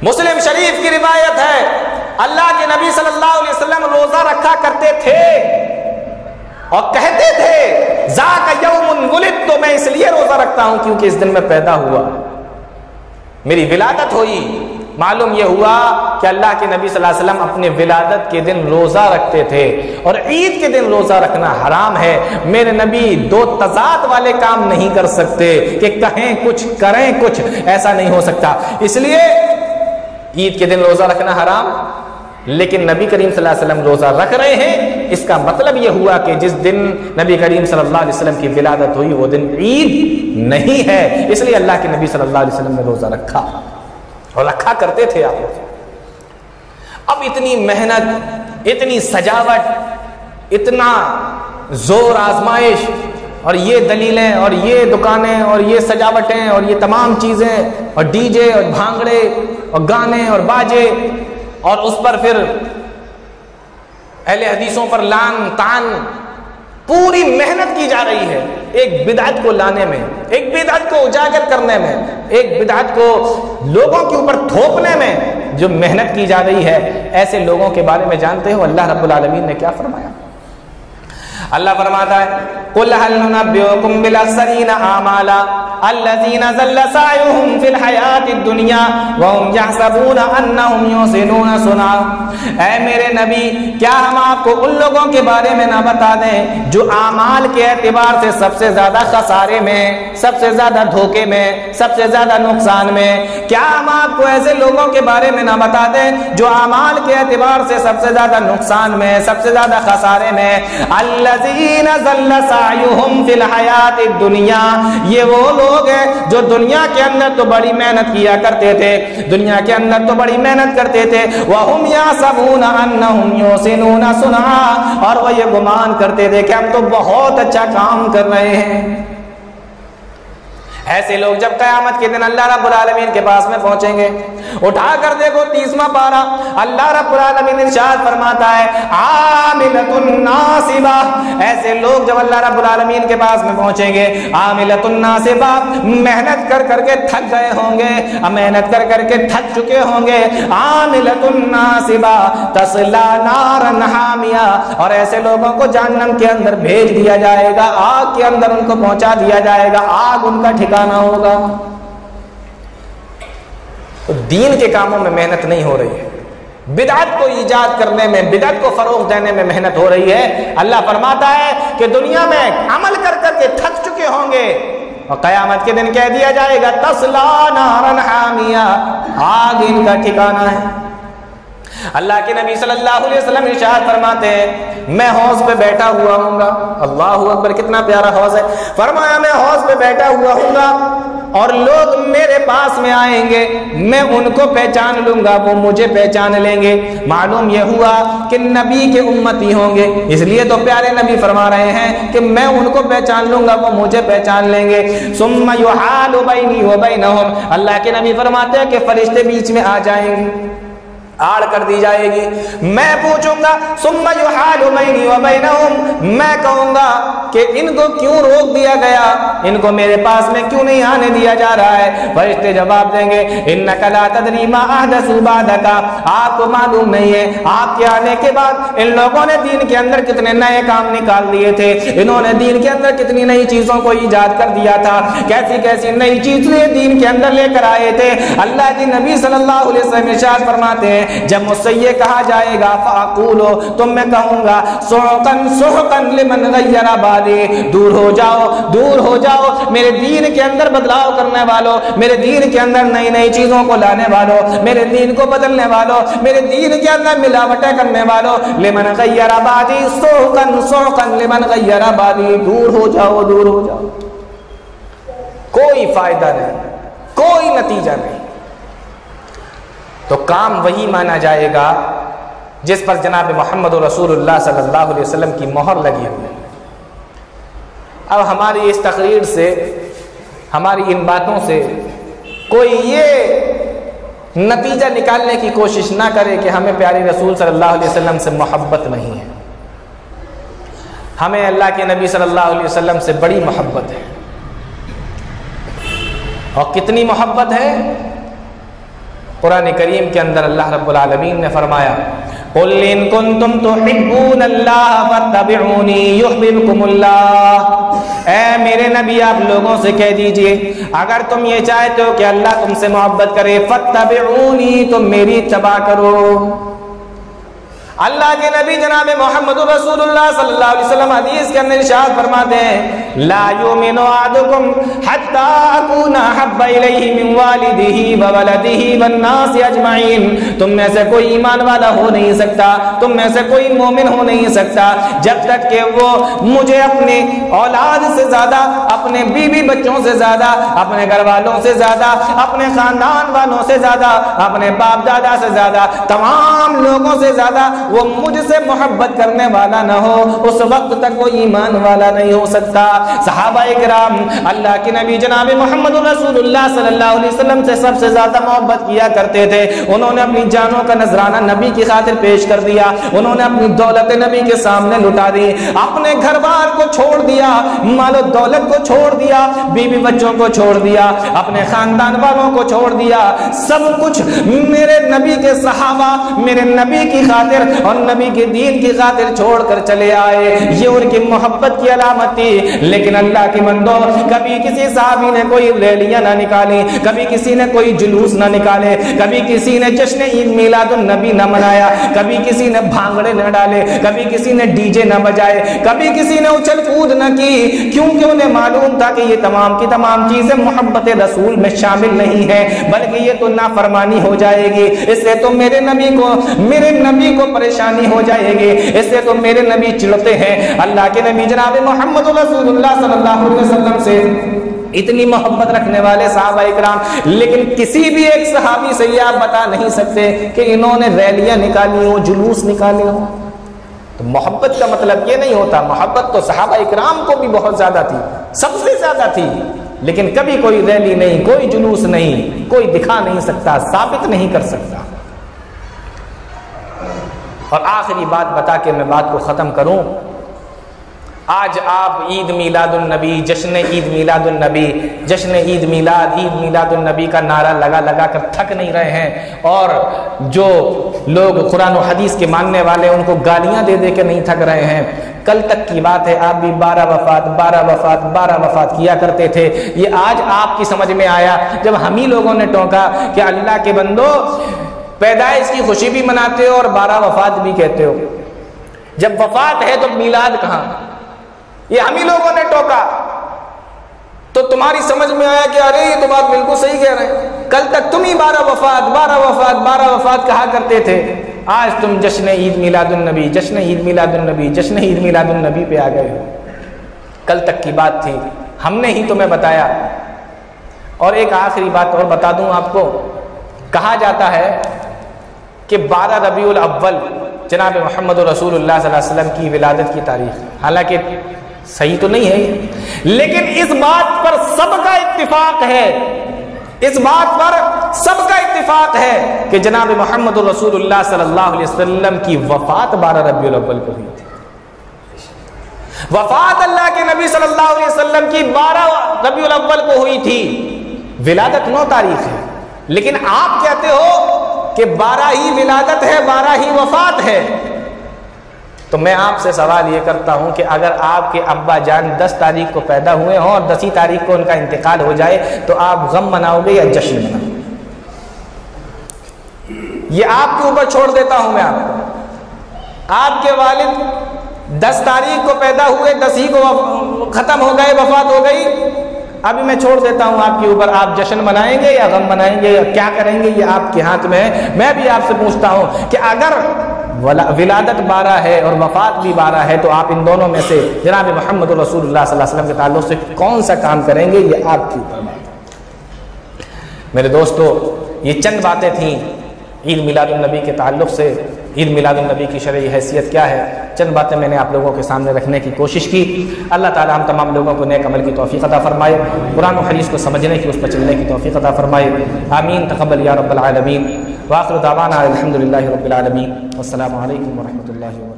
مسلم شریف کی روایت ہے اللہ کے نبی صلی اللہ علیہ وسلم روزہ رکھا کرتے تھے اور کہتے تھے ذاک یوم ولدت، تو میں اس لیے روزہ رکھتا ہوں کیونکہ اس دن میں پیدا ہوا، میری ولادت ہوئی۔ معلوم یہ ہوا کہ اللہ کے نبی صلی اللہ علیہ وسلم اپنے ولادت کے دن روزہ رکھتے تھے، اور عید کے دن روزہ رکھنا حرام ہے۔ میرے نبی دو تضاد والے کام نہیں کر سکتے کہ کہیں کچھ کریں کچھ، ایسا نہیں ہو سکتا۔ اس لیے عید کے دن روزہ رکھنا حرام، لیکن نبی کریم صلی اللہ علیہ وسلم روزہ رکھ رہے ہیں، اس کا مطلب یہ ہوا کہ جس دن نبی کریم صلی اللہ علیہ وسلم کی ولادت ہوئی وہ دن عید نہیں ہے، اس لیے اللہ کے نبی صلی اللہ علیہ وسلم نے روزہ رکھا اور رکھا کرتے تھے آپ۔ اب اتنی محنت، اتنی سجاوٹ، اتنا زور آزمائش، اور یہ دلیلیں اور یہ دکانیں اور یہ سجاوٹیں اور یہ تمام چیزیں اور ڈی جے اور بھانگڑے اور گانے اور باجے، اور اس پر پھر اہل حدیثوں پر لعن طعن، پوری محنت کی جا رہی ہے ایک بدعت کو لانے میں، ایک بدعت کو اجاگر کرنے میں، ایک بدعت کو لوگوں کے اوپر تھوپنے میں جو محنت کی جا رہی ہے۔ ایسے لوگوں کے بارے میں جانتے ہو اللہ رب العالمین نے کیا فرمایا؟ اللہ فرماتا ہے قُلْ هَلْ نُنَبِّئُكُمْ بِالْأَخْسَرِينَ أَعْمَالًا الَّذِينَ ضَلَّ سَعْيُهُمْ فِي الْحَيَاةِ الدُّنْيَا وَهُمْ يَحْسَبُونَ أَنَّهُمْ يُحْسِنُونَ صُنْعًا، اے میرے نبی کیا ہم آپ کو ان لوگوں کے بارے میں نہ بتا دیں جو اعمال کے اعتبار سے سب سے زیادہ خسارے میں، سب سے زیادہ دھوکے میں، سب سے زیادہ نقصان میں؟ کیا ہم آپ کو ایسے لوگوں کے بارے میں نہ بتا دیں جو اعمال کے اعتبار سے سب سے زیادہ نقصان میں، سب سے زیادہ خسارے میں؟ الذین ضل سعیہم فی الحیات الدنیا، یہ وہ لوگ ہیں جو دنیا کے اندر تو بڑی محنت کیا کرتے تھے، دنیا کے اندر تو بڑی محنت کرتے تھے، وہم یحسبون انہم یحسنون صنعا، اور وہ یہ گمان کرتے تھے کہ ہم تو بہت اچھا کام کر رہے ہیں۔ ایسے لوگ جب قیامت کے دن اللہ رب العالمین کے پاس میں پہنچیں گے اٹھا کر دیکھو 30واں پارہ، اللہ رب العالمین ارشاد فرماتا ہے عاملۃ ناصبہ، ایسے لوگ جب اللہ رب العالمین کے پاس میں پہنچیں گے، عاملۃ ناصبہ، محنت کر کر کے تھک گئے ہوں گے، محنت کر کر کے تھک چکے ہوں گے، عاملۃ ناصبہ تصلی نارا حامیہ، اور ایسے لوگوں کو جہنم کے اندر بھیج دیا جائے گا، آگ کے اندر ان کو پہنچا دیا جائے گا، آگ ان کا ٹھکانہ ہوگا۔ تو دین کے کاموں میں محنت نہیں ہو رہی ہے، بدعت کو ایجاد کرنے میں، بدعت کو فروغ دینے میں محنت ہو رہی ہے۔ اللہ فرماتا ہے کہ دنیا میں عمل کر کر کے تھک چکے ہوں گے، اور قیامت کے دن کہہ دیا جائے گا تصلی نارا حامیہ، آگ ان کا ٹھکانہ ہے۔ اللہ کے نبی صلی اللہ علیہ وسلم ارشاد فرماتے ہیں میں حوض پہ بیٹھا ہوا ہوں گا، اللہ اکبر، کتنا پیارا حوض ہے، فرمایا میں حوض پہ بیٹھا ہوا ہوں گا اور لوگ میرے پاس میں آئیں گے، میں ان کو پہچان لوں گا، وہ مجھے پہچان لیں گے۔ معلوم یہ ہوا کہ نبی کے امتی ہوں گے، اس لیے تو پیارے نبی فرما رہے ہیں کہ میں ان کو پہچان لوں گا، وہ مجھے پہچان لیں گے۔ ثم یحال بینی وبینہم، اللہ کے نبی فرماتے ہیں کہ فرشتے بیچ میں آ جائیں گے، آڑ کر دی جائے گی، میں پوچھوں گا ثم یحال بینی وبینہم، میں کہوں گا کہ ان کو کیوں روک دیا گیا، ان کو میرے پاس میں کیوں نہیں آنے دیا جا رہا ہے؟ فرشتے جواب دیں گے انک لا تدری ما احدثوا بعدک، آپ کو معلوم نہیں ہے آپ کے آنے کے بعد ان لوگوں نے دین کے اندر کتنے نئے کام نکال دیے تھے، انہوں نے دین کے اندر کتنی نئی چیزوں کو ایجاد کر دیا تھا، کیسی کیسی نئی چیزیں دین کے اندر لے کر آئے تھے۔ اللہ کے نبی صلی اللہ علیہ وسلم ارشاد فرماتے ہیں جب مجھ سے یہ کہا جائے گا فاقولو، تو میں کہوں گا سحقن سحقن لمن غیر بادی، دور ہو جاؤ، دور ہو جاؤ میرے دین کے اندر بدلاؤ کرنے والوں، میرے دین کے اندر نئی نئی چیزوں کو لانے والوں، میرے دین کو بدلنے والوں، میرے دین کے اندر ملاوٹیں کرنے والوں، لمن غیر بادی سحقن سحقن لمن غیر بادی، دور ہو جاؤ، دور ہو جاؤ۔ کوئی فائدہ نہیں، کوئی نتیجہ نہیں۔ تو کام وہی مانا جائے گا جس پر جناب محمد رسول اللہ صلی اللہ علیہ وسلم کی مہر لگی ہوئی ہے۔ اب ہماری اس تقریر سے، ہماری ان باتوں سے کوئی یہ نتیجہ نکالنے کی کوشش نہ کرے کہ ہمیں پیارے رسول صلی اللہ علیہ وسلم سے محبت نہیں ہے۔ ہمیں اللہ کے نبی صلی اللہ علیہ وسلم سے بڑی محبت ہے، اور کتنی محبت ہے؟ قرآن کریم کے اندر اللہ رب العالمین نے فرمایا قُلْ إِن كُنْتُمْ تُحِبُّونَ اللَّهَ فَاتَّبِعُونِي يُحْبِبْكُمُ اللَّهُ، اے میرے نبی آپ لوگوں سے کہہ دیجئے اگر تم یہ چاہتے ہو کہ اللہ تم سے محبت کرے فَاتَّبِعُونِی، تو میری اتباع کرو۔ اللہ کے نبی جناب محمد رسول اللہ صلی اللہ علیہ وسلم حدیث کے اندر ارشاد فرماتے ہیں لا یؤمن احدکم حتی اکون احب الیہ من والدہ وولدہ والناس اجمعین، تم میں سے کوئی ایمان والا ہو نہیں سکتا، تم میں سے کوئی مومن ہو نہیں سکتا جب تک کہ وہ مجھے اپنے اولاد سے زیادہ، اپنے بیوی بچوں سے زیادہ، اپنے گھر والوں سے زیادہ، اپنے خاندان والوں سے زیادہ، اپنے باپ دادا سے زیادہ، تمام لوگوں سے زیادہ وہ مجھ سے محبت کرنے والا نہ ہو، اس وقت تک وہ ایمان والا نہیں ہو سکتا۔ صحابہ کرام اللہ کے نبی جناب محمد رسول اللہ صلی اللہ علیہ وسلم سے سب سے زیادہ محبت کیا کرتے تھے، انہوں نے اپنی جانوں کا نذرانہ نبی کی خاطر پیش کر دیا، انہوں نے اپنی دولت نبی کے سامنے لٹا دی، اپنے گھر بار کو چھوڑ دیا، مال و دولت کو چھوڑ دیا، بیوی بچوں کو چھوڑ دیا، اپنے خاندان والوں کو چھوڑ دیا، سب کچھ میرے نبی کے صحابہ میرے نبی کی خاطر اور نبی کے دین کی خاطر چھوڑ کر چلے آئے، یہ ان کی محبت کی علامت تھی۔ لیکن اللہ کے بندو، کبھی کسی صحابی نے کوئی ریلیاں نہ نکالی، کبھی کسی نے کوئی جلوس نہ نکالے، کبھی کسی نے جشن عید میلاد النبی نہ منایا، کبھی کسی نے بھانگڑے نہ ڈالے، کبھی کسی نے ڈی جے نہ بجائے، کبھی کسی نے اچھل کود نہ کی، کیونکہ انہیں معلوم تھا کہ یہ تمام کی تمام چیزیں محبت رسول میں شامل نہیں ہیں، بلکہ یہ تو نافرمانی ہو جائے گی، اس سے تو میرے نبی کو پریشانی ہو جائے گی، اس سے تو میرے نبی چڑھتے ہیں۔ اللہ کے نبی جناب محمد رسول اللہ صلی اللہ علیہ وسلم سے اتنی محبت رکھنے والے صحابہ اکرام، لیکن کسی بھی ایک صحابی سے یہ آپ بتا نہیں سکتے کہ انہوں نے ریلیاں نکالی ہوں، جلوس نکالے ہوں۔ تو محبت کا مطلب یہ نہیں ہوتا، محبت تو صحابہ اکرام کو بھی بہت زیادہ تھی، سب سے زیادہ تھی، لیکن کبھی کوئی ریلی نہیں، کوئی جلوس نہیں، کوئی دکھا نہیں سکتا، ثابت نہیں کر سکتا۔ اور آخری بات بتا کے میں بات کو ختم کروں، آج آپ عید میلاد النبی، جشن عید میلاد النبی، جشن عید میلاد النبی کا نعرہ لگا کر تھک نہیں رہے ہیں، اور جو لوگ قرآن و حدیث کے ماننے والے ان کو گالیاں دے دے کے نہیں تھک رہے ہیں۔ کل تک کی بات ہے، آپ بھی 12 وفات کیا کرتے تھے۔ یہ آج آپ کی سمجھ میں آیا جب ہم ہی لوگوں نے ٹوکا کہ اللہ کے بندو پیدائش کی خوشی بھی مناتے ہو اور 12 وفات بھی کہتے ہو، جب وفات ہے تو میلاد کہاں؟ یہ ہم ہی لوگوں نے ٹوکا تو تمہاری سمجھ میں آیا کہ ارے یہ تو بات بالکل صحیح کہہ رہے ہیں، کل تک تم ہی 12 وفات کہا کرتے تھے، آج تم جشن عید میلاد النبی، جشن عید میلاد النبی، جشن عید میلاد النبی پہ آ گئے ہو۔ کل تک کی بات تھی، ہم نے ہی تمہیں بتایا۔ اور ایک آخری بات اور بتا دوں آپ کو، کہا جاتا ہے کہ 12 ربیع الاول جناب محمد رسول اللہ صلی اللہ علیہ وسلم کی ولادت کی تاریخ، حالانکہ صحیح تو نہیں ہے، لیکن اس بات پر سب کا اتفاق ہے، اس بات پر سب کا اتفاق ہے کہ جناب محمد رسول اللہ صلی اللہ علیہ وسلم کی وفات 12 ربیع الاول کو ہوئی تھی۔ وفات اللہ کے نبی صلی اللہ علیہ وسلم کی 12 ربیع الاول کو ہوئی تھی، ولادت 9 تاریخ ہے، لیکن آپ کہتے ہو کہ 12 ہی ولادت ہے، 12 ہی وفات ہے۔ تو میں آپ سے سوال یہ کرتا ہوں کہ اگر آپ کے ابا جان 10 تاریخ کو پیدا ہوئے ہوں اور 10 تاریخ کو ان کا انتقال ہو جائے تو آپ غم مناؤ گے یا جشن مناؤ گے؟ یہ آپ کے اوپر چھوڑ دیتا ہوں میں آپ کو۔ آپ کے والد 10 تاریخ کو پیدا ہوئے، 10 ہی کو ختم ہو گئے، وفات ہو گئی، ابھی میں چھوڑ دیتا ہوں آپ کے اوپر، آپ جشن منائیں گے یا غم منائیں گے یا کیا کریں گے، یہ آپ کے ہاتھ میں ہے۔ میں بھی آپ سے پوچھتا ہوں کہ اگر ولادت 12 ہے اور وفات بھی 12 ہے تو آپ ان دونوں میں سے جناب محمد رسول اللہ صلی اللہ علیہ وسلم کے تعلق سے کون سا کام کریں گے، یہ آپ کے اوپر بات ہے۔ میرے دوستو، یہ چند باتیں تھیں عید میلاد النبی کے تعلق سے، عید میلاد النبی کی شرعی حیثیت کیا ہے، چند باتیں میں نے آپ لوگوں کے سامنے رکھنے کی کوشش کی۔ اللہ تعالی ہم تمام لوگوں کو نیک عمل کی توفیق عطا فرمائے، قرآن و حدیث کو سمجھنے کی، اس پر چلنے کی توفیق عطا فرمائے، آمین، تقبل یا رب العالمین۔ وآخر دعوانا الحمدللہ رب العالمین، والسلام علیکم ورحمۃ اللہ وبرکاتہ۔